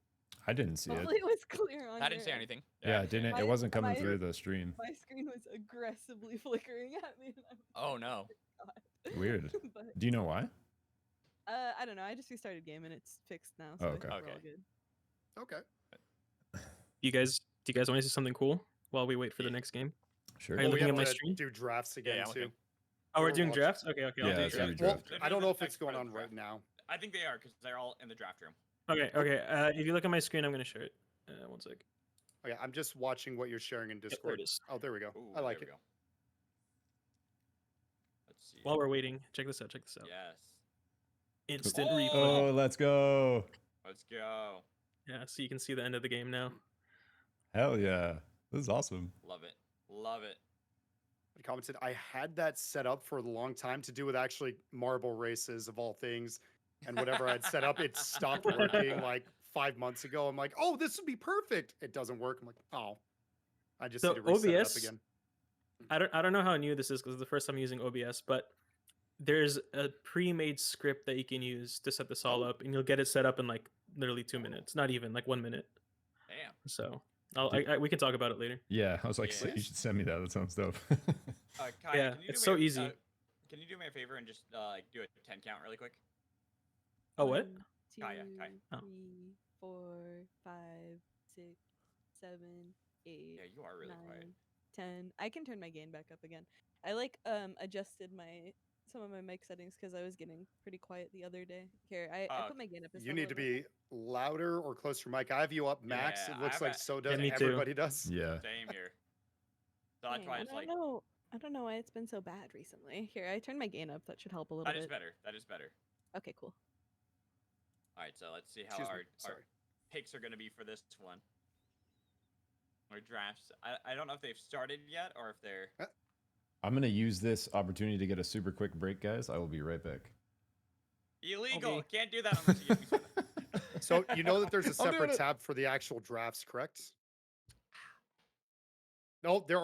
I didn't see it. hopefully it was clear on. I didn't your say end. anything. Yeah, it didn't. My- It wasn't coming my- through the stream. My screen was aggressively flickering at me. And I was Oh like, no. God. Weird. But Do you know why? I don't know. I just restarted game and it's fixed now. So Oh, I okay. think we're all Okay. good. Okay. Do you guys want to see something cool while we wait for the Yeah. next game? Sure. Are you Well, we looking have at my to stream? do drafts again I'm too. looking. Oh, we're Or doing watch- drafts? Okay, okay. Yeah, I'll do that's what we drafts. draft. Well, They're I don't doing know the if it's next part going of on the right draft. now. I think they are because they're all in the draft room. Okay, okay. If you look at my screen, I'm gonna share it. One sec. Okay, I'm just watching what you're sharing in there Discord. it is. Oh, there we go. Ooh, I like there it. we go. Let's see. While we're waiting, check this out. Check this out. Yes. Instant Oh! replay. Oh, let's go. Let's go. Yeah, so you can see the end of the game now. Hell yeah. This is awesome. Love it. Love it. I commented, I had that set up for a long time to do with actually marble races of all things. And whatever I'd set up, it stopped working like 5 months ago. I'm like, oh, this would be perfect. It doesn't work. I'm like, oh, I just So need to reset it up OBS again. I don't know how new this is because it's the first time using OBS, but there's a pre-made script that you can use to set this all up, and you'll get it set up in like literally 2 minutes, not even like 1 minute. Damn. So we can talk about it later. Yeah, I was like, Yeah. you should send me that. That sounds dope. Kaya, Yeah, can you it's do so me a- easy. can you do me a favor and just like do a 10 count really quick? Oh, what? 1, 2, Kaya, Kaya. Oh. 3, 4, 5, 6, 7, 8, Yeah, you are really 9, quiet. 10. I can turn my gain back up again. I like adjusted some of my mic settings because I was getting pretty quiet the other day. Here, I Oh, put my gain up. Is You that need to a little be louder or close to your mic. I have you up max. Yeah, It I looks have like it- so does me too. everybody does. Yeah. Same here. So that's Dang, why I it's don't like, know. I don't know why it's been so bad recently. Here, I turned my gain up. That should help a little that is bit. better. That is better. Okay, cool. All right, so let's see how Excuse me, our sorry. picks are going to be for this one. Our drafts. I don't know if they've started yet or if they're. I'm going to use this opportunity to get a super quick break, guys. I will be right back. Illegal. Okay. Can't do that unless you give me soda. So you know that there's a I'm doing separate it. tab for the actual drafts, correct? No, they've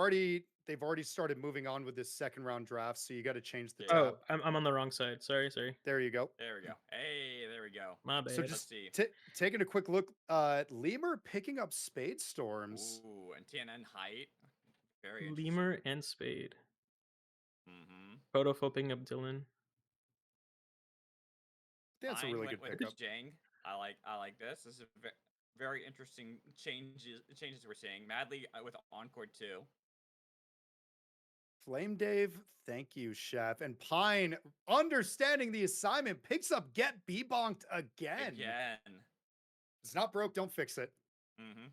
already started moving on with this second round draft, so you got to change the Yeah. tab. Oh, I'm on the wrong side. Sorry. There you go. There we go. Hey, there we go. My bad. So Let's just see. taking a quick look, Lemur picking up Spade Storms. Ooh, and TNN height. Very interesting. Lemur and Spade. Mm-hmm. Photo picking up Dylan. That's a really good with pickup. Jang. I like this. This is a very interesting changes we're seeing. Madly with Encore too. Flame Dave, thank you, Chef. And Pine, understanding the assignment, picks up Get B-bonked again. It's not broke, don't fix it. Mm-hmm.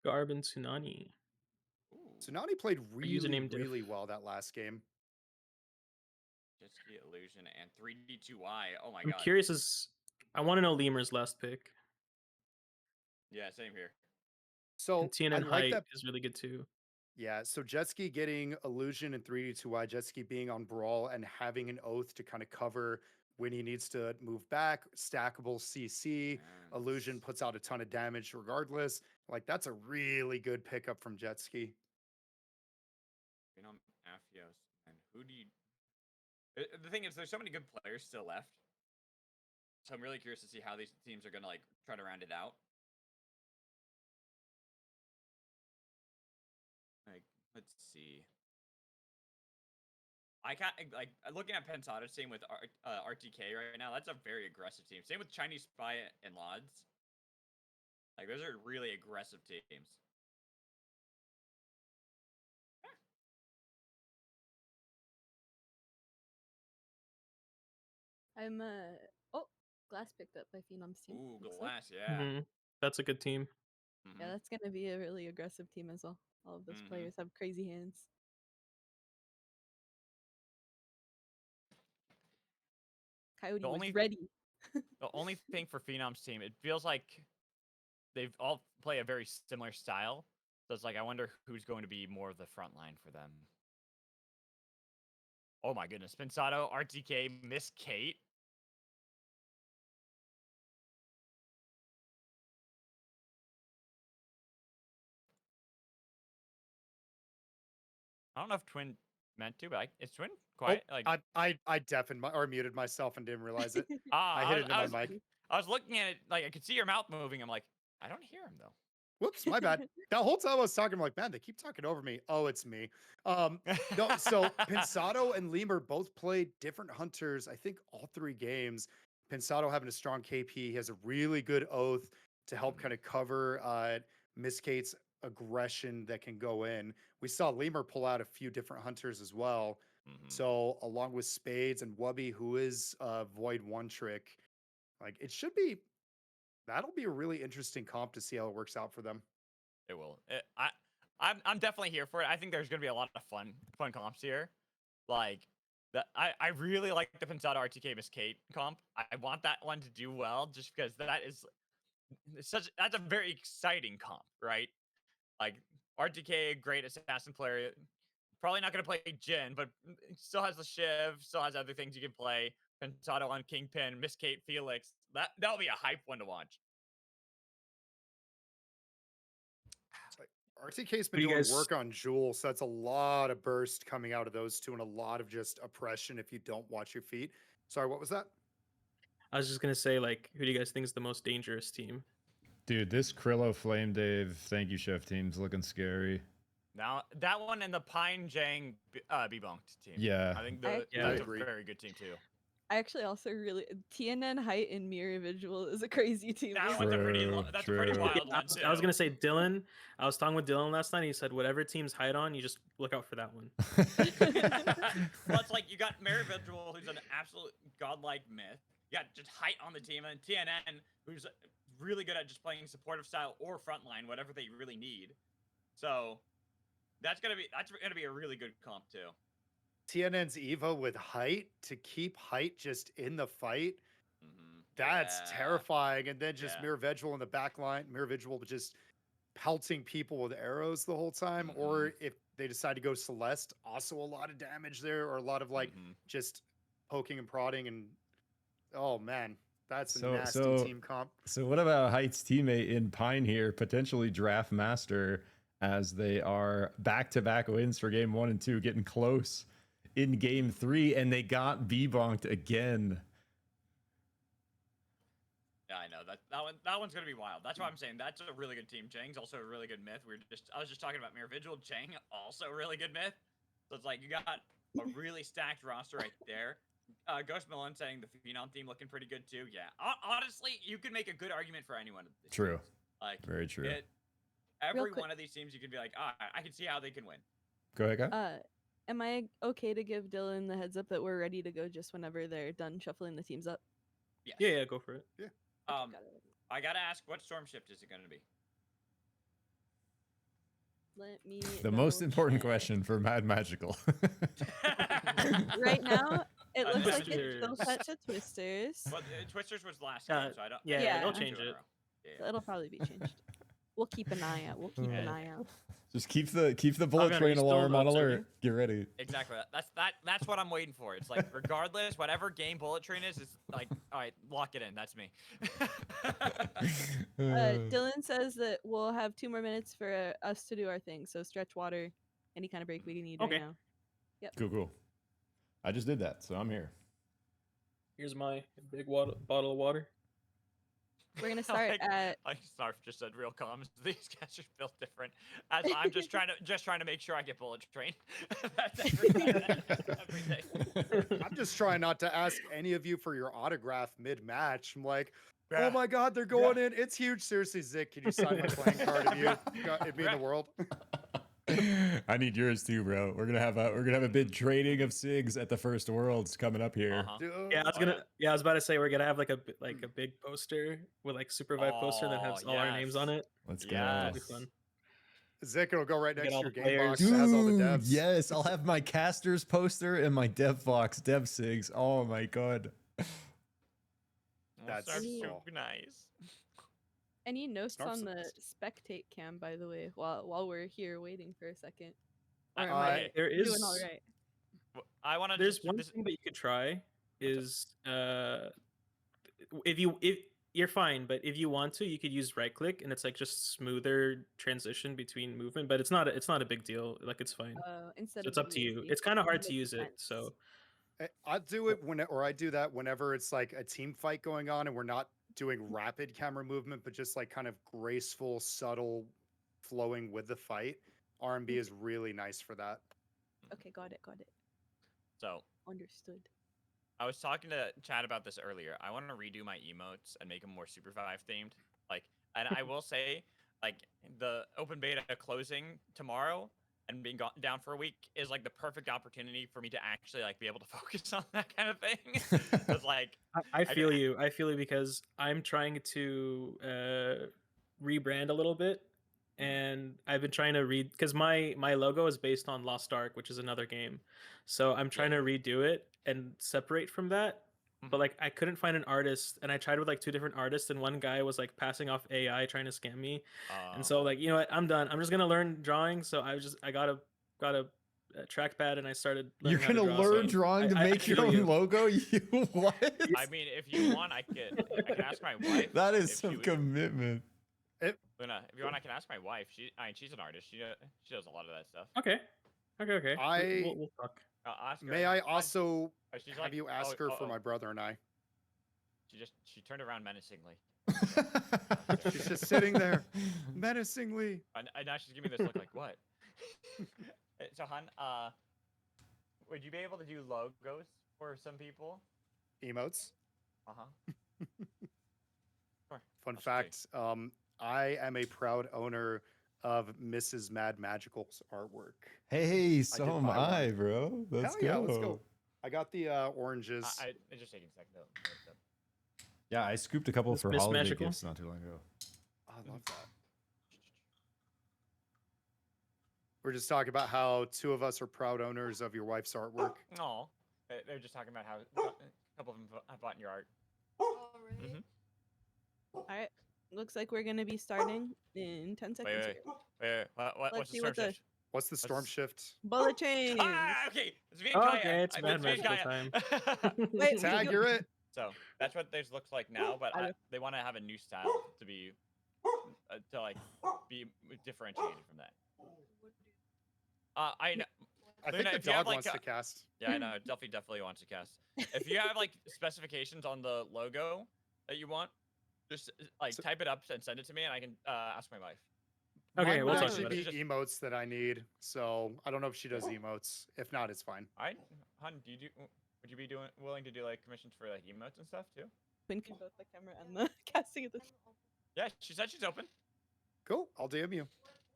Scarb and Tsunani. Tsunani played really, username diff. really well that last game. Just the illusion and 3D2Y. Oh my I'm god. curious I want to know Lemur's last pick. Yeah, same here. So And TNN I like height that. is really good too. Yeah, so Jetski getting Illusion and 3D2Y, Jetski being on Brawl and having an Oath to kind of cover when he needs to move back, stackable CC. Illusion puts out a ton of damage regardless. Like, that's a really good pickup from Jetski. You know, Aphios. And who do you... The thing is, there's so many good players still left. So I'm really curious to see how these teams are gonna like try to round it out. Like, let's see. I can't like looking at Pensado's team with RTK right now. That's a very aggressive team. Same with Chinese Spy and Lods. Like those are really aggressive teams. I'm oh, Glass picked up by Phenom's team. Ooh, looks like. Glass, yeah. Mhm. That's a good team. Yeah, that's gonna be a really aggressive team as well. All of those players have crazy hands. Coyote was ready. The only thing for Phenom's team, it feels like they've all play a very similar style. So it's like I wonder who's going to be more of the front line for them. Oh my goodness, Pensado, RTK, Miss Kate. I don't know if Twin meant to, but is Twin quiet? Oh, Like I deafened or muted myself and didn't realize it. ah, I hit it in my mic. I was looking at it, like I could see your mouth moving. I'm like, I don't hear him though. Whoops, my bad. That whole time I was talking, I'm like, man, they keep talking over me. Oh, it's me. No, so Pensado and Lemur both played different hunters, I think all 3 games. Pensado having a strong KP. He has a really good oath to help kind of cover Miss Kate's aggression that can go in. We saw Lemur pull out a few different hunters as well. So along with Spades and Wubby, who is Void one trick, like it should be that'll be a really interesting comp to see how it works out for them. It will. I'm definitely here for it. I think there's gonna be a lot of fun comps here. Like that, I really like the Pensado RTK Miss Kate comp. I want that one to do well, just because that is that's a very exciting comp, right? Like RTK, great assassin player. Probably not gonna play Jin, but still has the Shiv, still has other things you can play. Pensado on Kingpin, Miss Kate, Felix. That'll be a hype one to watch. RTK's been doing work on Jewel, so that's a lot of burst coming out of those two and a lot of just oppression if you don't watch your feet. Sorry, what was that? I was just gonna say, like, who do you guys think is the most dangerous team? Dude, this Krillo Flame Dave, thank you, Chef team's looking scary. Now that one and the Pine Jang Bebunked team. Yeah. I think I that's a agree. very good team too. I actually also really TNN Height and Mirror Visual is a crazy team. That as one's a well. pretty wild one too. I was gonna say Dylan. I was talking with Dylan last night. He said whatever team's Height on, you just look out for that one. Well, it's like you got Mary Vigil, who's an absolute godlike myth. You got just Height on the team, and TNN, who's really good at just playing supportive style or frontline, whatever they really need. So that's gonna be a really good comp too. TNN's Eva with Height to keep Height just in the fight. That's terrifying. And then just Mirror Vigil in the back line, Mirror Vigil just pelting people with arrows the whole time. Or if they decide to go Celeste, also a lot of damage there, or a lot of like just poking and prodding. And oh man, that's a nasty team comp. So what about Height's teammate in Pine here, potentially Draft Master, as they are back-to-back wins for game 1 and 2, getting close in game 3, and they got B-bonked again. Yeah, I know that one's gonna be wild. That's why I'm saying that's a really good team. Jang's also a really good myth. I was just talking about Mirror Vigil. Jang also a really good myth. So it's like you got a really stacked roster right there. Ghost Milan saying the Phenom team looking pretty good too. Yeah, honestly, you could make a good argument for anyone. True. Like very true. Every one of these teams, you could be like, I can see how they can win. Go ahead, guy. Am I okay to give Dylan the heads up that we're ready to go just whenever they're done shuffling the teams up? Yes. Yeah, go for it. Yeah. I gotta ask, what storm shift is it gonna be? Let me. The most important question for Mad Magical. Right now, it looks like it's still set to Twisters. Well, Twisters was last game, so I don't. Yeah, they'll change it. Yeah. It'll probably be changed. We'll keep an eye out. We'll keep an eye out. Just keep the bullet train alarm on alert. Get ready. Exactly. That's what I'm waiting for. It's like regardless, whatever game bullet train is, it's like, all right, lock it in. That's me. Dylan says that we'll have 2 more minutes for us to do our thing. So stretch water, any kind of break we need right now. Yep. Cool. I just did that, so I'm here. Here's my big bottle of water. We're gonna start at. Like Snarf just said, real calm. These guys are built different. As I'm just trying to make sure I get bullet train. That's everything. I'm just trying not to ask any of you for your autograph mid-match. I'm like, oh Bruh. my god, they're going in. It's huge. Seriously, Zick, can you sign my playing card if you got it mean the world? I need yours too, bro. We're gonna have a big trading of SIGs at the first Worlds coming up here. Uh-huh. Dude, Yeah, I was about to say we're gonna have like a big poster with like SUPERVIVE poster that has all our names on it. Let's go. That'll be Yes. fun. Zick, it'll go right Get next to all your the game box. players. It has all the Dude, devs. yes, I'll have my casters poster and my dev box, dev SIGs. Oh my god. That's That's cool. super nice. Any notes Snarf's on the the best. spectate cam, by the way, while we're here waiting for a second? I- Or am I okay. There is doing all right? I want to. There's one thing that you could try is if you're fine, but if you want to, you could use right click and it's like just smoother transition between movement, but it's not a big deal. Like it's fine. Instead So it's of up to you. WASD. It's kind of hard That to makes use it, sense. so I do it I do that whenever it's like a team fight going on and we're not doing rapid camera movement, but just like kind of graceful, subtle flowing with the fight. R&B is really nice for that. Okay, got it. So Understood. I was talking to Chad about this earlier. I want to redo my emotes and make them more SUPERVIVE themed. Like, and I will say, like, the open beta closing tomorrow and being down for a week is like the perfect opportunity for me to actually like be able to focus on that kind of thing. Because like, I feel you. I feel you because I'm trying to rebrand a little bit, and I've been trying to read because my logo is based on Lost Ark, which is another game. So I'm trying to redo it and separate from that. But like I couldn't find an artist, and I tried with like 2 different artists, and one guy was like passing off AI trying to scam me. And so like, you know what, I'm done. I'm just gonna learn drawing. So I got a trackpad and I started. You're learning how to gonna draw, learn so drawing to I make your feel own you. logo? You what? I mean, if you want, I can ask my wife. That is if some she would- commitment. Luna, if you want, I can ask my wife. She's an artist. She does a lot of that stuff. Okay. We'll talk. I'll ask her. May I also She's have you ask her for my brother and I? She turned around menacingly. She's just sitting there menacingly. And now she's giving me this look like, what? So, Han, would you be able to do logos for some people? Emotes. Uh-huh. Sure. Fun I'll show you. fact, I am a proud owner of Mrs. Mad Magical's artwork. Hey, so am buy one. I, bro. Let's Hell yeah, let's go. I got the oranges. It's just taking a second though. Yeah, I scooped a couple Miss for holiday Magical? gifts not too long ago. I love that. We're just talking about how 2 of us are proud owners of your wife's artwork. No, they're just talking about how a couple of them have bought your art. Already. Mhm. All right. Looks like we're gonna be starting in 10 seconds. Wait. here. What's Let's the see storm what the- shift? What's the storm Let's- shift? Bullet chain. Ah, okay. It's me and Okay, Kaya. it's I- Mad me and Magical Kaya. Wait, Tag, you- you're it. So that's what theirs looks like now, but I- they want to have a new style to be to like be differentiated from that. I know. I think Luna, the if you have, dog like, wants to cast. Yeah, I know. Duffy definitely wants to cast. If you have like specifications on the logo that you want, just like So- type it up and send it to me, and I can ask my wife. Okay, Mine we'll would talk actually about be it. emotes that I need, so I don't know if she does emotes. If not, it's fine. All right, Hun, would you be willing to do like commissions for like emotes and stuff too? Quinn can both the camera and the casting of the. Yeah, she said she's open. Cool. I'll DM you.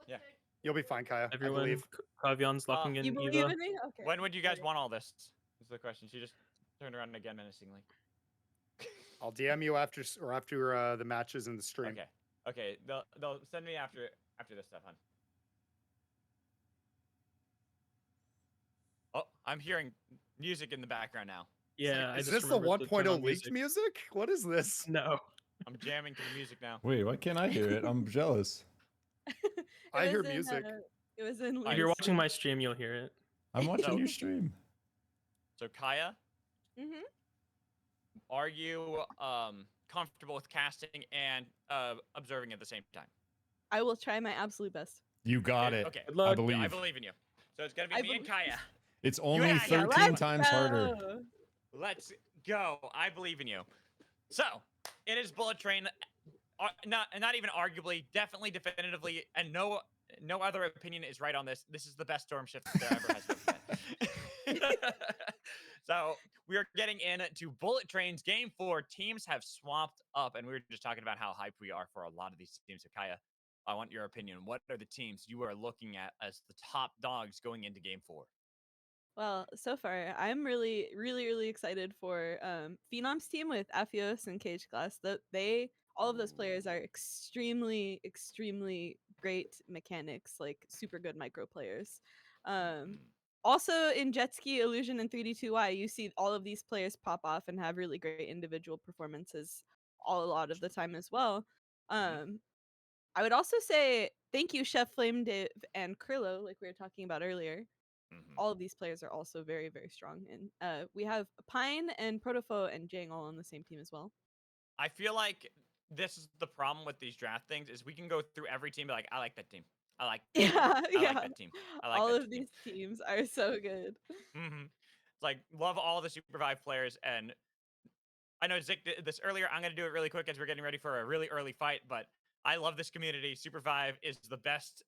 Yeah. You'll be fine, Kaya. I Everyone, believe. Kavjan's locking in You believe Eva. in me? Okay. When would you guys Okay. want all this? Is the question. She just turned around again menacingly. I'll DM you after the matches in the stream. Okay. Okay. They'll send me after this stuff, Hun. Oh, I'm hearing music in the background now. Yeah, I Is just this the remembered to turn 1.0 on leaked music? What is this? No. I'm jamming to the music now. Wait, why can't I hear it? I'm jealous. It I hear was in, music. It was in. If you're Lee's watching my stream, you'll hear it. I'm watching So- your stream. So Kaya, Mhm. are you comfortable with casting and observing at the same time? I will try my absolute best. You got it. Okay. Good I luck. believe. I believe in you. So it's gonna be I me and believe- Kaya. It's only Yeah, 13 Let's times harder. go. Let's go. I believe in you. So, it is Bullet Train. Not even arguably, definitely, definitively, and no other opinion is right on this. This is the best Storm Shift there ever has been. So we are getting into Bullet Train's Game 4. Teams have swapped up, and we were just talking about how hyped we are for a lot of these teams. So Kaya, I want your opinion. What are the teams you are looking at as the top dogs going into Game 4? Well, so far, I'm really, really, really excited for Phenom's team with Aphios and Cage Glass. All of those players are extremely, extremely great mechanics, like super good micro players. Also, in Jet Ski, Illusion, and 3D2Y, you see all of these players pop off and have really great individual performances a lot of the time as well. I would also say thank you, Chef Flame Dave and Krillo, like we were talking about earlier. All of these players are also very, very strong. And we have Pine and Protofo and Jang all on the same team as well. I feel like this is the problem with these draft things is we can go through every team and be like, I like that team. I like that team. I like that team. I like all that of team. these teams are so good. It's like, love all the SUPERVIVE players. And I know Zick did this earlier. I'm going to do it really quick as we're getting ready for a really early fight, but I love this community. SUPERVIVE is the best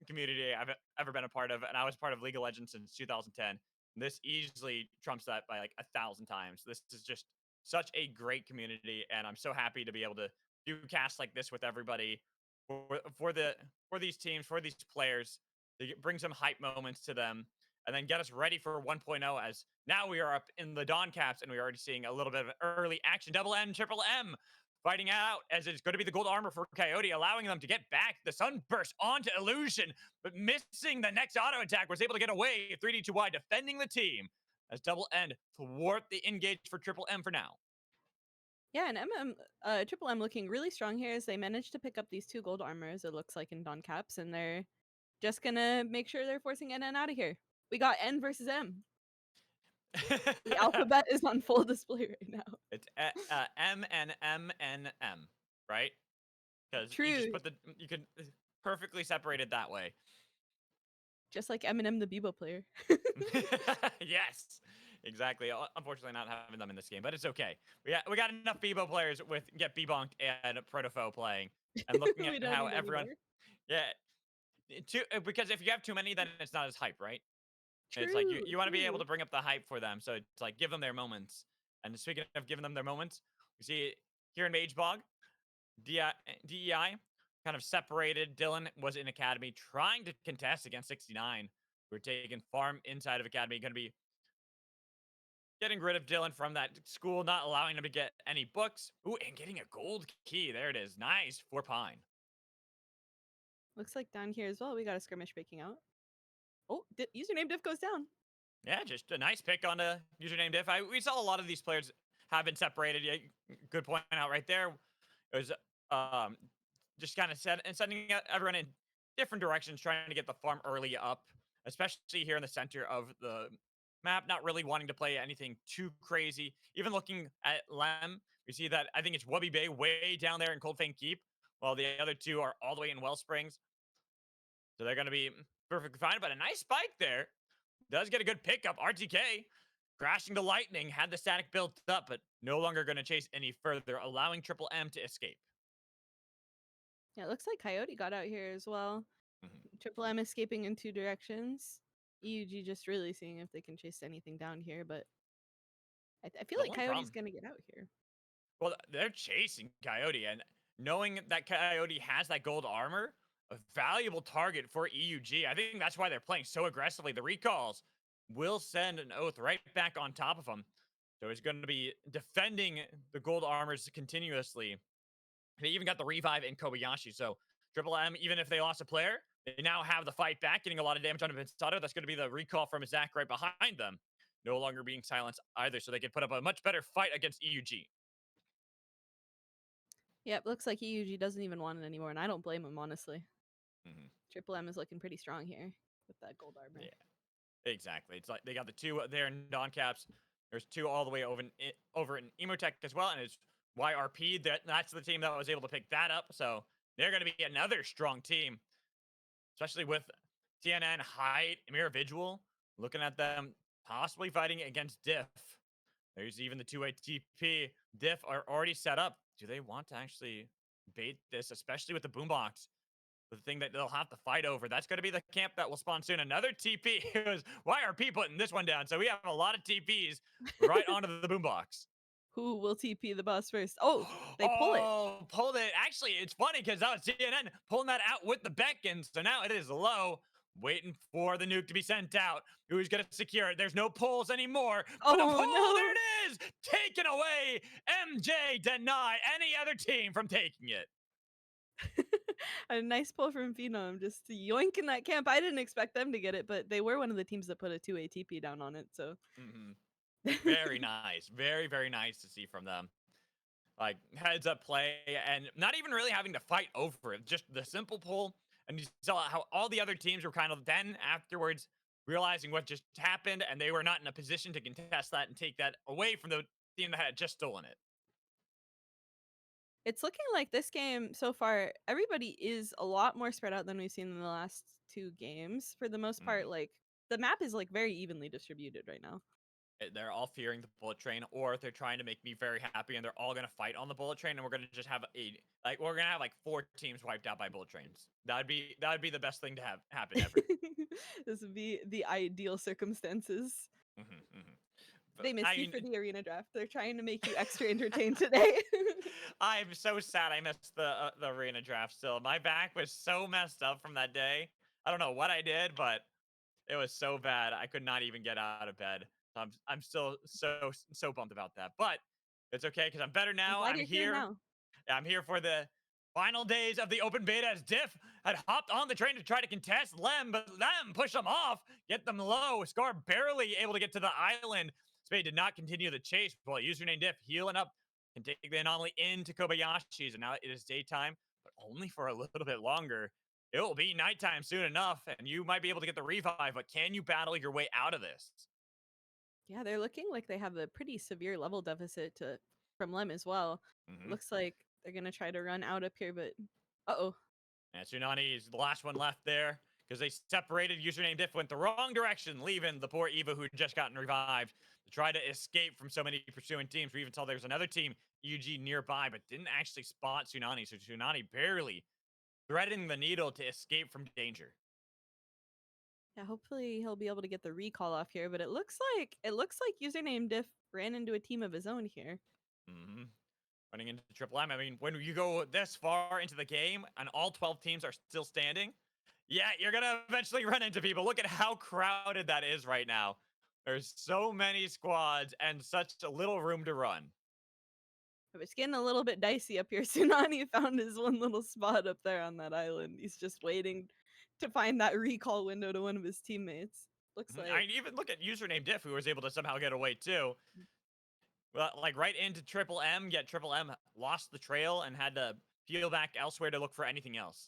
community I've ever been a part of, and I was part of League of Legends since 2010. This easily trumps that by 1,000 times. This is just such a great community, and I'm so happy to be able to do casts like this with everybody for these teams, for these players, to bring some hype moments to them, and then get us ready for 1.0 as now we are up in the Dawn Caps, and we're already seeing a little bit of early action. Double M, Triple M fighting out as it's going to be the gold armor for Coyote, allowing them to get back. The Sunburst onto Illusion, but missing the next auto attack, was able to get away. 3D2Y defending the team as Double End thwart the engage for Triple M for now. Yeah, and Triple M looking really strong here as they managed to pick up these 2 gold armors, it looks like, in Dawn Caps, and they're just gonna make sure they're forcing NN out of here. We got N versus M. The alphabet is on full display right now. It's M and M and M, right? Because True. you just put you can perfectly separate it that way. Just like Eminem, the Bebo player. Yes, exactly. Unfortunately, not having them in this game, but it's okay. We got enough Bebo players with Get Bebonked and Protofo playing, and looking at how everyone. Yeah, because if you have too many, then it's not as hype, right? True, it's like you want to be able to bring up the hype for them, so it's like give them their moments. And speaking of giving them their moments, we see here in Mage Bog, DEI kind of separated. Dylan was in Academy trying to contest against 69. We're taking farm inside of Academy, going to be getting rid of Dylan from that school, not allowing him to get any books. Ooh, and getting a gold key. There it is. Nice for Pine. Looks like down here as well, we got a skirmish breaking out. Oh, username diff goes down. Yeah, just a nice pick on the username diff. We saw a lot of these players have been separated. Yeah, good point out right there. It was just kind of sending everyone in different directions, trying to get the farm early up, especially here in the center of the map, not really wanting to play anything too crazy. Even looking at Lem, we see that I think it's Wubby Bay way down there in Cold Fang Keep, while the other 2 are all the way in Wellsprings. So they're going to be perfectly fine, but a nice spike there. Does get a good pickup. RTK crashing the lightning, had the static built up, but no longer going to chase any further, allowing Triple M to escape. Yeah, it looks like Coyote got out here as well. Triple M escaping in 2 directions. EUG just really seeing if they can chase anything down here, but I feel like Coyote's going to get out here. Well, they're chasing Coyote, and knowing that Coyote has that gold armor, a valuable target for EUG. I think that's why they're playing so aggressively. The recalls will send an oath right back on top of him. So he's going to be defending the gold armors continuously. They even got the revive in Kobayashi. So Triple M, even if they lost a player, they now have the fight back, getting a lot of damage on Pinsato. That's going to be the recall from Zach right behind them. No longer being silenced either, so they can put up a much better fight against EUG. Yep, looks like EUG doesn't even want it anymore, and I don't blame him, honestly. Triple M is looking pretty strong here with that gold armor. Yeah, exactly. It's like they got the 2 there in Dawn Caps. There's 2 all the way over in Emotech as well, and it's YRP. That's the team that was able to pick that up. So they're going to be another strong team, especially with TNN, Hyde, Mirror Vigil, looking at them possibly fighting against Diff. There's even the two-way TP. Diff are already set up. Do they want to actually bait this, especially with the boombox? The thing that they'll have to fight over. That's going to be the camp that will spawn soon. Another TP. Why are P putting this one down? So we have a lot of TPs right onto the boombox. Who will TP the boss first? Oh, they pull it. Oh, pulled it. Actually, it's funny because that was CNN pulling that out with the Beacon. So now it is low, waiting for the nuke to be sent out. Who's going to secure it? There's no pulls anymore. But a Oh, pull, no. there it is. Taken away. MJ deny any other team from taking it. A nice pull from Phenom, just yoinking that camp. I didn't expect them to get it, but they were one of the teams that put a 2 ATP down on it. So Very nice. Very, very nice to see from them. Like heads up play and not even really having to fight over it. Just the simple pull. And you saw how all the other teams were kind of then afterwards realizing what just happened and they were not in a position to contest that and take that away from the team that had just stolen it. It's looking like this game so far, everybody is a lot more spread out than we've seen in the last 2 games. For the most part, like the map is like very evenly distributed right now. They're all fearing the bullet train, or they're trying to make me very happy, and they're all gonna fight on the bullet train, and we're gonna just have we're gonna have like 4 teams wiped out by bullet trains. That'd be the best thing to have happen ever. This would be the ideal circumstances. They miss you for the arena draft. They're trying to make you extra entertained today. I'm so sad I missed the arena draft still. My back was so messed up from that day. I don't know what I did, but it was so bad. I could not even get out of bed. I'm still so bummed about that. But it's okay because I'm better now. I'm here. Now. I'm here for the final days of the open beta as Diff had hopped on the train to try to contest Lem, but Lem pushed them off, get them low. Scar barely able to get to the island. Spade did not continue the chase while username Diff healing up and take the anomaly into Kobayashi's. And now it is daytime, but only for a little bit longer. It will be nighttime soon enough, and you might be able to get the revive, but can you battle your way out of this? Yeah, they're looking like they have a pretty severe level deficit from Lem as well. Looks like they're going to try to run out up here, but uh-oh. And Tsunani is the last one left there because they separated. Username Diff went the wrong direction, leaving the poor Eva who had just gotten revived to try to escape from so many pursuing teams. We even saw there was another team, UG, nearby, but didn't actually spot Tsunani. So Tsunani barely threading the needle to escape from danger. Yeah, hopefully he'll be able to get the recall off here, but it looks like username Diff ran into a team of his own here. Running into Triple M. I mean, when you go this far into the game and all 12 teams are still standing, yeah, you're gonna eventually run into people. Look at how crowded that is right now. There's so many squads and such a little room to run. It's getting a little bit dicey up here. Tsunani found his one little spot up there on that island. He's just waiting to find that recall window to one of his teammates. Looks like. I even look at username Diff, who was able to somehow get away too. Well, like right into Triple M, yet Triple M lost the trail and had to peel back elsewhere to look for anything else.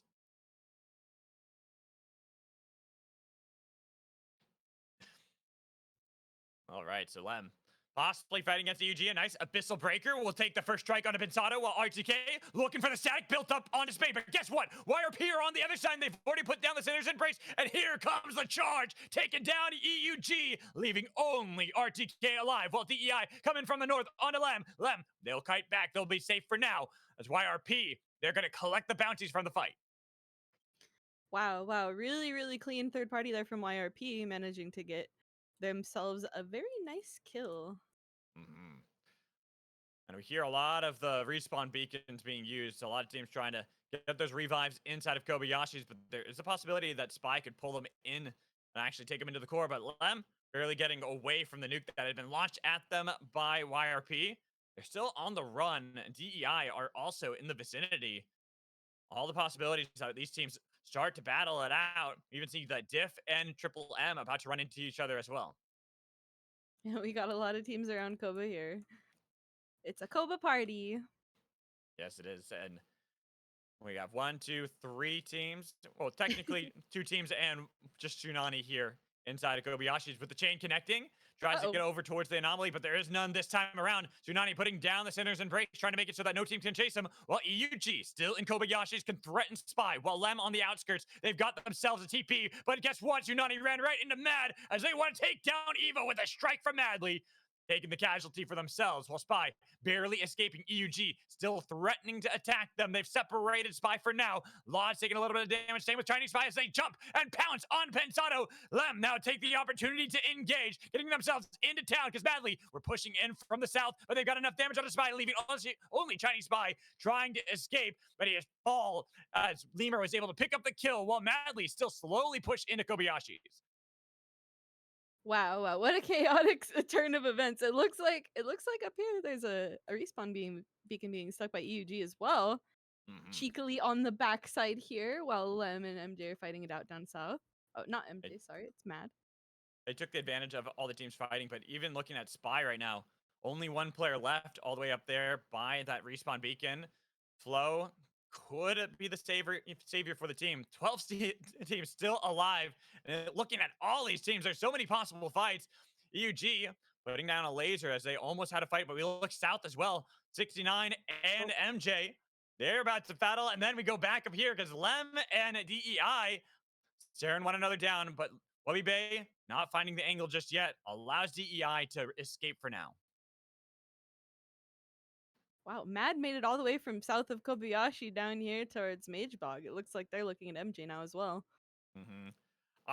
All right, so Lem possibly fighting against the UG. A nice Abyssal Breaker will take the first strike on a Pensado while RTK looking for the static built up onto Spade. But guess what? YRP are on the other side. They've already put down the Sinner's Embrace. And here comes the charge. Taking down EUG, leaving only RTK alive. While DEI coming from the north onto Lem. Lem, they'll kite back. They'll be safe for now. As YRP, they're going to collect the bounties from the fight. Wow. Really, really clean third party there from YRP, managing to get themselves a very nice kill. And we hear a lot of the respawn beacons being used. So a lot of teams trying to get those revives inside of Kobayashi's, but there is a possibility that Spy could pull them in and actually take them into the core. But Lem barely getting away from the nuke that had been launched at them by YRP. They're still on the run. DEI are also in the vicinity. All the possibilities that these teams start to battle it out. We even see that Diff and Triple M about to run into each other as well. Yeah, we got a lot of teams around Koba here. It's a Koba party. Yes, it is. And we have 1, 2, 3 teams. Well, technically 2 teams and just Tsunani here inside of Kobayashi's with the chain connecting. Tries to get over towards the anomaly, but there is none this time around. Tsunani putting down the Sinner's Embrace, trying to make it so that no team can chase him, while EUG, still in Kobayashi's, can threaten Spy, while Lem on the outskirts, they've got themselves a TP, but guess what? Tsunani ran right into Mad as they want to take down Evo with a strike from Madly. taking the casualty for themselves, while Spy barely escaping. EUG still threatening to attack them. They've separated Spy for now. Lodge taking a little bit of damage. Same with Chinese Spy as they jump and pounce on Pensado. Lem now take the opportunity to engage, getting themselves into town because Madly were pushing in from the south, but they've got enough damage on the Spy, leaving only Chinese Spy trying to escape, but he is fall as Lemur was able to pick up the kill while Madly still slowly push into Kobayashi's. Wow, what a chaotic turn of events. It looks like up here there's a respawn beacon being stuck by EUG as well. Cheekily on the backside here while Lem and MJ are fighting it out down south. Oh, not MJ, sorry, it's Mad. They took the advantage of all the teams fighting, but even looking at Spy right now, only one player left all the way up there by that respawn beacon. Flo could be the savior for the team. 12 teams still alive. And looking at all these teams, there's so many possible fights. EUG putting down a laser as they almost had a fight, but we look south as well. 69 and MJ, they're about to battle. And then we go back up here because Lem and DEI staring one another down, but Wubby Bay not finding the angle just yet allows DEI to escape for now. Wow, Mad made it all the way from south of Kobayashi down here towards Magebog. It looks like they're looking at MJ now as well.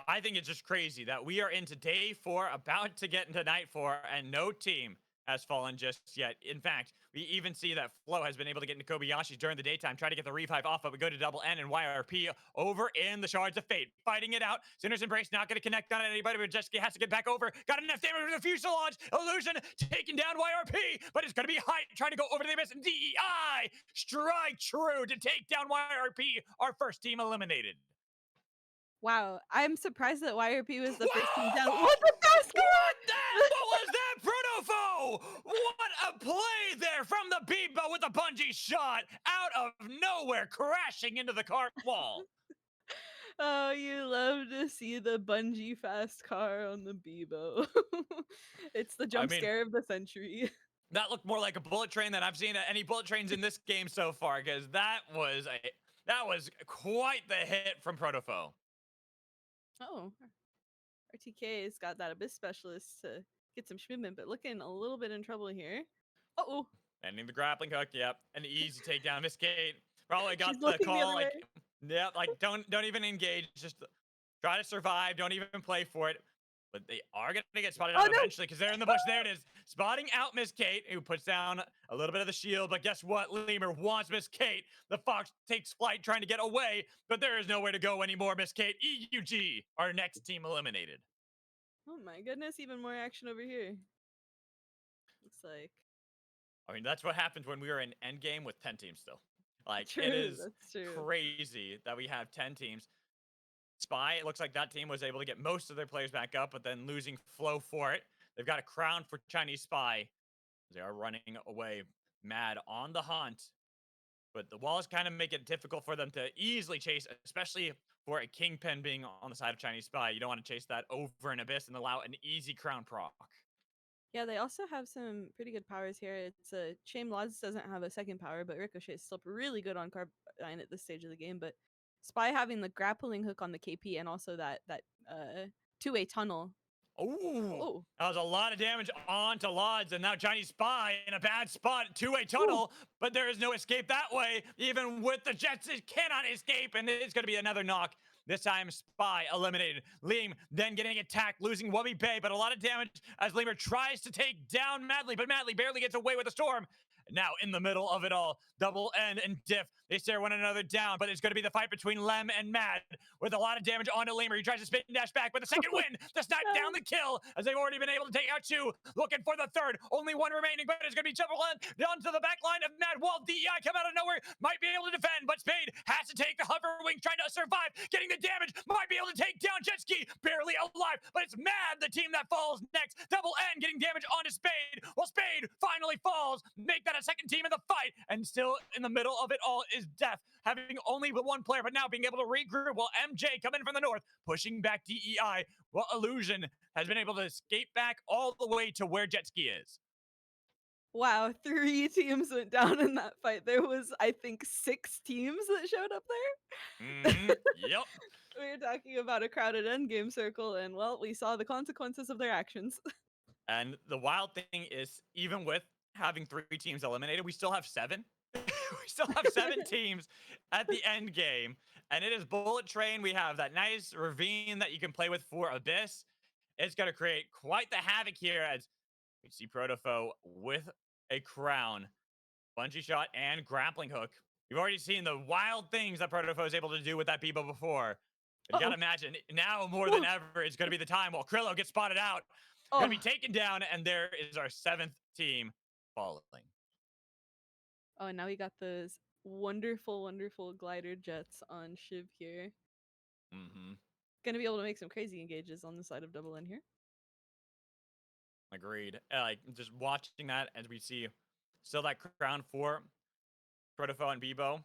I think it's just crazy that we are into day 4, about to get into night 4, and no team has fallen just yet. In fact, we even see that Flo has been able to get into Kobayashi during the daytime, try to get the revive off, but we go to Double N and YRP over in the Shards of Fate, fighting it out. Sinner's Embrace not going to connect on anybody, but Jessica has to get back over. Got enough damage with the Fuselage. Illusion taking down YRP, but it's going to be Height trying to go over the abyss, and DEI strike true to take down YRP, our first team eliminated. Wow, I'm surprised that YRP was the first team down. What the basket? What was that, Protofo? What a play there from the Bebo with the bungee shot out of nowhere, crashing into the cart wall. Oh, you love to see the bungee fast car on the Bebo. It's the jump scare of the century. That looked more like a bullet train than I've seen any bullet trains in this game so far, because that was quite the hit from Protofo. Oh, RTK has got that Abyss Specialist to get some schmidman, but looking a little bit in trouble here. Uh-oh. Ending the grappling hook, yep. An easy takedown. Miss Kate probably got She's the looking the call. other Like, way. yeah, like don't even engage. Just try to survive. Don't even play for it. But they are going to get spotted out eventually because they're in the bush. There it is. Spotting out Miss Kate, who puts down a little bit of the shield. But guess what? Lemur wants Miss Kate. The Fox takes flight trying to get away, but there is nowhere to go anymore, Miss Kate. EUG, our next team eliminated. Oh my goodness, even more action over here. Looks like. I mean, that's what happens when we are in endgame with 10 teams still. Like, True, it is that's true. crazy that we have 10 teams. Spy, it looks like that team was able to get most of their players back up, but then losing Flow for it. They've got a crown for Chinese Spy. They are running away. Mad on the hunt. But the walls kind of make it difficult for them to easily chase, especially for a Kingpin being on the side of Chinese Spy. You don't want to chase that over an Abyss and allow an easy crown proc. Yeah, they also have some pretty good powers here. It's a shame Lods doesn't have a second power, but Ricochet is still really good on Carbine at this stage of the game. But Spy having the grappling hook on the KP and also that two-way tunnel. Oh, that was a lot of damage onto Lods, and now Chinese Spy in a bad spot, two-way tunnel, but there is no escape that way. Even with the Jets, it cannot escape, and it's going to be another knock. This time, Spy eliminated. Liam then getting attacked, losing Wubby Bay, but a lot of damage as Lemur tries to take down Madly, but Madly barely gets away with the storm. Now in the middle of it all, Double N and Diff, they stare one another down, but it's going to be the fight between Lem and Mad with a lot of damage onto Lemur. He tries to spin dash back, but the second win to snipe down the kill as they've already been able to take out 2. Looking for the third, only 1 remaining, but it's going to be Double N down to the back line of Mad. Wall DEI come out of nowhere, might be able to defend, but Spade has to take the hover wing, trying to survive, getting the damage, might be able to take down Jetski, barely alive, but it's Mad, the team that falls next. Double N getting damage onto Spade, while Spade finally falls, make that a second team in the fight, and still in the middle of it all is Death, having only the 1 player, but now being able to regroup while MJ coming from the north, pushing back DEI, while Illusion has been able to escape back all the way to where Jetski is. Wow, 3 teams went down in that fight. There was, I think, 6 teams that showed up there. Yep. We were talking about a crowded endgame circle, and well, we saw the consequences of their actions. And the wild thing is, even with having 3 teams eliminated, we still have 7. We still have 7 teams at the end game. And it is Bullet Train. We have that nice ravine that you can play with for Abyss. It's going to create quite the havoc here as we see Protofo with a crown, bungee shot, and grappling hook. You've already seen the wild things that Protofo is able to do with that Bebo before. But you got to imagine, now more than ever, it's going to be the time while Krillo gets spotted out. Going to be taken down, and there is our 7th team falling. Oh, and now we got those wonderful, wonderful glider jets on Shiv here. Gonna be able to make some crazy engages on the side of Double N here. Agreed. Like, just watching that as we see still that crown for Protofo and Bebo.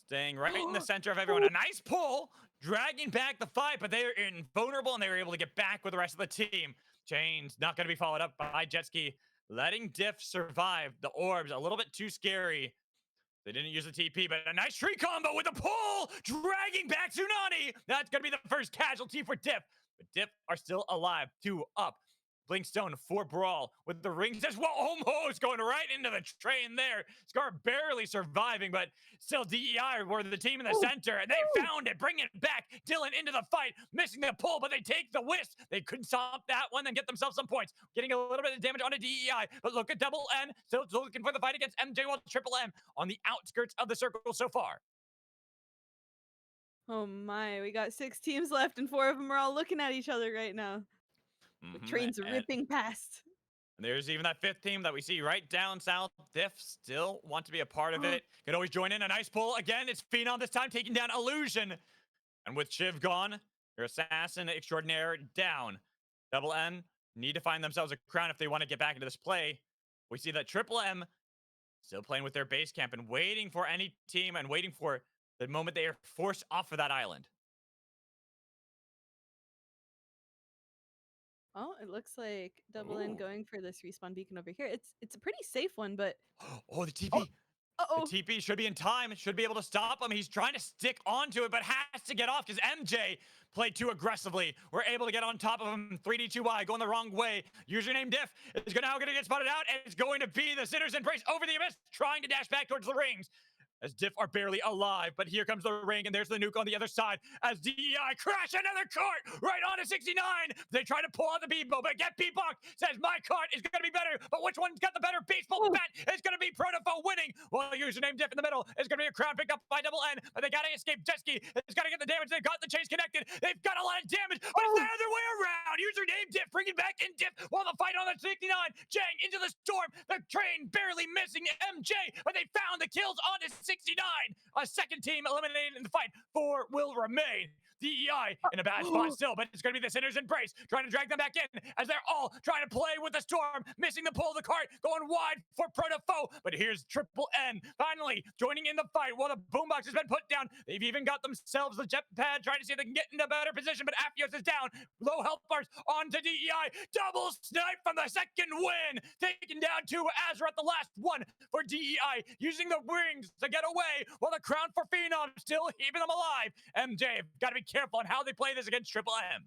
Staying right in the center of everyone. A nice pull, dragging back the fight, but they are invulnerable, and they were able to get back with the rest of the team. Chains not going to be followed up by Jetski, letting Diff survive. The orbs a little bit too scary. They didn't use the TP, but a nice tree combo with a pull, dragging back Tsunani. That's going to be the first casualty for Diff, but Diff are still alive. 2 up. Blinkstone for Brawl with the rings as well. Almost going right into the train there. Scar barely surviving, but still DEI were the team in the center, and they found it, bringing it back. Dylan into the fight, missing the pull, but they take the whisk. They couldn't stop that one and get themselves some points. Getting a little bit of damage onto DEI, but look at Double N, still looking for the fight against MJ, while Triple M on the outskirts of the circle so far. Oh my, we got 6 teams left, and 4 of them are all looking at each other right now. The train's ripping past. And there's even that 5th team that we see right down south. Diff still want to be a part of it. Could always join in. A nice pull. Again, it's Phenom this time taking down Illusion. And with Shiv gone, your assassin extraordinaire down. Double N need to find themselves a crown if they want to get back into this play. We see that Triple M still playing with their base camp and waiting for any team and waiting for the moment they are forced off of that island. Oh, it looks like Double N going for this respawn beacon over here. It's a pretty safe one, but Oh, the TP. The TP should be in time. Should be able to stop him. He's trying to stick onto it, but has to get off because MJ played too aggressively. We're able to get on top of him. 3D2Y going the wrong way. Username Diff is now going to get spotted out, and it's going to be the Sinner's Embrace over the Abyss, trying to dash back towards the rings. As Diff are barely alive, but here comes the ring, and there's the nuke on the other side as DEI crash another cart right onto 69. They try to pull out the Bebo, but get Bebunk says my cart is going to be better, but which one's got the better baseball bat? It's going to be Protofo winning. Well, username Diff in the middle is going to be a crown picked up by Double N, but they got to escape. Jetski has got to get the damage. They've got the chains connected. They've got a lot of damage, but it's the other way around. Username Diff bringing back in Diff while the fight on the 69. Jang into the storm. The train barely missing MJ, but they found the kills on his 69. A 2nd team eliminated in the fight. 4 will remain. DEI in a bad spot still, but it's going to be the Sinner's Embrace trying to drag them back in as they're all trying to play with the storm, missing the pull of the cart, going wide for Protofo. But here's Triple N finally joining in the fight while the boombox has been put down. They've even got themselves the jet pad trying to see if they can get into a better position, but Appios is down. Low health bars onto DEI. Double snipe from the 2nd win. Taken down to Azrath, the last one for DEI, using the rings to get away while the crown for Phenom still keeping them alive. MJ, got to be careful on how they play this against Triple M.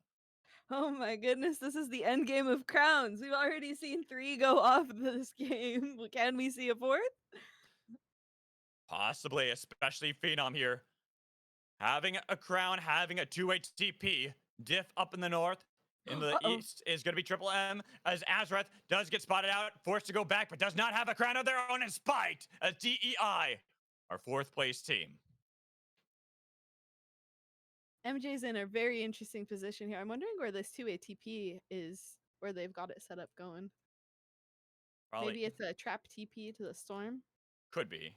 Oh my goodness, this is the end game of crowns. We've already seen 3 go off this game. Can we see a 4th? Possibly, especially Phenom here. Having a crown, having a 2-way TP. Diff up in the north. In the east is going to be Triple M as Azrath does get spotted out, forced to go back, but does not have a crown of their own in spite as DEI, our 4th place team. MJ's in a very interesting position here. I'm wondering where this 2-way TP is, where they've got it set up going. Probably Maybe it's a trap TP to the storm. could be.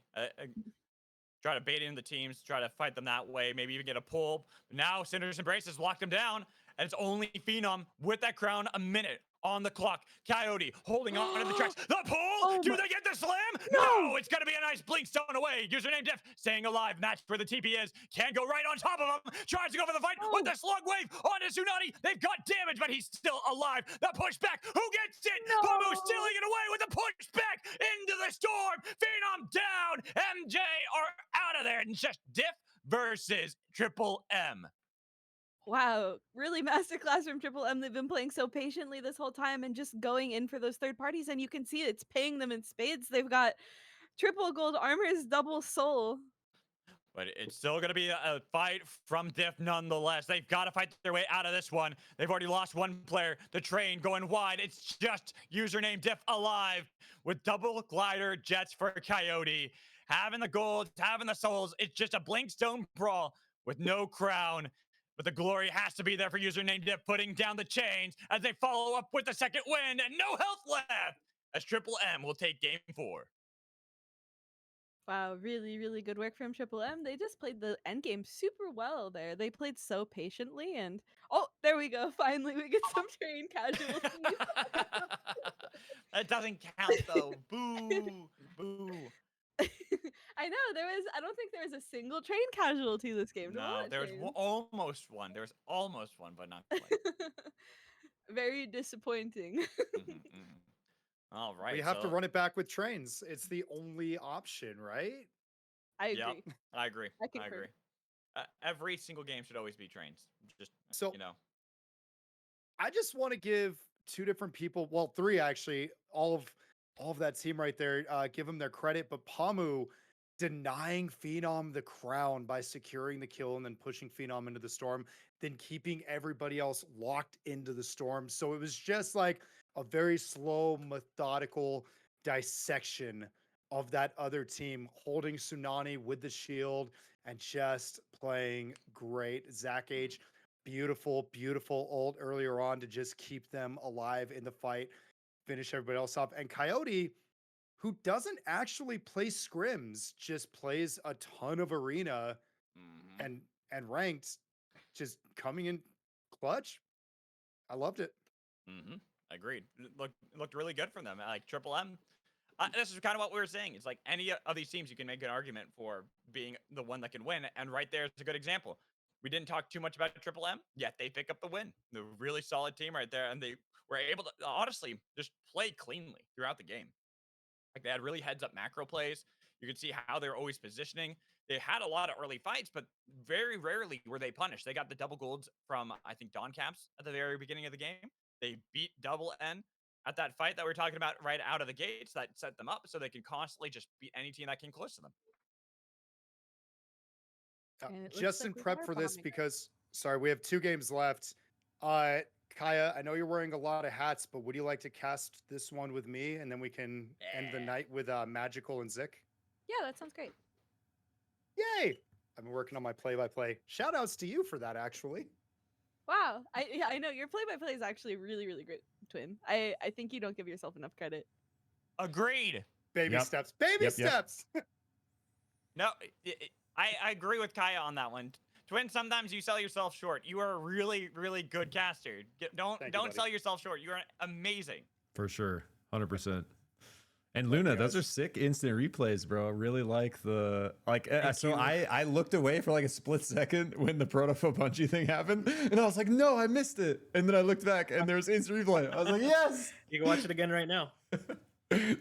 Try to bait in the teams, try to fight them that way, maybe even get a pull. Now Sinner's Embrace has locked them down, and it's only Phenom with that crown a minute on the clock. Coyote holding on to the tracks. The pull! Do they get the slam? No! It's going to be a nice Blinkstone away. Username Diff staying alive. That's where the TP is. Can go right on top of him. Tries to go for the fight with the slug wave onto Tsunani. They've got damage, but he's still alive. The pushback. Who gets it? Bobo stealing it away with the pushback into the storm. Phenom down. MJ are out of there. And just Diff versus Triple M. Wow, really masterclass from Triple M. They've been playing so patiently this whole time and just going in for those third parties, and you can see it's paying them in spades. They've got triple gold armors, double soul. But it's still going to be a fight from Diff nonetheless. They've got to fight their way out of this one. They've already lost one player. The train going wide. It's just username Diff alive with double glider jets for Coyote. Having the gold, having the souls. It's just a blink stone brawl with no crown. But the glory has to be there for username Diff, putting down the chains as they follow up with the second win and no health left as Triple M will take game 4. Wow, really, really good work from Triple M. They just played the end game super well there. They played so patiently, and oh, there we go. Finally, we get some train casualties. That doesn't count though. Boo. Boo. I know I don't think there was a single train casualty this game. To No, what, there was trains? almost one. There was almost one, but not quite. Very disappointing. All right. We have to so- run it back with trains. It's the only option, right? I Yep, agree. I agree. I I concur. agree. Every single game should always be trains. Just So- you know. I just want to give two different people, well, three actually, all of that team right there, give them their credit. But Pamu denying Phenom the crown by securing the kill and then pushing Phenom into the storm, then keeping everybody else locked into the storm. So it was just like a very slow, methodical dissection of that other team, holding Tsunani with the shield and just playing great. Zach H, beautiful, beautiful ult earlier on to just keep them alive in the fight, finish everybody else off. And Coyote, who doesn't actually play scrims, just plays a ton of arena Mhm. and ranked, just coming in clutch. I loved it. Agreed. Looked really good from them. Like Triple M. This is kind of what we were saying. It's like any of these teams, you can make an argument for being the one that can win, and right there is a good example. We didn't talk too much about Triple M, yet they pick up the win. They're a really solid team right there, and they were able to honestly just play cleanly throughout the game. Like they had really heads-up macro plays. You could see how they're always positioning. They had a lot of early fights, but very rarely were they punished. They got the double golds from, I think, Dawn Caps at the very beginning of the game. They beat Double N at that fight that we are talking about right out of the gates that set them up so they can constantly just beat any team that came close to them. And it looks Just like in we prep are for this bombing. because, sorry, we have 2 games left. Kaya, I know you're wearing a lot of hats, but would you like to cast this one with me and then we can end the Yeah. night with Magical and Zik? Yeah, that sounds great. Yay! I've been working on my play-by-play. Shout outs to you for that, actually. Wow, I know your play-by-play is actually really, really great, Twin. I think you don't give yourself enough credit. Agreed. Baby Yep. steps. Baby Yep, yep. steps! No, I agree with Kaya on that one. Twin, sometimes you sell yourself short. You are a really, really good caster. Don't Thank you, buddy. sell yourself short. You are amazing. For sure. 100%. And Love you Luna, those guys. are sick instant replays, bro. I really like the Thank so you. I looked away for like a split second when the Protofo Bungie thing happened, and I was like, no, I missed it. And then I looked back and there was instant replay. I was like, yes. You can watch it again right now.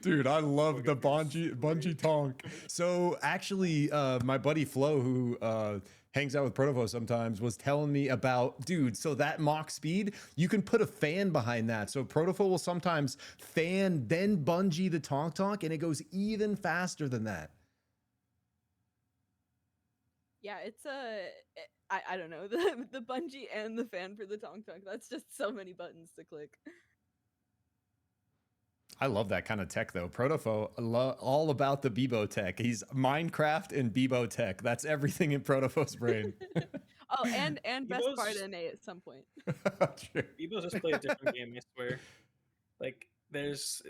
Dude, I love the gonna be bungee tonk. So actually, my buddy Flo, who hangs out with Protofo sometimes, was telling me about, dude, so that Mach speed, you can put a fan behind that. So Protofo will sometimes fan, then bungee the tonk, and it goes even faster than that. Yeah, it's I don't know, the bungee and the fan for the tonk. That's just so many buttons to click. I love that kind of tech though. Protofo, all about the Bebo tech. He's Minecraft and Bebo tech. That's everything in Protofo's brain. Oh, and best part Evo's- in A at some point. True. Evo's just play a different game, I swear. Like it's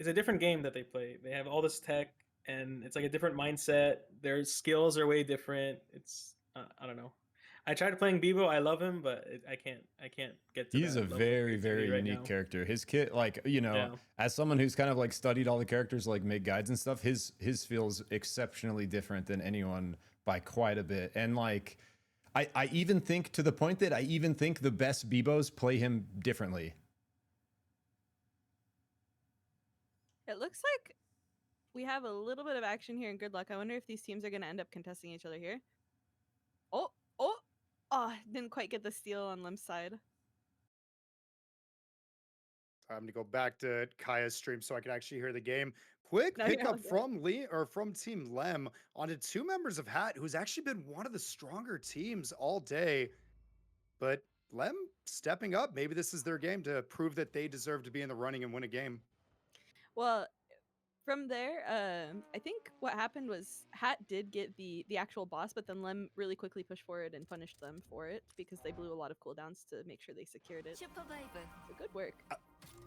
a different game that they play. They have all this tech and it's like a different mindset. Their skills are way different. It's I don't know. I tried playing Bebo. I love him, but I can't get to. He's that a level of very, creativity very right unique now. character. His kit, like, you know, Yeah. as someone who's kind of like studied all the characters, like make guides and stuff, his feels exceptionally different than anyone by quite a bit. And like, I even think to the point that I even think the best Bebos play him differently. It looks like we have a little bit of action here, and good luck. I wonder if these teams are going to end up contesting each other here. Oh, Oh, didn't quite get the steal on Lem's side. Time to go back to Kaya's stream so I can actually hear the game. Quick No, you're all pickup good. from Lee or from Team Lem onto two members of Hat, who's actually been one of the stronger teams all day. But Lem stepping up. Maybe this is their game to prove that they deserve to be in the running and win a game. Well, from there, I think what happened was Hat did get the actual boss, but then Lem really quickly pushed forward and punished them for it because they blew a lot of cooldowns to make sure they secured it. So good work.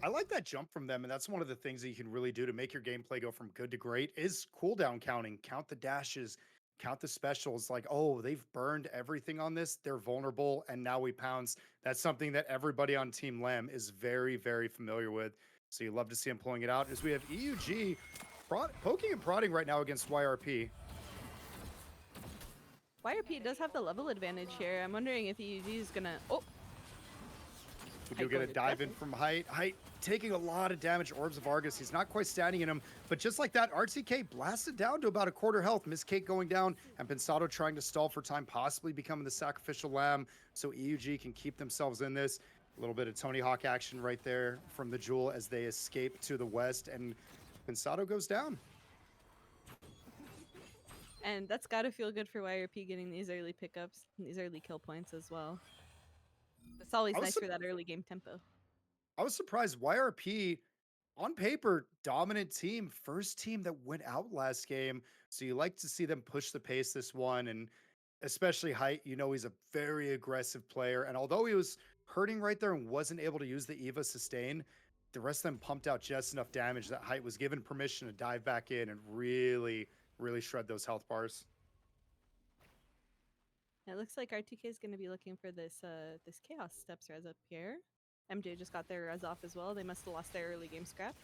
I like that jump from them, and that's one of the things that you can really do to make your gameplay go from good to great is cooldown counting. Count the dashes, count the specials. Like, oh, they've burned everything on this. They're vulnerable, and now we pounce. That's something that everybody on Team Lem is very, very familiar with. So you love to see him pulling it out. As we have EUG poking and prodding right now against YRP. YRP does have the level advantage here. I'm wondering if EUG is gonna. Oh, We do Height get a going dive in aggressive. from Height. Height taking a lot of damage. Orbs of Argus. He's not quite standing in him, but just like that, RTK blasted down to about a quarter health. Miss Kate going down, and Pensado trying to stall for time, possibly becoming the sacrificial lamb, so EUG can keep themselves in this. A little bit of Tony Hawk action right there from the Jewel as they escape to the west, and Pensado goes down. and that's gotta feel good for YRP getting these early pickups, and these early kill points as well. It's always I was nice sup- for that early game tempo. I was surprised. YRP, on paper, dominant team, first team that went out last game. So you like to see them push the pace this one, and especially Height. You know he's a very aggressive player, and although he was hurting right there and wasn't able to use the Eva sustain, the rest of them pumped out just enough damage that Height was given permission to dive back in and really, really shred those health bars. It looks like RTK is going to be looking for this this Chaos Steps res up here. MJ just got their res off as well. They must have lost their early game scrap.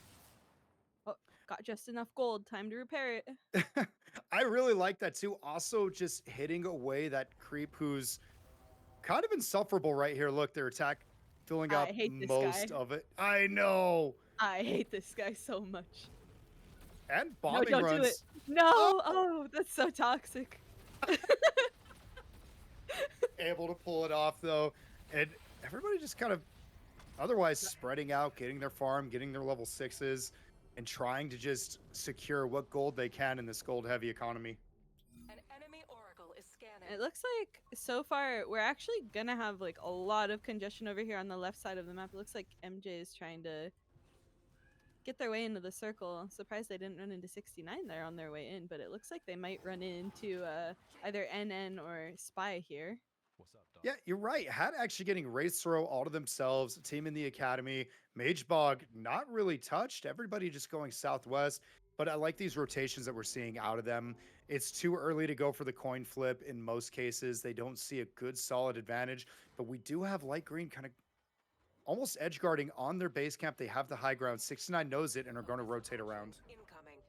Oh, got just enough gold. Time to repair it. I really like that too. Also, just hitting away that creep who's kind of insufferable right here. Look, their attack filling I up hate this most guy. of it. I know. I hate this guy so much. And No, bombing don't do it. runs. No! Oh, that's so toxic. Able to pull it off though. And everybody just kind of otherwise spreading out, getting their farm, getting their level 6s, and trying to just secure what gold they can in this gold heavy economy. An enemy oracle is scanning. It looks like so far we're actually gonna have like a lot of congestion over here on the left side of the map. It looks like MJ is trying to get their way into the circle. I'm surprised they didn't run into 69 there on their way in, but it looks like they might run into either NN or Spy here. Yeah, you're right. Hat actually getting race throw all to themselves, team in the academy. Mage Bog not really touched. Everybody just going southwest. But I like these rotations that we're seeing out of them. It's too early to go for the coin flip in most cases. They don't see a good solid advantage, but we do have light green kind of almost edge guarding on their base camp. They have the high ground. 69 knows it and are going to rotate around. Incoming.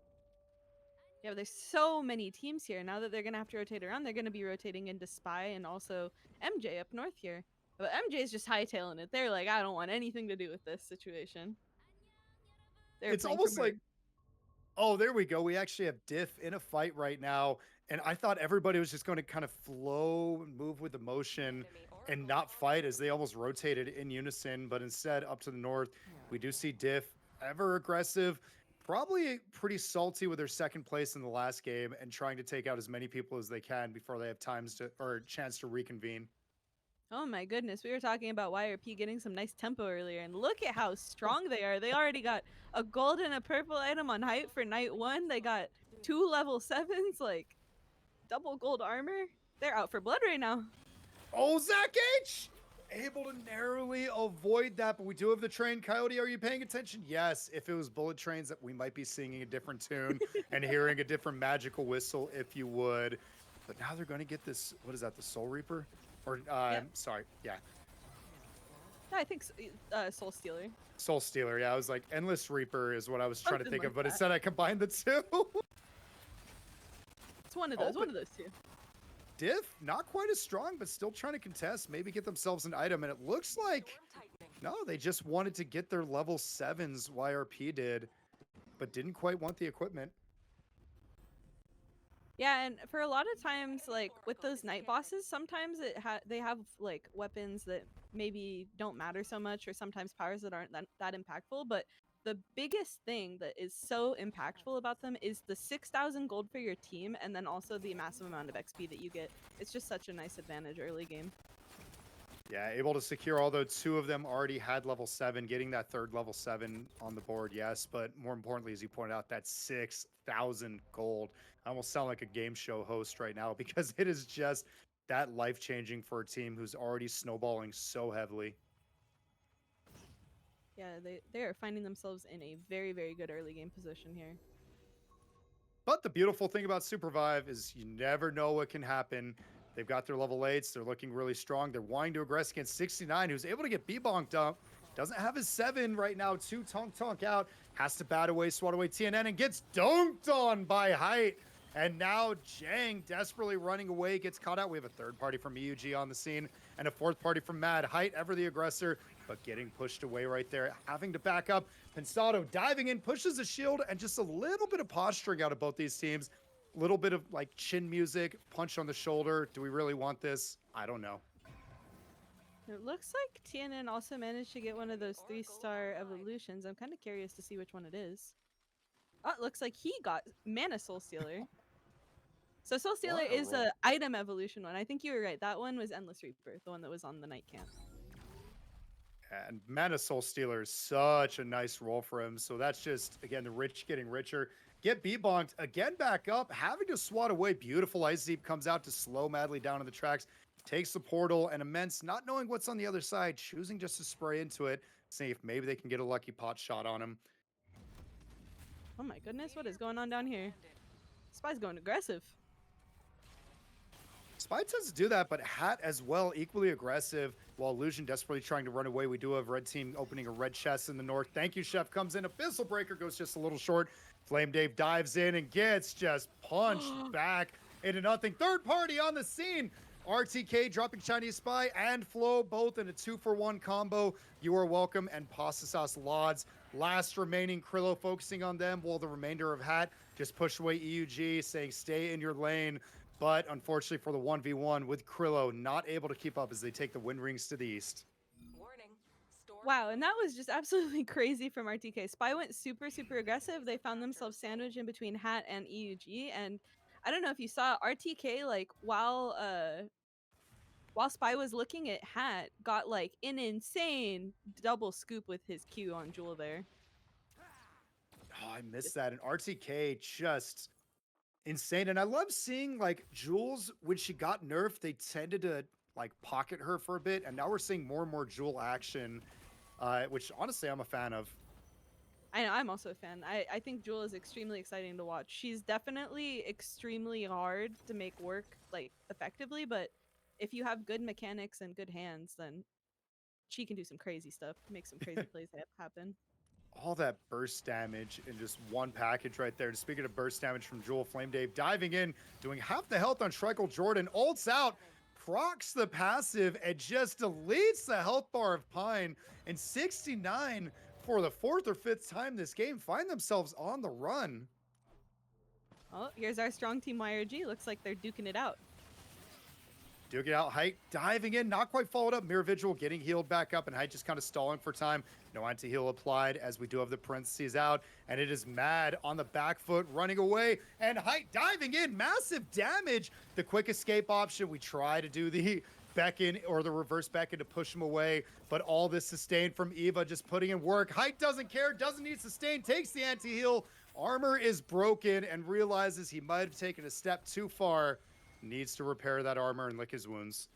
Yeah, but there's so many teams here. Now that they're gonna have to rotate around, they're gonna be rotating into Spy and also MJ up north here. But MJ's just hightailing it. They're like, I don't want anything to do with this situation. They're It's playing for almost like, bird. oh, there we go. We actually have Diff in a fight right now. And I thought everybody was just going to kind of flow and move with the motion and not fight as they almost rotated in unison. But instead, up to the north, we do see Diff ever aggressive, probably pretty salty with their second place in the last game and trying to take out as many people as they can before they have times to or chance to reconvene. Oh my goodness, we were talking about YRP getting some nice tempo earlier, and look at how strong they are. They already got a gold and a purple item on height for night 1. They got 2 level 7s, like double gold armor. They're out for blood right now. Oh, Zach H! Able to narrowly avoid that, but we do have the train. Coyote, are you paying attention? Yes. If it was bullet trains, that we might be singing a different tune and hearing a different magical whistle, if you would. But now they're going to get this. What is that? The Soul Reaper? Or sorry, yeah, Yeah, I think Soul Stealer. Soul Stealer. Yeah, I was like Endless Reaper is what I was trying to Something think like of, but that. instead I combined the two. It's one of Oh, those. One but- of those two. Diff, not quite as strong, but still trying to contest, maybe get themselves an item. And it looks like, Storm tightening. no, they just wanted to get their level 7s, YRP did, but didn't quite want the equipment. Yeah, and for a lot of times, like with those night bosses, sometimes they have like weapons that maybe don't matter so much, or sometimes powers that aren't that impactful. But the biggest thing that is so impactful about them is the 6,000 gold for your team, and then also the massive amount of XP that you get. It's just such a nice advantage early game. Yeah, able to secure, although 2 of them already had level 7, getting that third level 7 on the board, yes. But more importantly, as you pointed out, that 6,000 gold. I almost sound like a game show host right now because it is just that life-changing for a team who's already snowballing so heavily. Yeah, they are finding themselves in a very, very good early game position here. But the beautiful thing about SUPERVIVE is you never know what can happen. They've got their level 8s. They're looking really strong. They're wanting to aggress against 69, who's able to get B-bonked up. Doesn't have his 7 right now. 2 tonk out. Has to bat away, swat away TNN, and gets dunked on by Height. And now Jang desperately running away, gets caught out. We have a third party from EUG on the scene and a fourth party from Mad. Height, ever the aggressor, but getting pushed away right there, having to back up. Pensado diving in, pushes a shield, and just a little bit of posturing out of both these teams. A little bit of like chin music, punch on the shoulder. Do we really want this? I don't know. It looks like TNN also managed to get one of those 3-star evolutions. I'm kind of curious to see which one it is. Oh, it looks like he got Mana Soul Stealer. So Soul Stealer What a is roll. a item evolution one. I think you were right. That one was Endless Reaper, the one that was on the night camp. And Mana Soul Stealer is such a nice roll for him. So that's just, again, the rich getting richer. Get B-bonked, again back up, having to swat away. Beautiful Ice Zeep comes out to slow Madly down on the tracks. Takes the portal, and Immense, not knowing what's on the other side, choosing just to spray into it. See if maybe they can get a lucky pot shot on him. Oh my goodness, what is going on down here? Spy's going aggressive. Spy tends to do that, but Hat as well, equally aggressive, while Illusion desperately trying to run away. We do have Red Team opening a red chest in the north. Thank you, Chef comes in. Abyssal Breaker goes just a little short. Flame Dave dives in and gets just punched back into nothing. Third party on the scene. RTK dropping Chinese Spy and Flow both in a 2-for-1 combo. You are welcome. And Pasasas Lods, last remaining Krillo, focusing on them, while the remainder of Hat just push away EUG, saying stay in your lane. But unfortunately for the 1v1 with Krillo, not able to keep up as they take the wind rings to the east. Warning. Storm Wow, and that was just absolutely crazy from RTK. Spy went super, super aggressive. They found themselves sandwiched in between Hat and EUG. And I don't know if you saw RTK, like, while Spy was looking at Hat, got like an insane double scoop with his Q on Jewel there. Oh, I missed that. And RTK just insane. And I love seeing like Jules, when she got nerfed, they tended to like pocket her for a bit. And now we're seeing more and more Jewel action, which honestly I'm a fan of. I know, I'm also a fan. I think Jewel is extremely exciting to watch. She's definitely extremely hard to make work like effectively, but if you have good mechanics and good hands, then she can do some crazy stuff, make some crazy plays happen. All that burst damage in just one package right there. And speaking of burst damage from Jewel, Flame Dave diving in, doing half the health on Shrikle Jordan, ults out, procs the passive, and just deletes the health bar of Pine. And 69 for the 4th or 5th time this game find themselves on the run. Oh, here's our strong team YRG. Looks like they're duking it out. Duke it out, Height diving in, not quite followed up. Mirror Vigil getting healed back up, and Height just kind of stalling for time. No anti-heal applied, as we do have the parentheses out, and it is Mad on the back foot, running away, and Height diving in, massive damage. The quick escape option, we try to do the beckon or the reverse beckon to push him away, but all this sustain from Eva just putting in work. Height doesn't care, doesn't need sustain, takes the anti-heal. Armor is broken and realizes he might have taken a step too far. Needs to repair that armor and lick his wounds.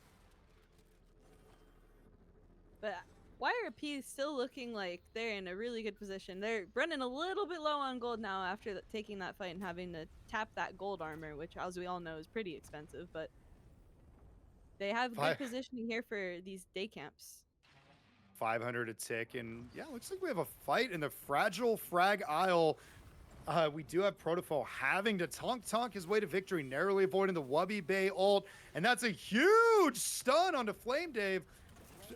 But YRP is still looking like they're in a really good position. They're running a little bit low on gold now after taking that fight and having to tap that gold armor, which, as we all know, is pretty expensive. But they have good positioning here for these day camps. 500 a tick, and yeah, looks like we have a fight in the fragile frag aisle. We do have Protofo having to tonk his way to victory, narrowly avoiding the Wubby Bay ult, and that's a huge stun onto Flame Dave.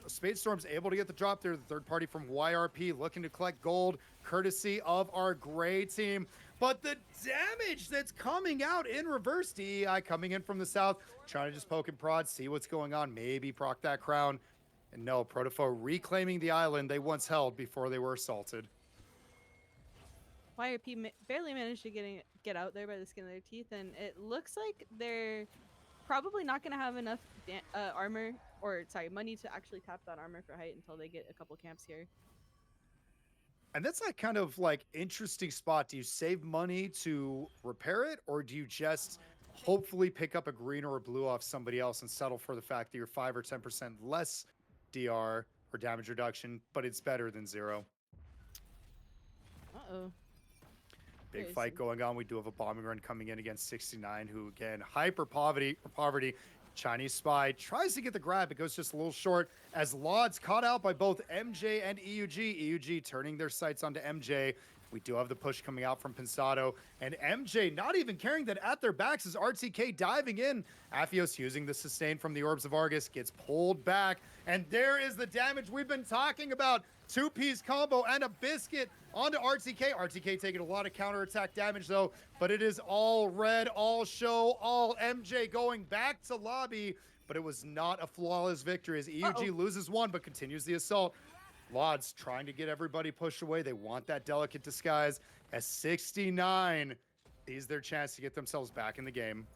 Spadestorm's able to get the drop there. The third party from YRP looking to collect gold, courtesy of our gray team. But the damage that's coming out in reverse, DEI coming in from the south, trying to just poke and prod, see what's going on, maybe proc that crown. And no, Protofo reclaiming the island they once held before they were assaulted. YRP barely managed to get out there by the skin of their teeth, and it looks like they're probably not going to have enough armor, or sorry, money to actually tap that armor for height until they get a couple camps here. And that's that kind of like interesting spot. Do you save money to repair it, or do you just hopefully pick up a green or a blue off somebody else and settle for the fact that you're 5 or 10% less DR or damage reduction, but it's better than 0? Uh-oh. Big Crazy. fight going on. We do have a bombing run coming in against 69, who again, hyper poverty. Chinese spy tries to get the grab. It goes just a little short as Lod's caught out by both MJ and EUG. EUG turning their sights onto MJ. We do have the push coming out from Pensado, and MJ not even caring that at their backs is RTK diving in. Aphios using the sustain from the Orbs of Argus, gets pulled back, and there is the damage we've been talking about. Two-piece combo and a biscuit onto RTK. RTK taking a lot of counterattack damage though, but it is all red, all show, all MJ going back to lobby, but it was not a flawless victory as EUG loses one but continues the assault. Lods trying to get everybody pushed away. They want that delicate disguise as 69 sees their chance to get themselves back in the game.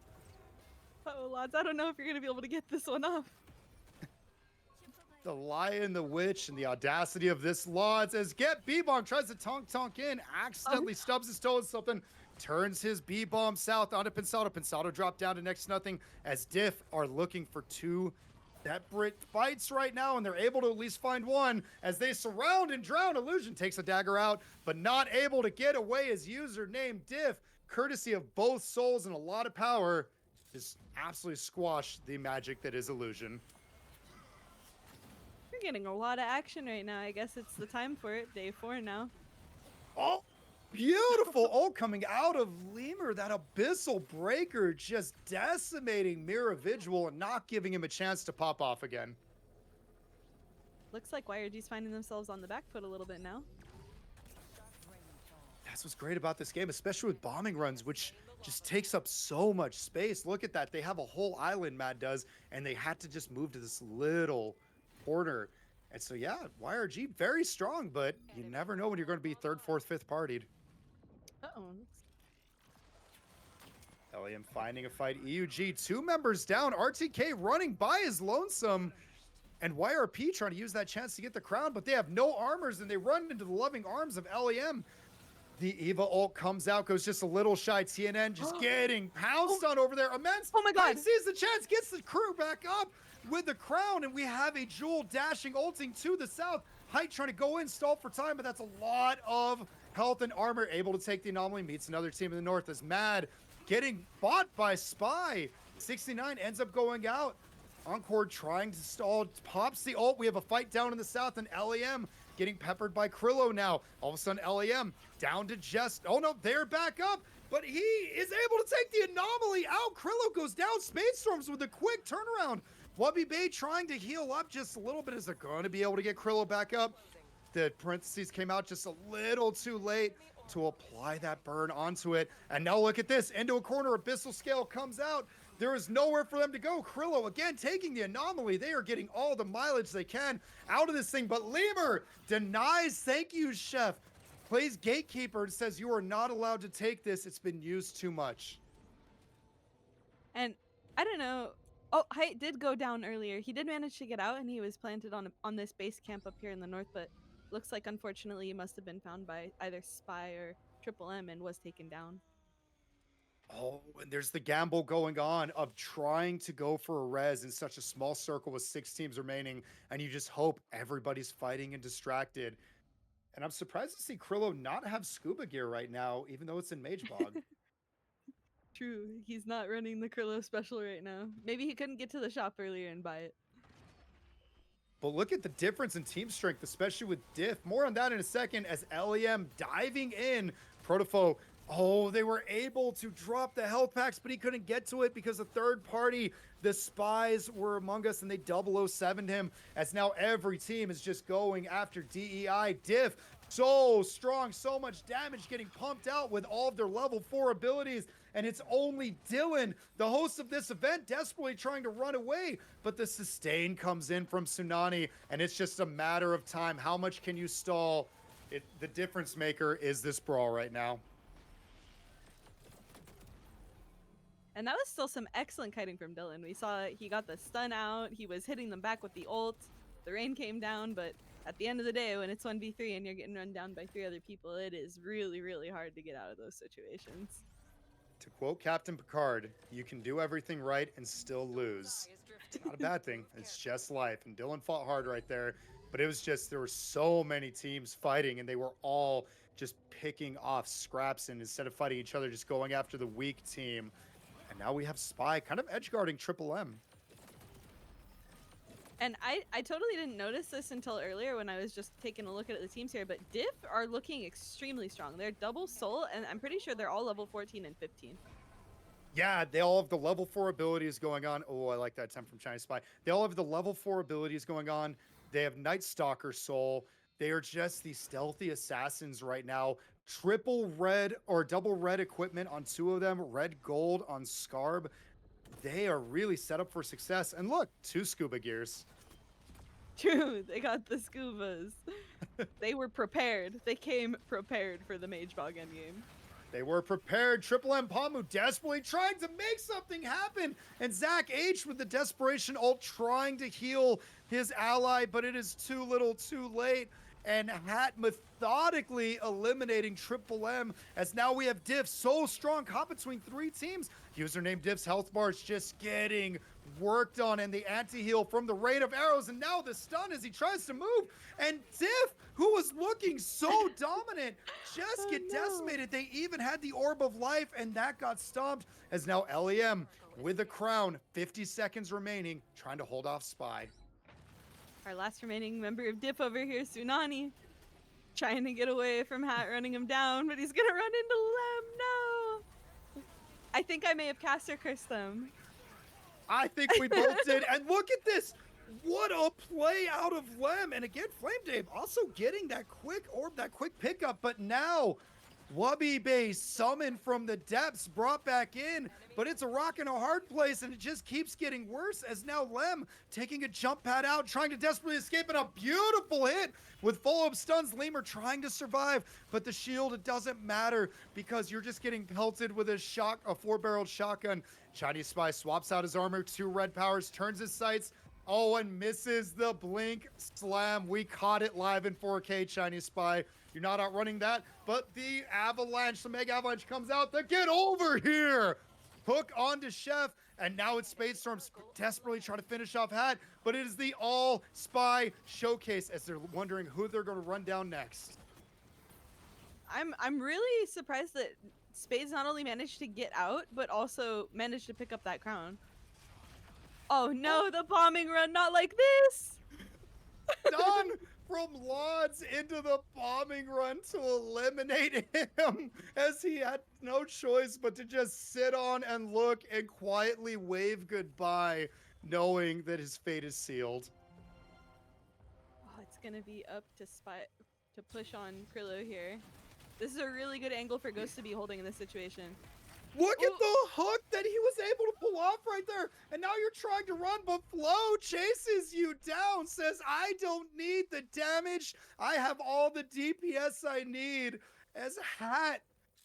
Uh-oh, Lods, I don't know if you're going to be able to get this one off. The Lion, the Witch, and the audacity of this Lods as Get B-Bomb tries to tonk in, accidentally stubs his toe in something, turns his B-Bomb south onto Pensado. Pensado dropped down to next to nothing as Diff are looking for two separate fights right now, and they're able to at least find one as they surround and drown. Illusion takes a dagger out, but not able to get away as user named Diff, courtesy of both souls and a lot of power, just absolutely squash the magic that is Illusion. You're getting a lot of action right now. I guess it's the time for it. Day 4 now. Oh, beautiful. Oh, coming out of Lemur, that abyssal breaker just decimating Miravisual and not giving him a chance to pop off again. Looks like YRG's finding themselves on the back foot a little bit now. That's what's great about this game, especially with bombing runs, which just takes up so much space. Look at that. They have a whole island, Mad does, and they had to just move to this little corner. And so, yeah, YRG very strong, but you never know when you're going to be 3rd, 4th, 5th partied. Uh-oh. LAM finding a fight. EUG, 2 members down. RTK running by his lonesome. And YRP trying to use that chance to get the crown, but they have no armors, and they run into the loving arms of LAM. The Eva ult comes out, goes just a little shy. TNN just getting pounced on over there. Immense. Oh my God. Sees the chance, gets the crew back up with the crown, and we have a Jewel dashing, ulting to the south. Height trying to go in, stall for time, but that's a lot of health and armor. Able to take the anomaly, meets another team in the north as Mad getting bought by Spy. 69 ends up going out. Encore trying to stall, pops the ult. We have a fight down in the south, and LAM getting peppered by Krillo now. All of a sudden, LAM down to just, oh no, they're back up, but he is able to take the anomaly out. Krillo goes down. Spadestorms with a quick turnaround. Wubby Bay trying to heal up just a little bit as they're going to be able to get Krillo back up. The parentheses came out just a little too late to apply that burn onto it. And now look at this, into a corner, Abyssal Scale comes out. There is nowhere for them to go. Krillo again taking the anomaly. They are getting all the mileage they can out of this thing, but Lemur denies, thank you, Chef. Plays Gatekeeper and says you are not allowed to take this. It's been used too much. And I don't know. Oh, Height did go down earlier. He did manage to get out, and he was planted on this base camp up here in the north, but looks like unfortunately he must have been found by either Spy or Triple M and was taken down. Oh, and there's the gamble going on of trying to go for a res in such a small circle with 6 teams remaining, and you just hope everybody's fighting and distracted. And I'm surprised to see Krillo not have scuba gear right now, even though it's in Mage Bog. True, he's not running the Krillo special right now. Maybe he couldn't get to the shop earlier and buy it. But look at the difference in team strength, especially with Diff. More on that in a second as LEM diving in. Protofo, oh, they were able to drop the health packs, but he couldn't get to it because the third party, the Spies, were among us, and they 007'd him as now every team is just going after DEI. Diff so strong, so much damage getting pumped out with all of their level 4 abilities, and it's only Dylan, the host of this event, desperately trying to run away, but the sustain comes in from Tsunani, and it's just a matter of time. How much can you stall? The difference maker is this brawl right now. And that was still some excellent kiting from Dylan. We saw he got the stun out. He was hitting them back with the ult. The rain came down, but at the end of the day, when it's 1v3 and you're getting run down by 3 other people, it is really, really hard to get out of those situations. To quote Captain Picard, you can do everything right and still lose. It's not a bad thing. It's just life. And Dylan fought hard right there. But it was just, there were so many teams fighting, and they were all just picking off scraps, and instead of fighting each other, just going after the weak team. And now we have Spy kind of edge guarding Triple M. And I totally didn't notice this until earlier when I was just taking a look at the teams here, but Diff are looking extremely strong. They're double soul, and I'm pretty sure they're all level 14 and 15. Yeah, they all have the level 4 abilities going on. Oh, I like that attempt from Chinese Spy. They all have the level 4 abilities going on. They have Night Stalker Soul. They are just these stealthy assassins right now. Triple red or double red equipment on 2 of them. Red gold on Scarb. They are really set up for success. And look, 2 scuba gears. True, they got the scubas. They were prepared. They came prepared for the Mage Bog endgame. They were prepared. Triple M Pamu desperately trying to make something happen. And Zach H with the desperation ult trying to heal his ally, but it is too little too late. And Hat methodically eliminating Triple M, as now we have Diff, so strong comp between 3 teams. Username Diff's health bar is just getting worked on, and the anti-heal from the rain of arrows, and now the stun as he tries to move. And Diff, who was looking so dominant, just get decimated. They even had the Orb of Life, and that got stomped, as now LEM with the crown, 50 seconds remaining, trying to hold off Spy. Our last remaining member of Diff over here, Tsunani, trying to get away from Hat running him down, but he's gonna run into Lem. No! I think I may have caster cursed them. I think we both did. And look at this. What a play out of Lem. And again, Flame Dave also getting that quick orb, that quick pickup. But now, Wubby Bay summoned from the depths, brought back in. But it's a rock and a hard place, and it just keeps getting worse as now Lem taking a jump pad out, trying to desperately escape, and a beautiful hit with follow-up stuns. Lemur trying to survive, but the shield, it doesn't matter because you're just getting pelted with a 4-barreled shotgun. Chinese Spy swaps out his armor, 2 red powers, turns his sights. Oh, and misses the blink slam. We caught it live in 4K, Chinese Spy. You're not outrunning that, but the avalanche, the mega avalanche comes out to get over here. Hook onto Chef, and now it's Spadestorm desperately trying to finish off Hat, but it is the all Spy showcase as they're wondering who they're going to run down next. I'm really surprised that Spades not only managed to get out, but also managed to pick up that crown. Oh no, the bombing run, not like this! Done from Lods into the bombing run to eliminate him, as he had no choice but to just sit on and look and quietly wave goodbye, knowing that his fate is sealed. Oh, it's gonna be up to Spy to push on Krillo here. This is a really good angle for Ghost to be holding in this situation. Look at the hook that he was able to pull off right there. And now you're trying to run, but Flo chases you down, says, I don't need the damage. I have all the DPS I need. As Hat,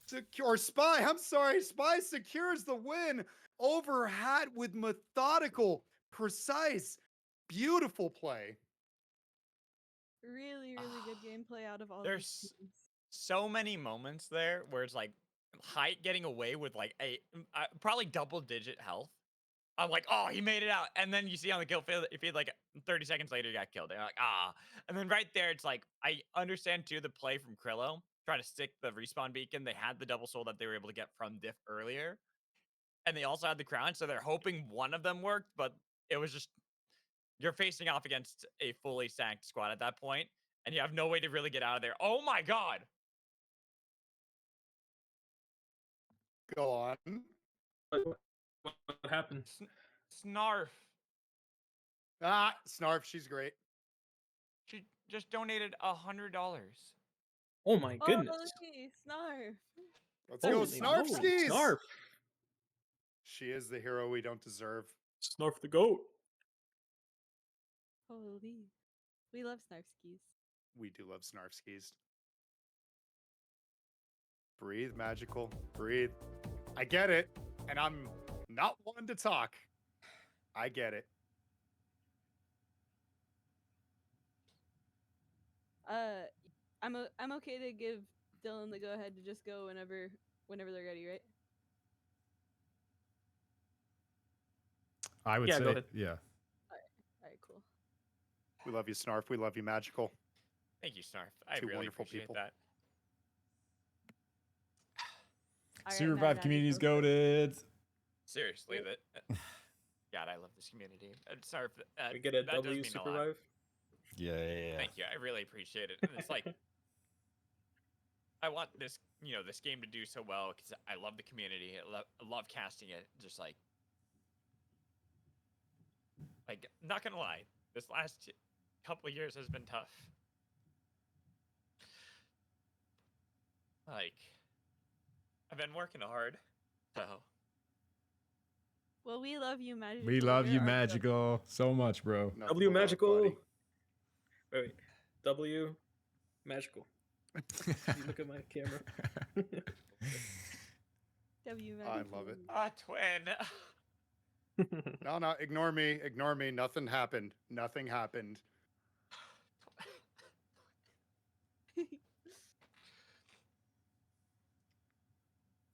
Spy secures the win over Hat with methodical, precise, beautiful play. Really, really good gameplay out of all There's these teams. so many moments there where it's like Height getting away with like a probably double-digit health. I'm like, oh, he made it out. And then you see on the kill feed like 30 seconds later, he got killed. And you're like, ah. And then right there, it's like, I understand too the play from Krillo, trying to stick the respawn beacon. They had the double soul that they were able to get from Diff earlier. And they also had the crown. So they're hoping one of them worked, but it was just, you're facing off against a fully sacked squad at that point, and you have no way to really get out of there. Oh my God. Go on. What happened? Snarf. Ah, Snarf, she's great. She just donated $100. Oh my goodness. Holy Snarf. Let's go, Holy Snarf moly, skis. Snarf. She is the hero we don't deserve. Snarf the goat. Holy. We love Snarfskis. We do love Snarf skis. Breathe, magical. Breathe. I get it, and I'm not one to talk. I get it. I'm okay to give Dylan the go ahead to just go whenever they're ready, right? I would Yeah, go say, ahead. yeah. All right, cool. We love you, Snarf. We love you, magical. Thank you, Snarf. I Two really wonderful appreciate people. that. All right, SUPERVIVE Mad community's Magical. goated. Seriously, that. God, I love this community. Snarf, We get a that does W mean a lot. SUPERVIVE. Yeah. Thank you. I really appreciate it. And it's like I want this, this game to do so well because I love the community. I love casting it. Just like, not gonna lie, this last couple of years has been tough. Like, I've been working hard, so. Well, we love you, Magical. We love You're you, our W. magical, so much, bro. Nothing W but love, magical. buddy. Wait. W magical. You look at my camera. W I Magical. love it. Twin. No, ignore me. Ignore me. Nothing happened. Nothing happened.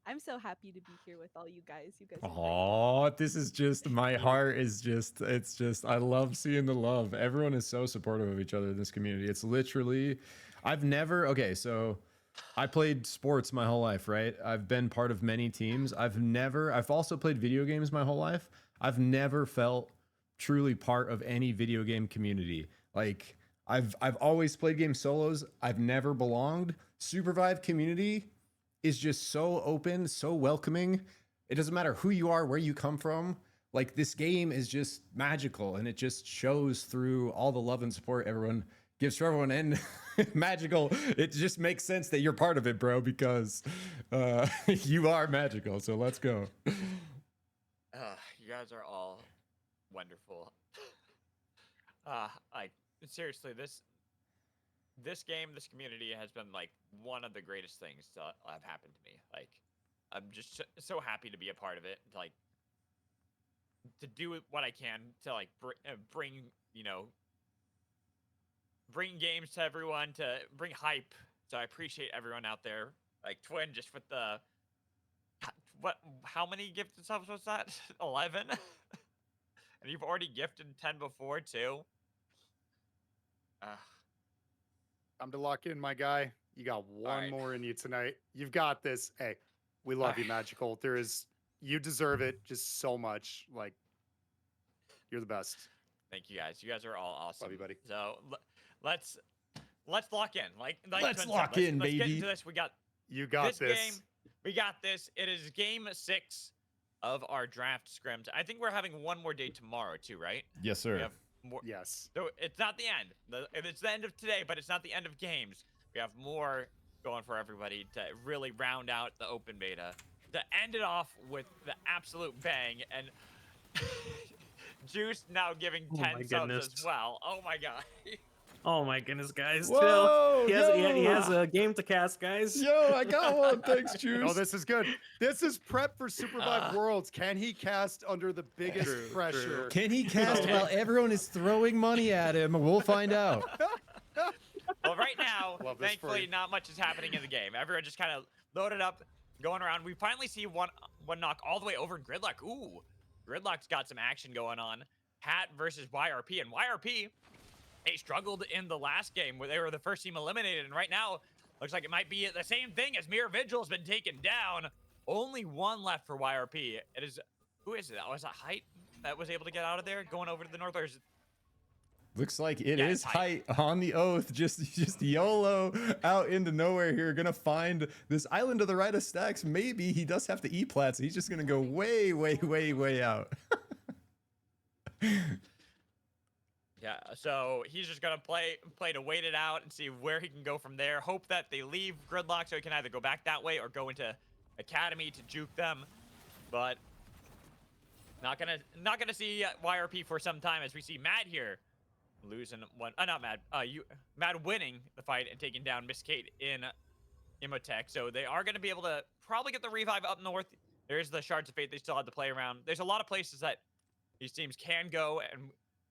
I'm so happy to be here with all you guys. You guys are great. Oh, this is just my heart is just it's just I love seeing the love. Everyone is so supportive of each other in this community. It's literally so I played sports my whole life, right? I've been part of many teams. I've also played video games my whole life. I've never felt truly part of any video game community. Like I've always played games solos. I've never belonged. SUPERVIVE community is just so open, so welcoming. It doesn't matter who you are, where you come from. Like this game is just magical and it just shows through all the love and support everyone gives to everyone. And magical, it just makes sense that you're part of it, bro, because you are magical. So let's go. You guys are all wonderful. Like seriously, this game, this community has been like one of the greatest things to have happened to me. Like, I'm just so happy to be a part of it. Like, to do what I can to like bring games to everyone, to bring hype. So I appreciate everyone out there. Like Twin, just with the how many gifted subs was that? 11. And you've already gifted 10 before too. Time to lock in, my guy. You got one right. more in you tonight. You've got this. Hey, we love you, magical. You deserve it just so much. Like, you're the best. Thank you guys. You guys are all awesome. Love you, buddy. So let's lock in. Like Let's Twin lock said, in, let's get baby. into this. You got this this. game. We got this. It is game 6 of our draft scrims. I think we're having one more day tomorrow too, right? Yes, We sir. have more. Yes. So it's not the end. It's the end of today, but it's not the end of games. We have more going for everybody to really round out the open beta. To end it off with the absolute bang, and Juice now giving Oh 10 my subs goodness. as well. Oh my god. Oh my goodness, guys. Whoa, Chill. He yo. has a game to cast, guys. Yo, I got one. Thanks, Juice. Oh, this is good. This is prep for SUPERVIVE Worlds. Can he cast under the biggest True, pressure? true. Can he cast Okay. while everyone is throwing money at him? We'll find out. Well, right now, Love this for thankfully, you. not much is happening in the game. Everyone just kind of loaded up, going around. We finally see one knock all the way over Gridlock. Ooh, Gridlock's got some action going on. Hat versus YRP, and YRP, they struggled in the last game where they were the first team eliminated, and right now, looks like it might be the same thing as Mirror Vigil's been taken down. Only one left for YRP. It is, who is it? Oh, is that Height that was able to get out of there, going over to the north, or is it? Looks like it Yeah, is it's Height. Height on the oath, just YOLO out into nowhere here. Gonna find this island to the right of Stacks. Maybe he does have to E-plat, so he's just gonna go way out. Yeah, so he's just gonna play to wait it out and see where he can go from there. Hope that they leave Gridlock so he can either go back that way or go into Academy to juke them. But not gonna see YRP for some time as we see Mad here losing one. Not Mad. Mad winning the fight and taking down Miss Kate in OOOTECH. So they are gonna be able to probably get the revive up north. There's the Shards of Fate they still have to play around. There's a lot of places that these teams can go, and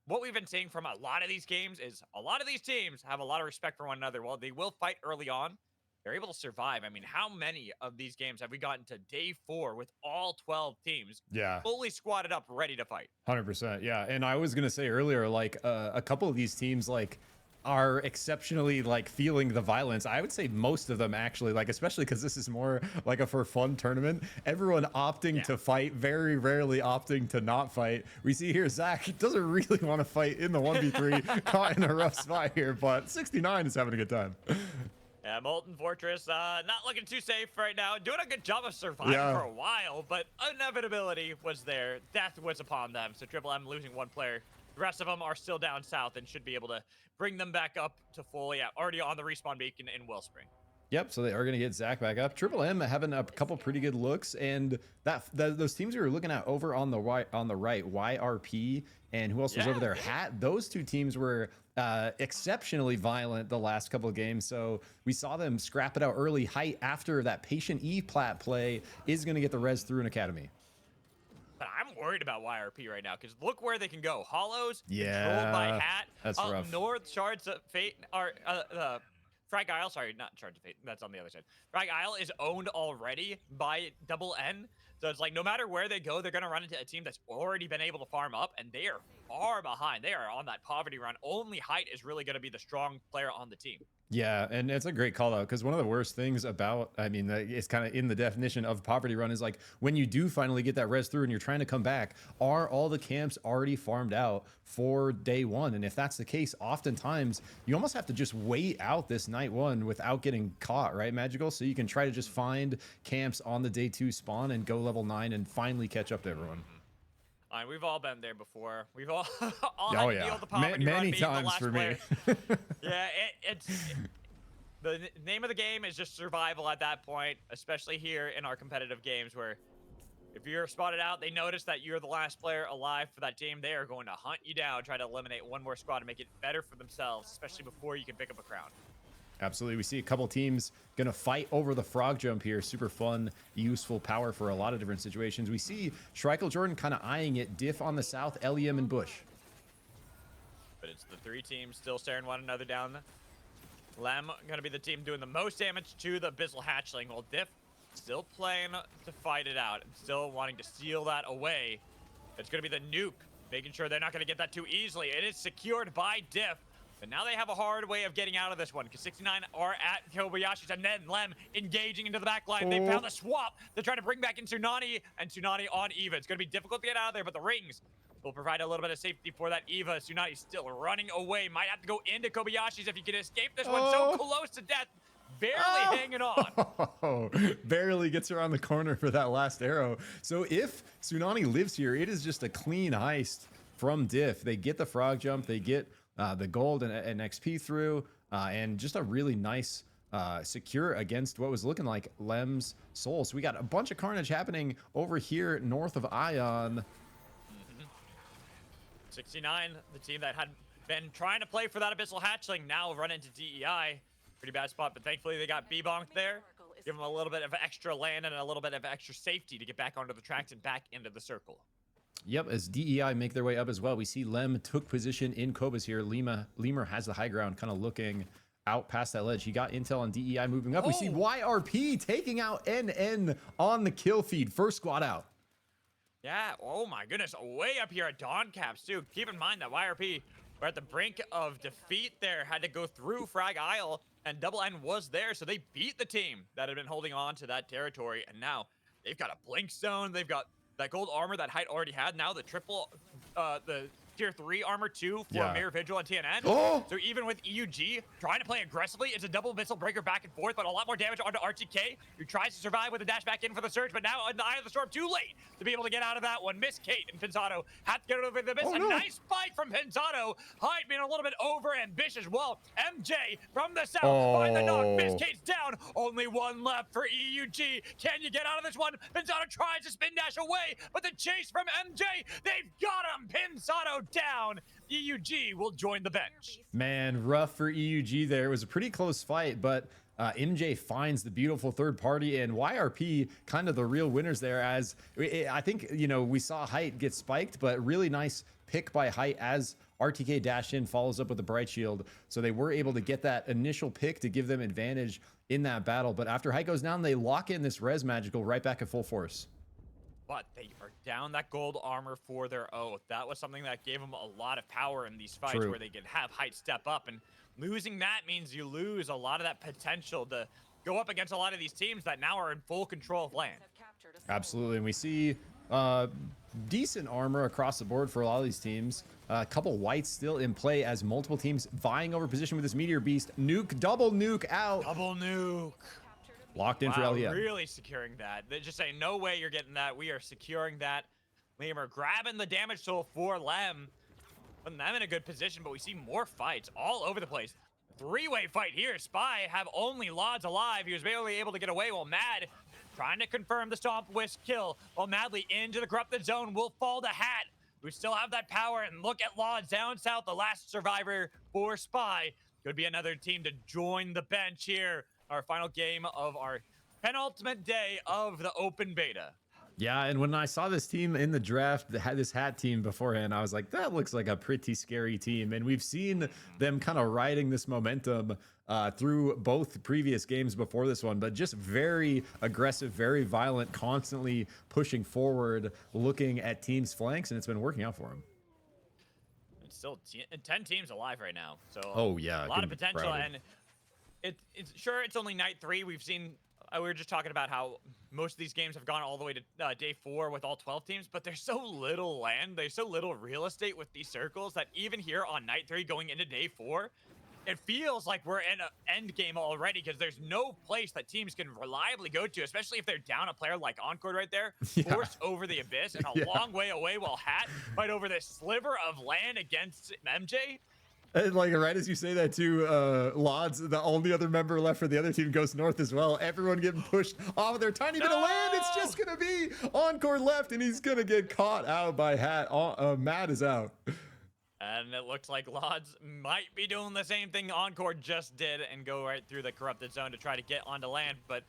what we've been seeing from a lot of these games is a lot of these teams have a lot of respect for one another. While they will fight early on, they're able to survive. I mean, how many of these games have we gotten to day 4 with all 12 teams Yeah. fully squatted up, ready to fight? 100%. Yeah. And I was going to say earlier, like a couple of these teams, like, are exceptionally like feeling the violence. I would say most of them actually, like, especially because this is more like a for fun tournament. Everyone opting to fight, very rarely opting to not fight. We see here Zach doesn't really want to fight in the 1v3, caught in a rough spot here, but 69 is having a good time. Yeah, Molten Fortress, not looking too safe right now. Doing a good job of surviving for a while, but inevitability was there. Death was upon them. So Triple M losing one player. The rest of them are still down south and should be able to bring them back up to full. Yeah, already on the respawn beacon in Wellspring. Yep, so they are going to get Zach back up. Triple M having a couple pretty good looks, and those teams we were looking at over on the right, YRP, and who else was over there? Hat. Those two teams were exceptionally violent the last couple of games, so we saw them scrap it out early. Height, after that Patient E plat play, is going to get the res through an Academy. But I'm worried about YRP right now because look where they can go. Hollows, controlled by Hat. That's up rough. north, Shards of Fate, or Frag Isle, sorry, not Shards of Fate. That's on the other side. Frag Isle is owned already by Double N. So it's like no matter where they go, they're going to run into a team that's already been able to farm up, and they are far behind. They are on that poverty run. Only Height is really going to be the strong player on the team. Yeah, and it's a great call out because one of the worst things about, I mean, it's kind of in the definition of poverty run is like when you do finally get that res through and you're trying to come back, are all the camps already farmed out for day 1? And if that's the case, oftentimes you almost have to just wait out this night 1 without getting caught, right, Magical? So you can try to just find camps on the day 2 spawn and go level 9 and finally catch up to everyone. We've all been there before. We've all had to deal with the poverty many run being times the last for player. me. Yeah, the name of the game is just survival at that point, especially here in our competitive games where if you're spotted out, they notice that you're the last player alive for that team. They are going to hunt you down, try to eliminate one more squad to make it better for themselves, especially before you can pick up a crown. Absolutely. We see a couple teams going to fight over the frog jump here. Super fun, useful power for a lot of different situations. We see Shrike Jordan kind of eyeing it. Diff on the south, LEM and Bush. But it's the 3 teams still staring one another down. Lem going to be the team doing the most damage to the Abyssal Hatchling, while Diff still playing to fight it out and still wanting to steal that away. It's going to be the nuke, making sure they're not going to get that too easily. It is secured by Diff. But now they have a hard way of getting out of this one because 69 are at Kobayashi's and then Lem engaging into the back line. They found the swap. They're trying to bring back in Tsunani and Tsunani on Eva. It's going to be difficult to get out of there, but the rings will provide a little bit of safety for that Eva. Tsunani still running away. Might have to go into Kobayashi's if he can escape this one. So close to death. Barely hanging on. Barely gets around the corner for that last arrow. So if Tsunani lives here, it is just a clean heist from Diff. They get the frog jump. They get the gold and XP through, and just a really nice secure against what was looking like Lem's soul. So we got a bunch of carnage happening over here north of Ion. 69, the team that had been trying to play for that Abyssal Hatchling, now run into DEI. Pretty bad spot, but thankfully they got B-bonked there. Give them a little bit of extra land and a little bit of extra safety to get back onto the tracks and back into the circle. Yep, as DEI make their way up as well, we see Lem took position in Cobas here. Lemur has the high ground, kind of looking out past that ledge. He got intel on DEI moving up. We see YRP taking out NN on the kill feed. First squad out. Yeah, oh my goodness, way up here at Dawn Caps too. Keep in mind that YRP were at the brink of defeat there, had to go through Frag Isle, and Double N was there, so they beat the team that had been holding on to that territory, and now they've got a Blink Stone, they've got that gold armor that Height already had, now the triple, the tier 3 armor 2 for Mirror Vigil and TNN. So even with EUG trying to play aggressively, it's a double missile breaker back and forth, but a lot more damage onto RTK, who tries to survive with a dash back in for the surge, but now in the eye of the storm, too late to be able to get out of that one. Miss Kate and Pinsato have to get over the miss. A nice fight from from Pensado. Hyde being a little bit over ambitious. Well, MJ from the south, find the knock, miss Kate's down. Only one left for EUG. Can you get out of this one? Pensado tries to spin dash away, but the chase from MJ, they've got him. Pensado down. EUG will join the bench. Man, rough for EUG there. It was a pretty close fight, but MJ finds the beautiful third party, and YRP kind of the real winners there. As I think, you know, we saw Height get spiked, but really nice pick by Height as RTK dashed in, follows up with the Bright Shield. So they were able to get that initial pick to give them advantage in that battle. But after Height goes down, they lock in this res magical right back at full force. But they are down that gold armor for their oath. That was something that gave them a lot of power in these fights. True. Where they could have Height step up, and losing that means you lose a lot of that potential to go up against a lot of these teams that now are in full control of land. Absolutely, and we see decent armor across the board for a lot of these teams. A couple whites still in play as multiple teams vying over position with this Meteor Beast. Nuke, double nuke out. Double nuke. Locked in for LEM. Really securing that. They just say, no way you're getting that. We are securing that. Lemur grabbing the damage tool for Lem. Putting them in a good position, but we see more fights all over the place. Three-way fight here. Spy have only Lods alive. He was barely able to get away while Mad trying to confirm the Stomp Whisk kill. While Madly into the corrupted zone will fall to Hat. We still have that power, and look at Lods down south, the last survivor for Spy. Could be another team to join the bench here. Our final game of our penultimate day of the open beta. Yeah, and when I saw this team in the draft, this Hat team beforehand, I was like, that looks like a pretty scary team. And we've seen them kind of riding this momentum through both previous games before this one, but just very aggressive, very violent, constantly pushing forward, looking at teams' flanks, and it's been working out for them. It's still 10 teams alive right now. So oh yeah, a lot of potential. And it's sure it's only night 3. We've seen we were just talking about how most of these games have gone all the way to day 4 with all 12 teams, but there's so little land, there's so little real estate with these circles that even here on night 3 going into day 4, it feels like we're in an end game already because there's no place that teams can reliably go to, especially if they're down a player like Encore right there, forced over the abyss and a long way away while Hat fight over this sliver of land against MJ. And like right as you say that too, Lods, the only other member left for the other team, goes north as well. Everyone getting pushed off of their tiny bit of land. It's just gonna be Encore left, and he's gonna get caught out by Hat. Matt is out. And it looks like Lods might be doing the same thing Encore just did and go right through the corrupted zone to try to get onto land. But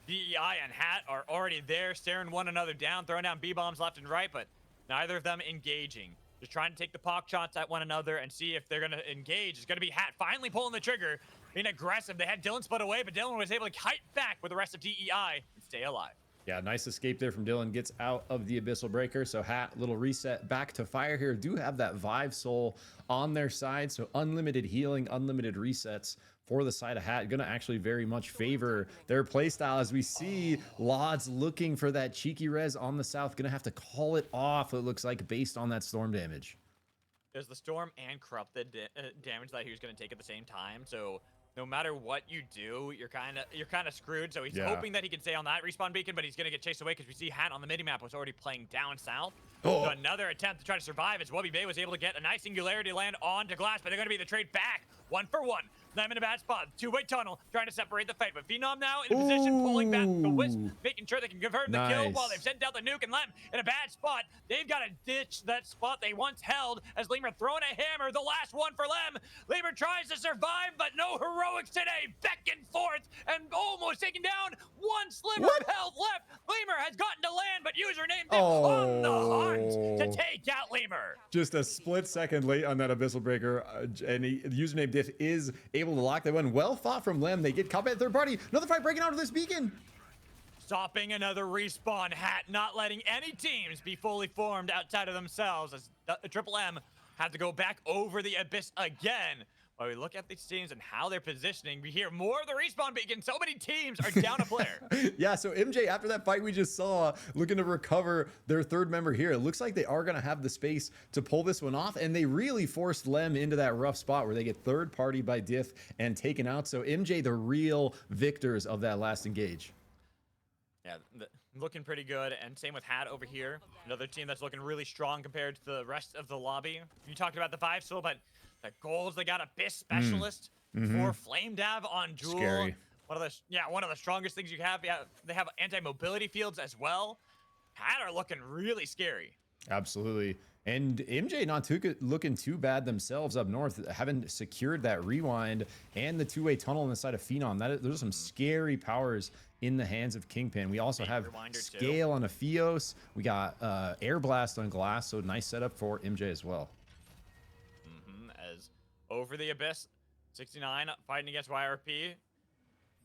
DEI and Hat are already there, staring one another down, throwing down B-bombs left and right, but neither of them engaging. Just trying to take the pock shots at one another and see if they're going to engage. It's going to be Hat finally pulling the trigger, being aggressive. They had Dylan split away, but Dylan was able to kite back with the rest of DEI and stay alive. Yeah, nice escape there from Dylan. Gets out of the Abyssal Breaker. So Hat, little reset back to fire here. Do have that Vive Soul on their side. So unlimited healing, unlimited resets for the side of Hat. Going to actually very much favor their playstyle as we see Lods looking for that cheeky res on the south. Going to have to call it off, it looks like, based on that storm damage. There's the storm and corrupted damage that he was going to take at the same time. So no matter what you do, you're kind of screwed. So he's hoping that he can stay on that respawn beacon, but he's going to get chased away because we see Hat on the mini-map was already playing down south. So another attempt to try to survive as Wubby Bay was able to get a nice singularity land onto glass, but they're going to be the trade back 1 for 1. Them in a bad spot. Two-way tunnel trying to separate the fight, but Phenom now in a position pulling back the Wisp, making sure they can convert the kill while they've sent out the nuke, and Lem in a bad spot. They've got to ditch that spot they once held as Lemur throwing a hammer, the last one for Lem. Lemur tries to survive, but no heroics today. Back and forth and almost taken down. One sliver of health left. Lemur has gotten to land, but username on the hunt to take out Lemur. Just a split second late on that Abyssal Breaker, and username Diff is able to lock that one. Well fought from Lem. They get caught by the third party. Another fight breaking out of this beacon. Stopping another respawn. Hat not letting any teams be fully formed outside of themselves as Triple M have to go back over the abyss again. While we look at these teams and how they're positioning, we hear more of the respawn beacon. So many teams are down a player. Yeah, so MJ, after that fight we just saw, looking to recover their third member here. It looks like they are going to have the space to pull this one off, and they really forced Lem into that rough spot where they get third party by Diff and taken out. So MJ, the real victors of that last engage. Yeah, looking pretty good, and same with Hat over here. Another team that's looking really strong compared to the rest of the lobby. You talked about the 5 still, but the golds, they got Abyss Specialist for Flame Dab on Jewel. Scary. One of the strongest things you have. Yeah, they have anti-mobility fields as well. Hat are looking really scary. Absolutely. And MJ not looking too bad themselves up north, having secured that rewind and the two-way tunnel on the side of Phenom. Those are some scary powers in the hands of Kingpin. We also have Scale on a Fios. We got Air Blast on Glass, so nice setup for MJ as well. As over the Abyss, 69 fighting against YRP.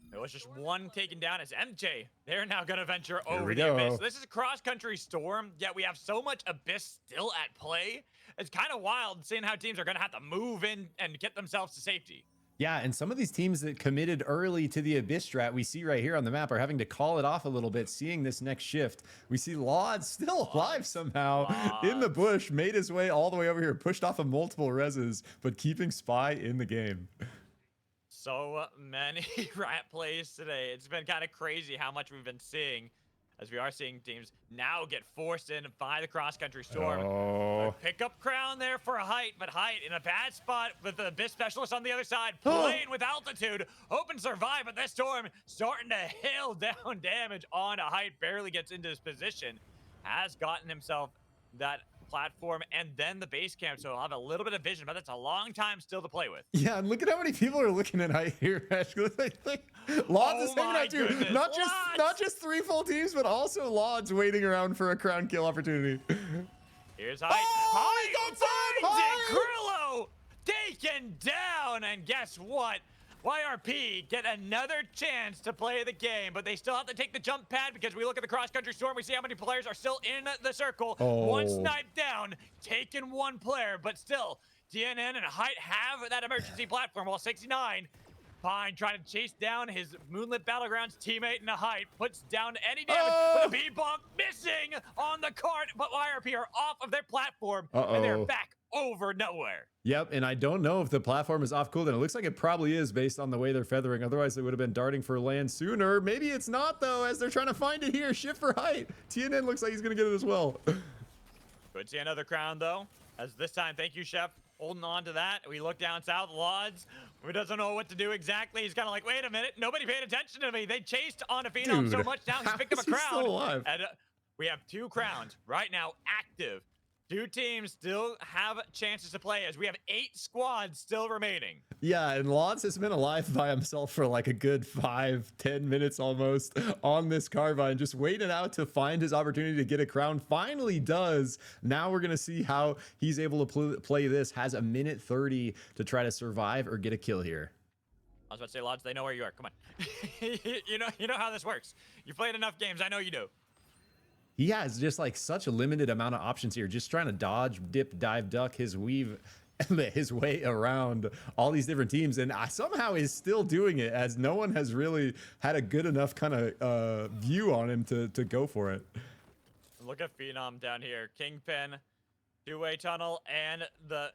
There was just one taken down as MJ. They're now going to venture over the Abyss. This is a cross-country storm, yet we have so much Abyss still at play. It's kind of wild seeing how teams are going to have to move in and get themselves to safety. Yeah, and some of these teams that committed early to the Abyss strat we see right here on the map are having to call it off a little bit, seeing this next shift. We see Lod still alive somehow in the bush, made his way all the way over here, pushed off of multiple reses, but keeping Spy in the game. So many rat plays today. It's been kind of crazy how much we've been seeing, as we are seeing teams now get forced in by the cross-country storm. Pick up crown there for Height, but Height in a bad spot with the Abyss Specialist on the other side, playing with altitude, hoping to survive, but this storm starting to hail down damage on a Height, barely gets into his position, has gotten himself that platform and then the base camp, so I'll have a little bit of vision, but that's a long time still to play with. Yeah, and look at how many people are looking at Height here. Lods is hanging out too. Not just 3 full teams, but also Lods waiting around for a crown kill opportunity. Here's Height. Krillo taken down, and guess what? YRP get another chance to play the game, but they still have to take the jump pad because we look at the cross-country storm. We see how many players are still in the circle. One snipe down, taking 1 player, but still, DNN and Height have that emergency platform, while 69, Pine trying to chase down his Moonlit Battlegrounds teammate in a Height, puts down any damage, but a B-bomb missing on the cart, but YRP are off of their platform, and they're back over nowhere. Yep, and I don't know if the platform is off cooldown. It looks like it probably is based on the way they're feathering. Otherwise, they would have been darting for land sooner. Maybe it's not, though, as they're trying to find it here. Shift for Height. TNN looks like he's going to get it as well. Could see another crown, though, as this time, thank you, Chef, holding on to that. We look down south, Lods, who doesn't know what to do exactly. He's kind of like, wait a minute, nobody paid attention to me. They chased on a Phenom so much now he's picked up a crown. Still alive? And we have 2 crowns right now active. 2 teams still have chances to play as we have 8 squads still remaining. Yeah, and Lods has been alive by himself for like a good 5-10 minutes almost on this Carbine, just waiting out to find his opportunity to get a crown. Finally does. Now we're going to see how he's able to play this. Has a minute 30 to try to survive or get a kill here. I was about to say, Lods, they know where you are. Come on. you know how this works. You played enough games. I know you do. He has just like such a limited amount of options here, just trying to dodge, dip, dive, duck, his weave his way around all these different teams, and somehow is still doing it, as no one has really had a good enough kind of view on him to go for it. Look at Phenom down here. Kingpin, 2-way tunnel, and the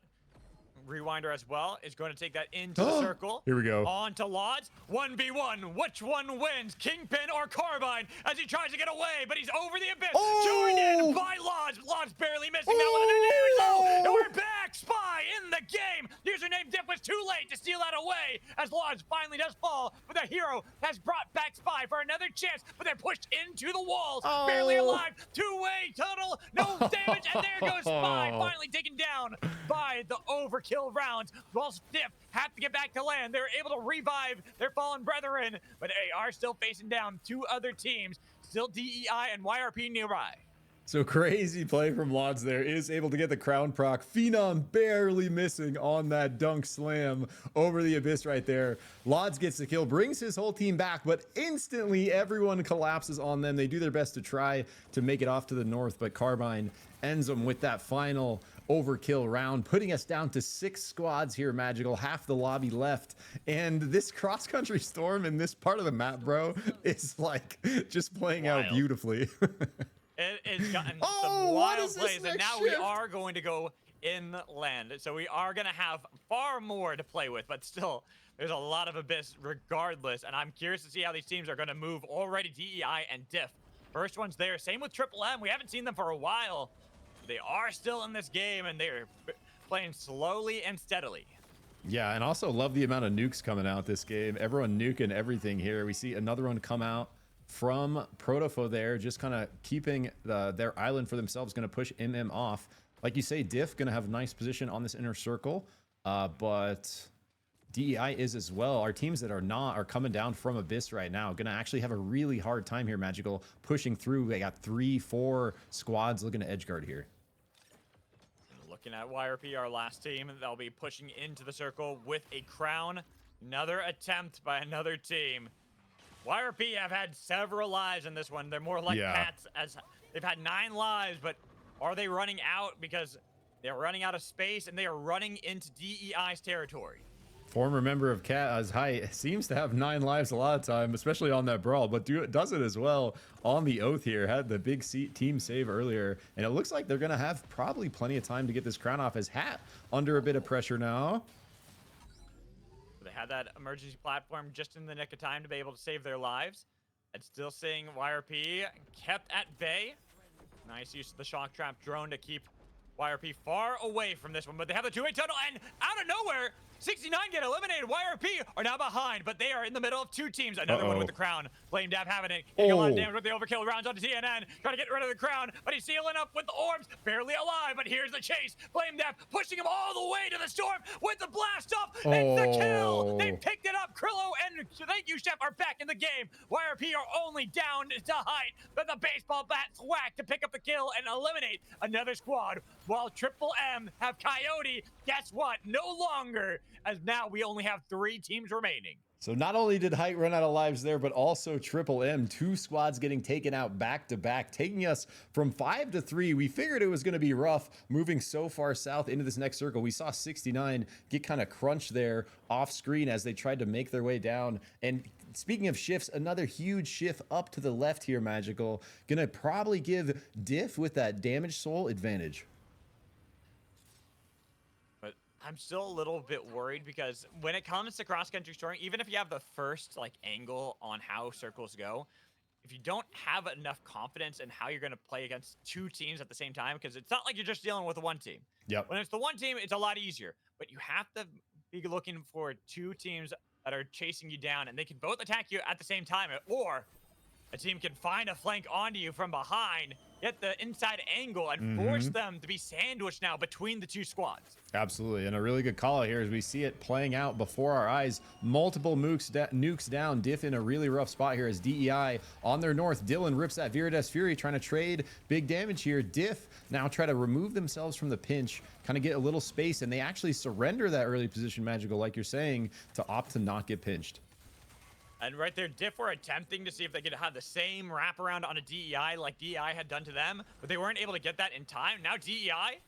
Rewinder as well is going to take that into the circle. Here we go. On to Lods. 1v1. Which one wins? Kingpin or Carbine as he tries to get away, but he's over the Abyss. Joined in by Lods. Lods barely missing that one. And we're back. Spy in the game. Username Dip was too late to steal that away as Lods finally does fall, but the hero has brought back Spy for another chance, but they're pushed into the walls. Barely alive. 2-way tunnel. No damage. And there goes Spy. Finally taken down by the overkill rounds, while Stiff have to get back to land. They're able to revive their fallen brethren, but they are still facing down 2 other teams, still DEI and YRP nearby. So crazy play from Lods there, is able to get the crown proc. Phenom barely missing on that dunk slam over the Abyss right there. Lods gets the kill, brings his whole team back, but instantly everyone collapses on them. They do their best to try to make it off to the north, but Carbine ends them with that final overkill round, putting us down to 6 squads here, Magical, half the lobby left. And this cross-country storm in this part of the map, bro, is like just playing out beautifully. It's gotten some wild plays, and now we are going to go inland. So we are going to have far more to play with, but still, there's a lot of Abyss regardless. And I'm curious to see how these teams are going to move. Already DEI and Diff First one's there. Same with Triple M. We haven't seen them for a while. They are still in this game, and they're playing slowly and steadily. Yeah, and also love the amount of nukes coming out this game. Everyone nuking everything here. We see another one come out from Protofo there, just kind of keeping their island for themselves, going to push MM off. Like you say, Diff going to have a nice position on this inner circle, but DEI is as well. Our teams that are coming down from Abyss right now, going to actually have a really hard time here, Magical, pushing through. They got 3-4 squads looking to edgeguard here. Looking at YRP, our last team, they'll be pushing into the circle with a crown. Another attempt by another team. YRP have had several lives in this one. They're more like cats, as they've had 9 lives, but are they running out? Because they're running out of space and they are running into DEI's territory. Former member of Cat High seems to have 9 lives a lot of time, especially on that brawl, but does it as well on the Oath here. Had the big team save earlier, and it looks like they're going to have probably plenty of time to get this crown off as Hat under a bit of pressure now. They had that emergency platform just in the nick of time to be able to save their lives. And still seeing YRP kept at bay. Nice use of the shock trap drone to keep YRP far away from this one, but they have the two-way tunnel, and out of nowhere, 69 get eliminated. YRP are now behind, but they are in the middle of 2 teams. Another one with the crown. Flame Dab having it. Getting a lot of damage with the overkill rounds onto TNN. Trying to get rid of the crown, but he's sealing up with the orbs. Barely alive, but here's the chase. Flame Dab pushing him all the way to the storm with the blast off. It's the kill. They picked it up. Krillo and thank you, Chef, are back in the game. YRP are only down to height, but the baseball bat thwack to pick up the kill and eliminate another squad. While Triple M have Coyote, guess what? No longer, as now we only have 3 teams remaining. So not only did Height run out of lives there, but also Triple M, 2 squads getting taken out back to back, taking us from 5 to 3. We figured it was going to be rough moving so far south into this next circle. We saw 69 get kind of crunched there off screen as they tried to make their way down. And speaking of shifts, another huge shift up to the left here, Magical. Gonna probably give Diff with that damage soul advantage. I'm still a little bit worried because when it comes to cross-country storing, even if you have the first angle on how circles go, if you don't have enough confidence in how you're going to play against 2 teams at the same time, because it's not like you're just dealing with one team. Yep. When it's the one team, it's a lot easier, but you have to be looking for 2 teams that are chasing you down, and they can both attack you at the same time, or a team can find a flank onto you from behind, get the inside angle, and force them to be sandwiched now between the 2 squads. Absolutely, and a really good call out here as we see it playing out before our eyes. Multiple nukes down. Diff in a really rough spot here as DEI on their north. Dylan rips that Viridius Fury, trying to trade big damage here. Diff now try to remove themselves from the pinch, kind of get a little space, and they actually surrender that early position, Magical, like you're saying, to opt to not get pinched. And right there, Diff were attempting to see if they could have the same wraparound on a DEI like DEI had done to them, but they weren't able to get that in time. Now DEI,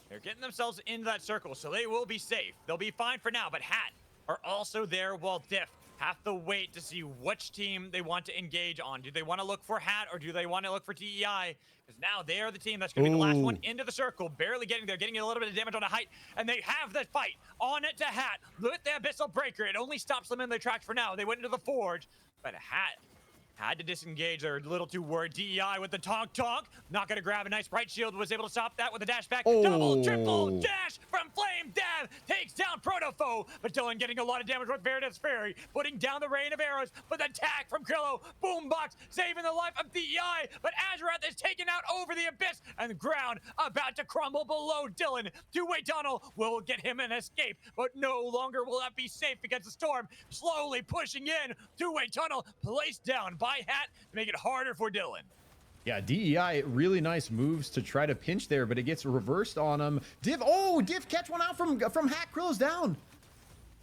they're getting themselves into that circle, so they will be safe. They'll be fine for now, but Hat are also there while Diff have to wait to see which team they want to engage on. Do they want to look for Hat or do they want to look for DEI? Because now they are the team that's going to be the last one into the circle, barely getting there, getting a little bit of damage on a Height, and they have the fight on it to Hat with the Abyssal Breaker. It only stops them in their tracks for now. They went into the Forge, but Hat had to disengage. They're a little too worried. DEI with the Tonk. Not going to grab a nice Bright Shield. Was able to stop that with a dash back. Double, triple dash from Flame Dab. Takes down Protofo. But Dylan getting a lot of damage with Viridius Fury. Putting down the rain of arrows. But the attack from Krillo. Boombox saving the life of DEI. But Azurath is taken out over the Abyss. And the ground about to crumble below Dylan. 2-way tunnel will get him an escape. But no longer will that be safe because the storm slowly pushing in. 2-way tunnel placed down by Hat to make it harder for Dylan. Yeah, DEI, really nice moves to try to pinch there, but it gets reversed on him. Div catch one out from Hat. Krillo's down.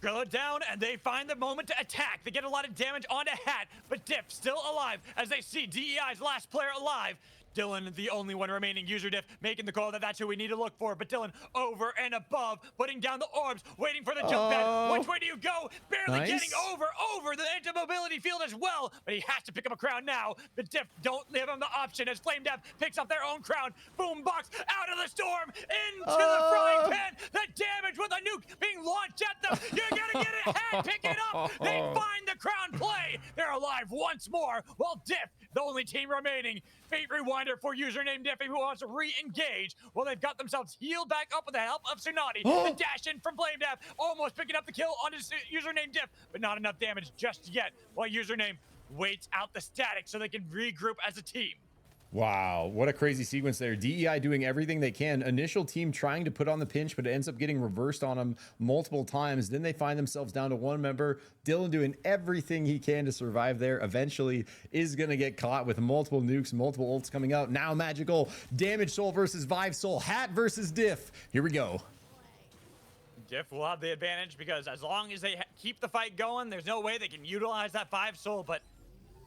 Krillo down, and they find the moment to attack. They get a lot of damage onto Hat, but Diff still alive as they see DEI's last player alive. Dylan, the only one remaining, user Diff, making the call that that's who we need to look for. But Dylan, over and above, putting down the orbs, waiting for the jump pad. Which way do you go? Barely getting over the anti-mobility field as well. But he has to pick up a crown now. The Diff don't give him the option as Flame Dab picks up their own crown. Boombox out of the storm, into the frying pan. The damage with a nuke being launched at them. You gotta get it, Hat, pick it up. They find the crown play. They're alive once more, while Diff the only team remaining. Fate Rewinder for username Diffy, who wants to re-engage. Well, they've got themselves healed back up with the help of Tsunani. The dash in from Flame Dap, almost picking up the kill on his username Diff, but not enough damage just yet. While username waits out the static so they can regroup as a team. Wow, what a crazy sequence there. DEI doing everything they can. Initial team trying to put on the pinch, but it ends up getting reversed on them multiple times. Then they find themselves down to one member. Dylan doing everything he can to survive there. Eventually is going to get caught with multiple nukes, multiple ults coming out. Now Magical, Damage Soul versus Vive Soul, Hat versus Diff. Here we go. Diff will have the advantage because as long as they keep the fight going, there's no way they can utilize that 5 soul, but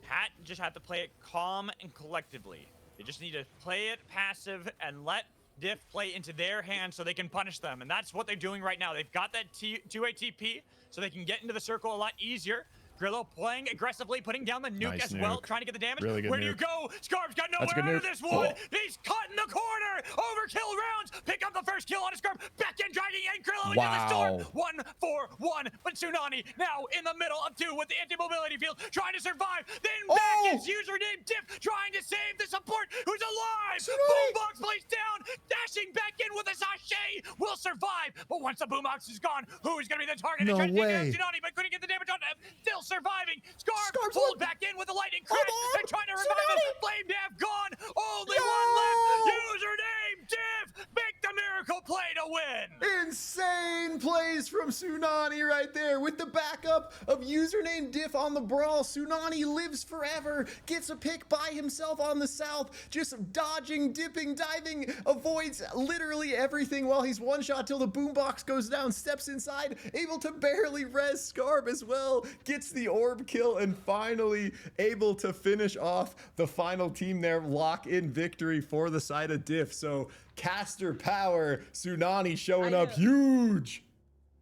Hat just have to play it calm and collectively. They just need to play it passive and let Diff play into their hands so they can punish them. And that's what they're doing right now. They've got that 2-way TP so they can get into the circle a lot easier. Grillo playing aggressively, putting down the nuke Nice as well, nuke. trying to get the damage. Really good Where do you nuke. go? Scarf's got That's a nowhere good out of nuke. this one. Oh. He's caught in the corner. Overkill rounds. Pick up the first kill on a Scarf. Back in, dragging in Grillo into the storm. Wow. 1-4-1. But Tsunani now in the middle of 2 with the anti-mobility field, trying to survive. Then Oh. back is username Diff, trying to save the support who's alive. Boombox plays down, dashing back in with a sachet. Will survive. But once the boombox is gone, who is going to be the target? No They're trying to take way. out Tsunani, but couldn't get the damage on him. Still surviving. Scarf Scarf's pulled on. back in with a lightning crash. Come on, They're trying to revive him. Flame Dab gone. Only one left. Username Diff. Make the miracle play to win. Insane plays from Tsunani right there with the backup of username Diff on the brawl. Tsunani lives forever, gets a pick by himself on the south, just dodging, dipping, diving, avoids literally everything while he's one shot till the boombox goes down, steps inside, able to barely res Scarb as well, gets the orb kill, and finally able to finish off the final team there, lock in victory for the side of Diff. So caster power, Tsunani showing I up know. huge.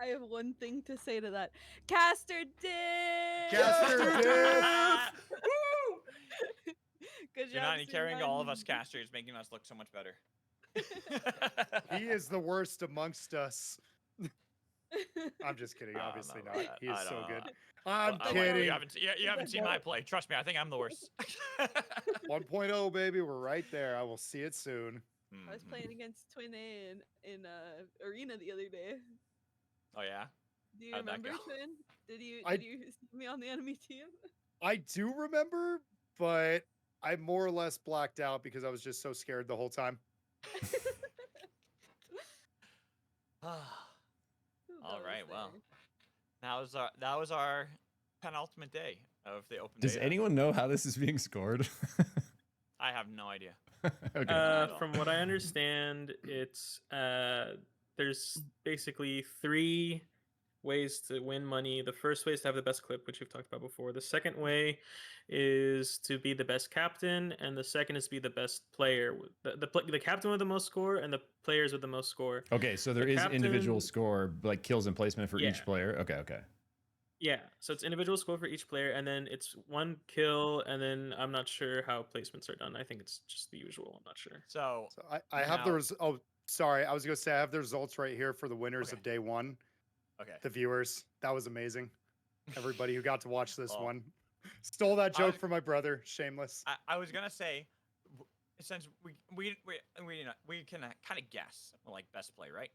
I have one thing to say to that. Caster Diff! Caster Diff! Good job, Tsunani carrying all of us Tsunani. casters, making us look so much better. He is the worst amongst us. I'm just kidding. I don't Obviously know not. about He that. is I so don't good. know. I'm Well, kidding. You haven't seen my play. Trust me, I think I'm the worst. 1.0, baby. We're right there. I will see it soon. I was playing against Twin A in arena the other day. Oh yeah. Do you How'd that remember go? Twin? Did you I- see me on the enemy team? I do remember, but I more or less blacked out because I was just so scared the whole time. Ooh, All that right, was well. there. That was our penultimate day of the open Does beta. anyone know how this is being scored? I have no idea. Okay. at all. From what I understand, it's there's basically 3 ways to win money. The first way is to have the best clip, which we've talked about before. The second way is to be the best captain, and the second is to be the best player. The captain with the most score, and the players with the most score. Okay, so there the is individual captain- score, like kills and placement for Yeah. each player. Okay, okay. Yeah, so it's individual score for each player, and then it's 1 kill, and then I'm not sure how placements are done. I think it's just the usual. I'm not sure. So So I have the Now- oh, sorry. I was gonna say I have the results right here for the winners Okay. of day 1. okay. The viewers. That was amazing. Everybody who got to watch this Oh. one. Stole that I joke was- from my brother. Shameless. I was gonna say, since we you know, we can kind of guess like best play, right?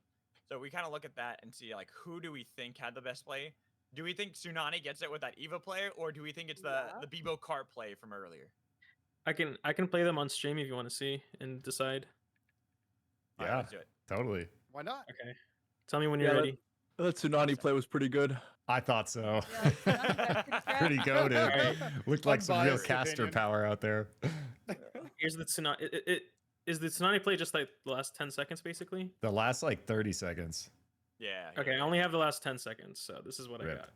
So we kind of look at that and see like who do we think had the best play? Do we think Tsunani gets it with that Eva play, or do we think it's the Yeah. Bebo cart play from earlier? I can play them on stream if you want to see and decide. All right, Yeah, let's do it. totally. Why not? Okay. Tell me when you're Yeah, ready. That Tsunani play was pretty good. I thought so. Yeah, Tsunani got good stats. Pretty goated. Alright. Looked like some real Unbiased caster opinion. power out there. Here's the Tsunani. Is the Tsunani play just like the last 10 seconds, basically? The last like 30 seconds. Yeah. Okay, I only have the last 10 seconds, so this is what I Rip. got.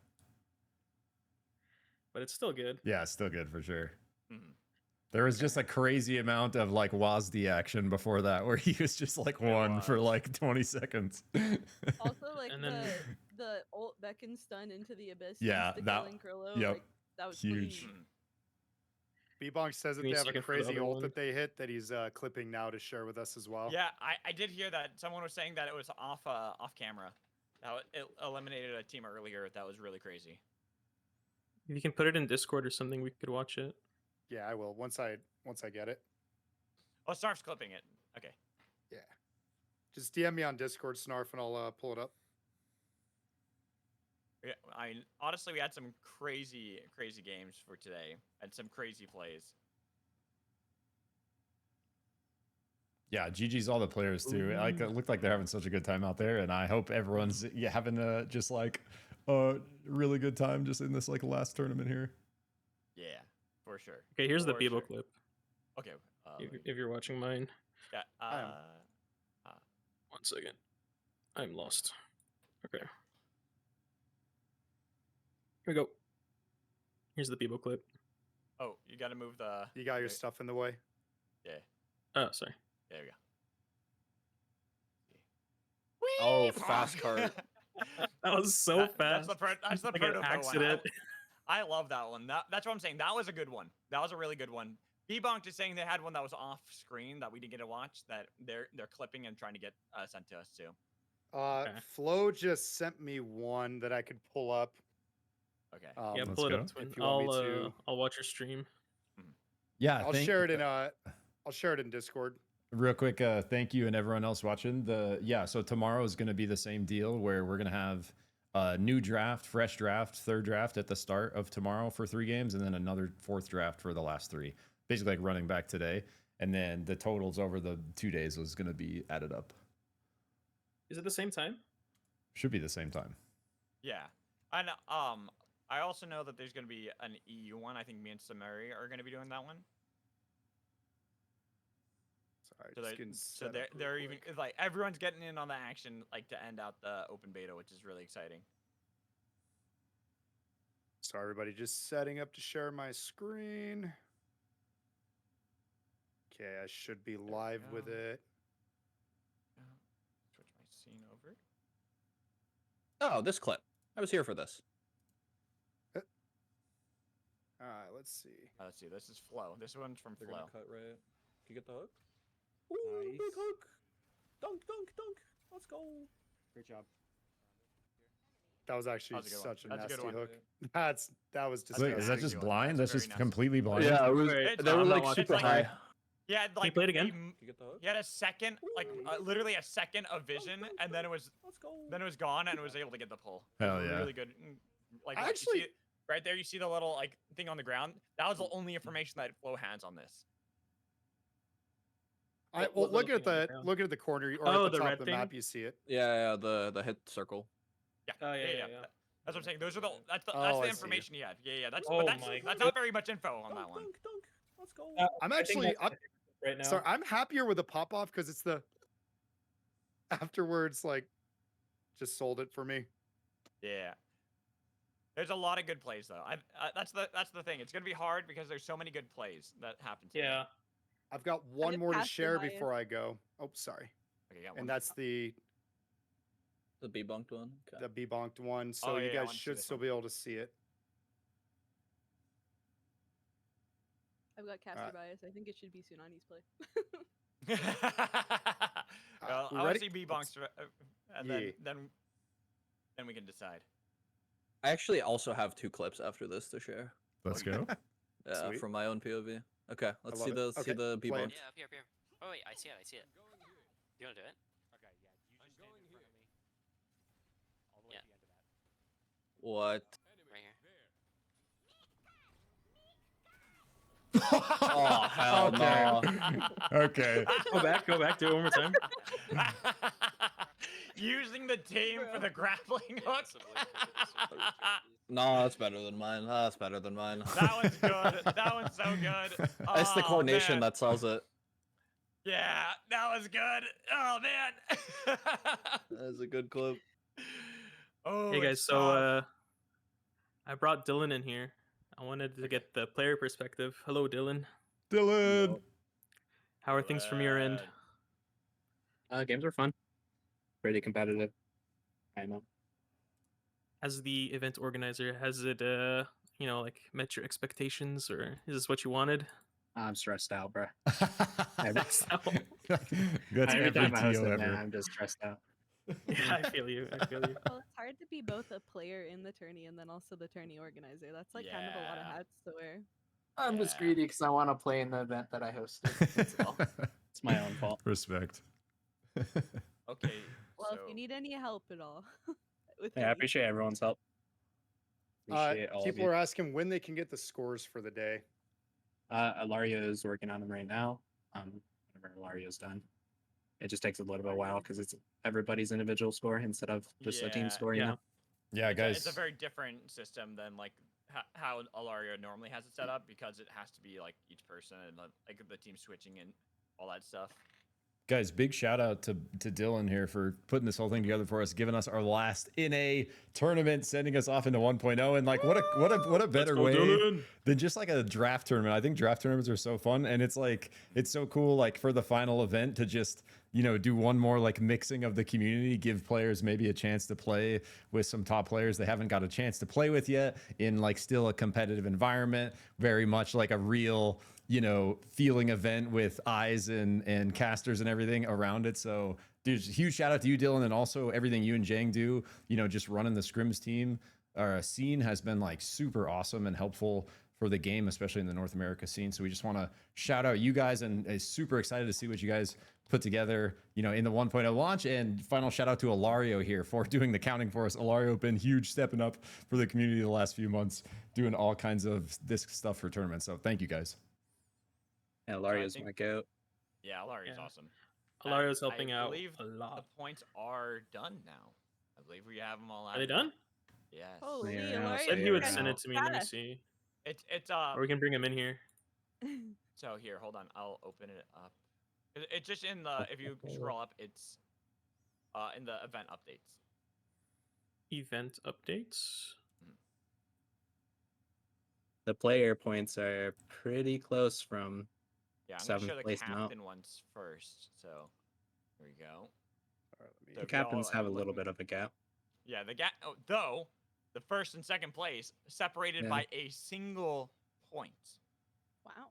But it's still good. Yeah, still good for sure. Mhm. There was just a crazy amount of like WASD action before that where he was just like one for was. like 20 seconds. Also, like And then- the ult beckon stun into the abyss. Yeah, that- Killing Krillo, yep, like, that was huge. clean. Mhm. B-Bonk says that Give me they a have a second for the crazy other ult one. that they hit that he's clipping now to share with us as well. Yeah, I did hear that someone was saying that it was off camera. It eliminated a team earlier. That was really crazy. If you can put it in Discord or something, we could watch it. Yeah, I will once I get it. Oh, Snarf's clipping it. Okay. Yeah. Just DM me on Discord, Snarf, and I'll pull it up. Yeah, honestly, we had some crazy games for today, and some crazy plays. Yeah, GG's all the players too. Like it looked like they're having such a good time out there, and I hope everyone's having just like a really good time just in this like last tournament here. Yeah, for sure. Okay, here's the For Bebo sure. clip. Okay. If you're watching mine. Yeah. I am. 1 second. I'm lost. Okay. Here we go. Here's the Bebo clip. Oh, you got to move the. You got your wait, stuff in the way. Yeah. Oh, sorry. There we go. Oh, Whee! fast cart. That was so That's fast. that's the Like an prototype accident. one. I love that one. That's what I'm saying. That was a good one. That was a really good one. Bebonked is saying they had one that was off screen that we didn't get to watch that they're clipping and trying to get sent to us too. Okay. Flo just sent me one that I could pull up. Okay. Yeah, Let's pull it go. up, Twin. If you want me to. I'll watch your stream. Yeah, I'll share it in Discord. Real quick, thank you and everyone else watching. So tomorrow is going to be the same deal where we're going to have a new draft, fresh draft, third draft at the start of tomorrow for 3 games, and then another 4th draft for the last 3. Basically, like running back today, and then the totals over the 2 days was going to be added up. Is it the same time? Should be the same time. Yeah. And I also know that there's going to be an EU one. I think me and Samari are going to be doing that one. Sorry, So, just getting so set they're up real they're even quick. like everyone's getting in on the action like to end out the open beta, which is really exciting. So everybody just setting up to share my screen. Okay, I should be we live with go. it. Switch my scene over. Oh, this clip. I was here for this. All right, let's see. Let's see. This is Flo. This one's from They're Flo. gonna cut right. Can you get the hook? Ooh, big Nice. hook. Dunk, dunk, dunk. Let's go. Great job. That was actually That was a good one. such a That's a good nasty one. hook. That was That's a Wait, good is disgusting. that just one. blind? That's That's very just nice. completely blind. Yeah, it was. It's They were not like watching. super It's high. like- Yeah, like play it again? Can you get the hook? He had a second, like literally a second of vision, and then it was Let's go. gone, and it was able to get the pull. Hell It was yeah. Really good. Like I you actually- see it, right there, you see the little like thing on the ground. That was the only information that Flo has on this. Well, What look little at thing on the the ground? look at the corner or Oh, at the the top red of the thing? map. You see it. Yeah, the hit circle. Yeah. Oh, yeah. That's what I'm saying. Those are the that's the Oh, that's I the see. information you have. Yeah. That's Oh but that's my that's not very much info on that one. Dunk, dunk. Let's go. I'm I think actually that's I'm, right now. sorry. I'm happier with the pop off because it's the afterwards like just sold it for me. Yeah. There's a lot of good plays though. That's the thing. It's gonna be hard because there's so many good plays that happen. Today. Yeah. I've got one get more to past the share bias. before I go. Oh, sorry. Okay, got one. And that's the The B-bunked one. Okay. bonked one. So Oh, you yeah, I guys wanna see should this still one. be able to see it. I've got caster Alright. bias. I think it should be Tsunani's play. Well, we I want ready? to see B-bonks, and Yeah. then we can decide. I actually also have 2 clips after this to share. Let's go. Yeah, Sweet. from my own POV. Okay, let's love see it. the Okay, play it. B-bunked. Yeah, up here. Oh wait, I see it. You wanna do it? Yeah. What? Right here. Oh hell no! Okay. Go back. Do it one more time. Using the team for the grappling hook. No, that's better than mine. That's better than mine. That one's good. That one's so good. It's the Oh, coordination man. that sells it. Yeah, that was good. Oh man. That's a good clip. Oh, Hey guys, it's so tough. I brought Dylan in here. I wanted to get the player perspective. Hello, Dylan. Dylan. How are things from your end? Games are fun. Pretty competitive. I know. As the event organizer, has it like met your expectations, or is this what you wanted? I'm stressed out, bro. That's Every every time I host TO it, man, ever. I'm just stressed out. Yeah, I feel you. Well, it's hard to be both a player in the tourney and then also the tourney organizer. That's like kind of a lot of Yeah. hats to wear. I'm just Yeah. greedy because I want to play in the event that I hosted. That's all. It's my own fault. Respect. Okay. Well, so if you need any help at all, with Yeah, I me. appreciate everyone's help. Appreciate all of People you. are asking when they can get the scores for the day. Alario is working on them right now. Whenever Alario's done, it just takes a little bit of a while because it's everybody's individual score instead of just a team Yeah, score. You yeah. know. Yeah, guys. it's a very different system than like how Alario normally has it set up, because it has to be like each person and like the team switching and all that stuff. Guys, big shout out to Dylan here for putting this whole thing together for us, giving us our last in a tournament, sending us off into 1.0, and like what a better way than just like a draft tournament. I think draft tournaments are so fun, and it's like it's so cool like for the final event to just do one more like mixing of the community, give players maybe a chance to play with some top players they haven't got a chance to play with yet in like still a competitive environment, very much like a real feeling event with eyes and casters and everything around it. So dude, huge shout out to you, Dylan, and also everything you and Jang do, just running the scrims team or scene has been like super awesome and helpful for the game, especially in the North America scene. So we just want to shout out you guys and is super excited to see what you guys put together, in the 1.0 launch. And final shout out to Alario here for doing the counting for us. Alario been huge, stepping up for the community the last few months, doing all kinds of this stuff for tournaments. So thank you guys. Yeah, Alario's think- my goat. Yeah, Alario's Yeah. awesome. Alario's I helping out believe a lot. The points are done now. I believe we have them all out. Are they done? Yes. Holy, Yeah, Alario, Said he you would guys send are it to me. Let me fast. see. It's Or we can bring him in here. So here, hold on. I'll open it up. It's just in the, if you scroll up, it's in the event updates. Event updates. The player points are pretty close from Yeah, I'm gonna show 7th the place and out. captain ones first. So here we go. All right, let me. So The if y'all captains are have a little looking- bit of a gap. Yeah, the gap. Oh, though the first and second place separated Yeah. by a single point. Wow.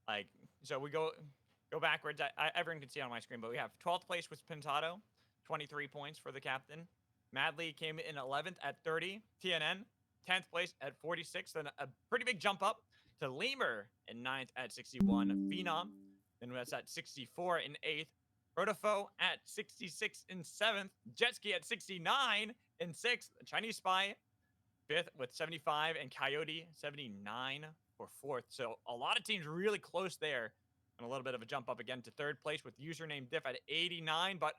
Like, so we go backwards. Everyone can see it on my screen, but we have 12th place was Pintado, 23 points for the captain. Madly came in 11th at 30. TNN, 10th place at 46. Then a pretty big jump up to Lemur in 9th at 61. Phenom, then that's at 64 in 8th. Rodafo at 66 in 7th. Jetski at 69 in 6th. Chinese Spy, 5th with 75. And Coyote, 79 for 4th. So a lot of teams really close there. And a little bit of a jump up again to 3rd place with username Diff at 89. But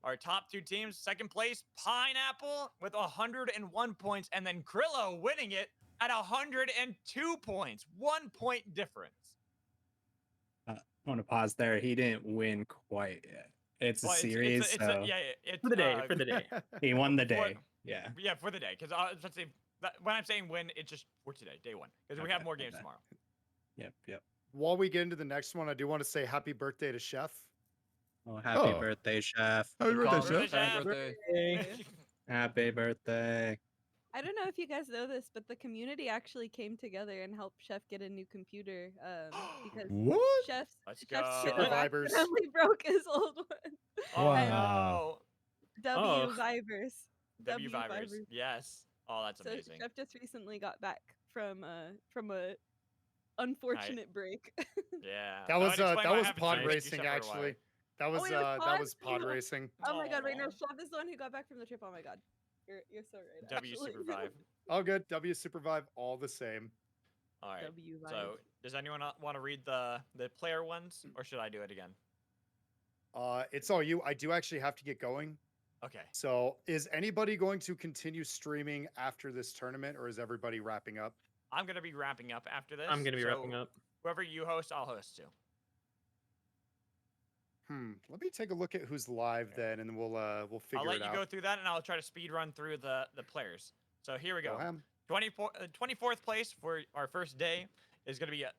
our top two teams, 2nd place, Pineapple with 101 points. And then Krillo winning it at 102 points. 1 point difference. I want to pause there. He didn't win quite yet. It's a Well, series, so it's For the day. For the day. he won the for- day. Yeah. Yeah, for the day. Because I was about to say, when I'm saying win, it's just for today, day one. Because we have Okay, more games okay. tomorrow. Yep. While we get into the next one, I do want to say happy birthday to Chef. Oh, happy Oh. birthday, Chef. Happy birthday, Birthday, Chef. Chef. Birthday. Happy birthday. I don't know if you guys know this, but the community actually came together and helped Chef get a new computer because What? Chef's Let's Chef's go. kiddo Survivors. accidentally broke his old one. Oh, Wow. no. W Vibers. W Vibers. Vibers. Yes. Oh, that's So amazing. Chef just recently got back from a unfortunate break. Yeah. That was explain that what was happened to pod you. Thank you, racing Chef, for a while. actually. That was it was that pod? was pod racing. Oh my god, wait, no, Aw. Chef is the one who got back from the trip. Oh my god. You're so right. W actually. SUPERVIVE. All good. W SUPERVIVE, all the same. All right. W So, Vibes. does anyone want to read the player ones, or should I do it again? It's all you. I do actually have to get going. Okay. So, is anybody going to continue streaming after this tournament, or is everybody wrapping up? I'm gonna be wrapping up after this. I'm gonna be so wrapping up. Whoever you host, I'll host too. Let me take a look at who's live then, and we'll figure I'll let it you out. go through that, and I'll try to speed run through the players. So here we go. ham. 24th place for our first day is going to be a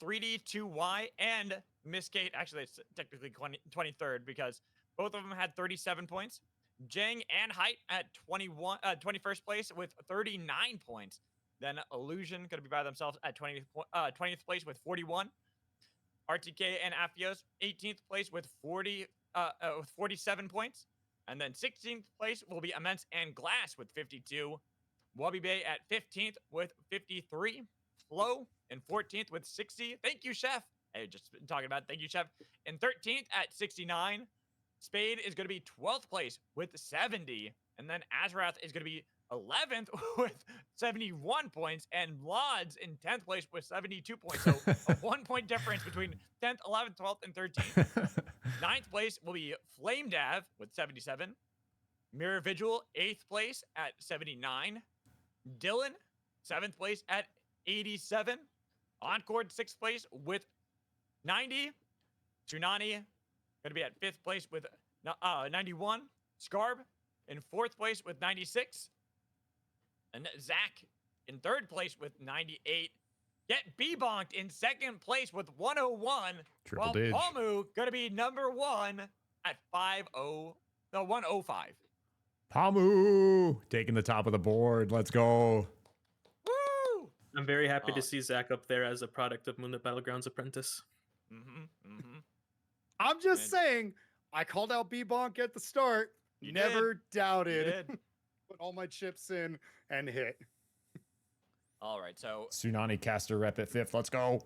3D2Y and Miss Kate. Actually, it's technically 23rd because both of them had 37 points. Jang and Height at 21st place with 39 points. Then Illusion going to be by themselves at 20th place with 41. RTK and Afios 18th place with 47 points. And then 16th place will be Immense and Glass with 52. Wabi Bay at 15th with 53. Flo in 14th with 60. Thank you, Chef. Hey, just been talking about it. Thank you, Chef. In 13th at 69. Spade is going to be 12th place with 70. And then Azrath is going to be 11th with 71 points. And Lods in 10th place with 72 points. So a 1 point difference between 10th, 11th, 12th, and 13th. 9th place will be Flame Dav with 77. Mirror Vigil, 8th place at 79. Dylan, 7th place at 87. Encore, 6th place with 90. Tsunani, going to be at 5th place with 91. Scarb in 4th place with 96. And Zach in 3rd place with 98. Get B-bonked in 2nd place with 101. Triple while dig. Palmu going to be number 1 at 105. Pamu taking the top of the board. Let's go. Woo! I'm very happy Oh. to see Zach up there as a product of Moonlit Battlegrounds Apprentice. I'm just Man. saying, I called out B-Bonk at the start. You Never did. doubted. did. Put all my chips in and hit. All right, so Tsunani caster rep at 5th. Let's go.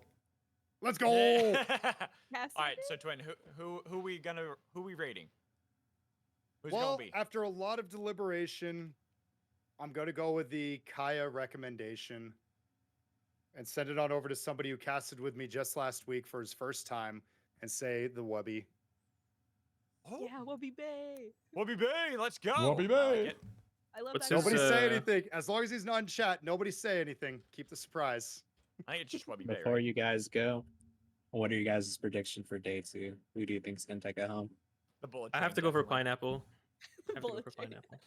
Let's go. all Cassie right, did? so Twin, who we rating? Who's Well, gonna be? after a lot of deliberation, I'm going to go with the Kaya recommendation and send it on over to somebody who casted with me just last week for his first time and say the Wubby. Oh, Yeah, Wubby Bay. Wubby Bay, let's go. Wubby I like Bay. it. I love What's that. his, Nobody guy. say uh, anything. As long as he's not in chat, nobody say anything. Keep the surprise. I think it's just Wubby Bay. Before Right? you guys go, what are you guys' prediction for day 2? Who do you think's gonna take it home? The bullet. I have to train, go for definitely. pineapple. I have to go Bullet for train. pineapple.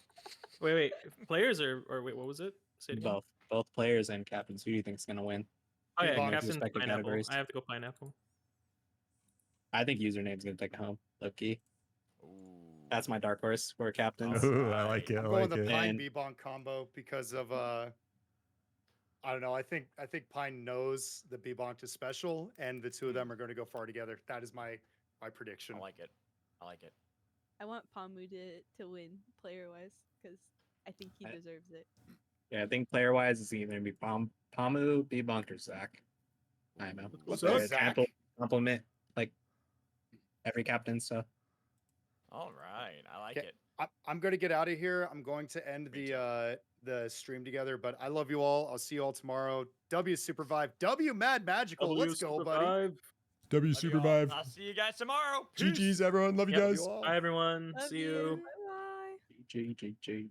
Wait, players or wait, what was it? Say it again. Both players and captains. Who do you think's gonna win? Oh yeah, Belongs to captain respective pineapple. categories. I have to go pineapple. I think username's gonna take it home. Low key. Ooh. That's my dark horse for captains. Ooh, I like it. I I'm going like the it. Pine And- B-Bonk combo because of I don't know. I think Pine knows that B-Bonk is special, and the two of them are going to go far together. That is my prediction. I like it. I like it. I want Pamu to win player wise because I think he I- deserves it. Yeah, I think player wise it's either gonna be Pamu, B-Bonk, or Zach. I know. Let's So go, It's Zach. ample compliment like every captain. So All right, I like Okay. it. I'm going to get out of here. I'm going to end Me the stream together, but I love you all. I'll see you all tomorrow. W SUPERVIVE. W Mad Magical. Let's go, buddy. W Love y'all. SUPERVIVE. I'll see you guys tomorrow. Peace. GG's, everyone. Love you Yep. guys. You all. Bye everyone. Love See you. you. Bye bye. G.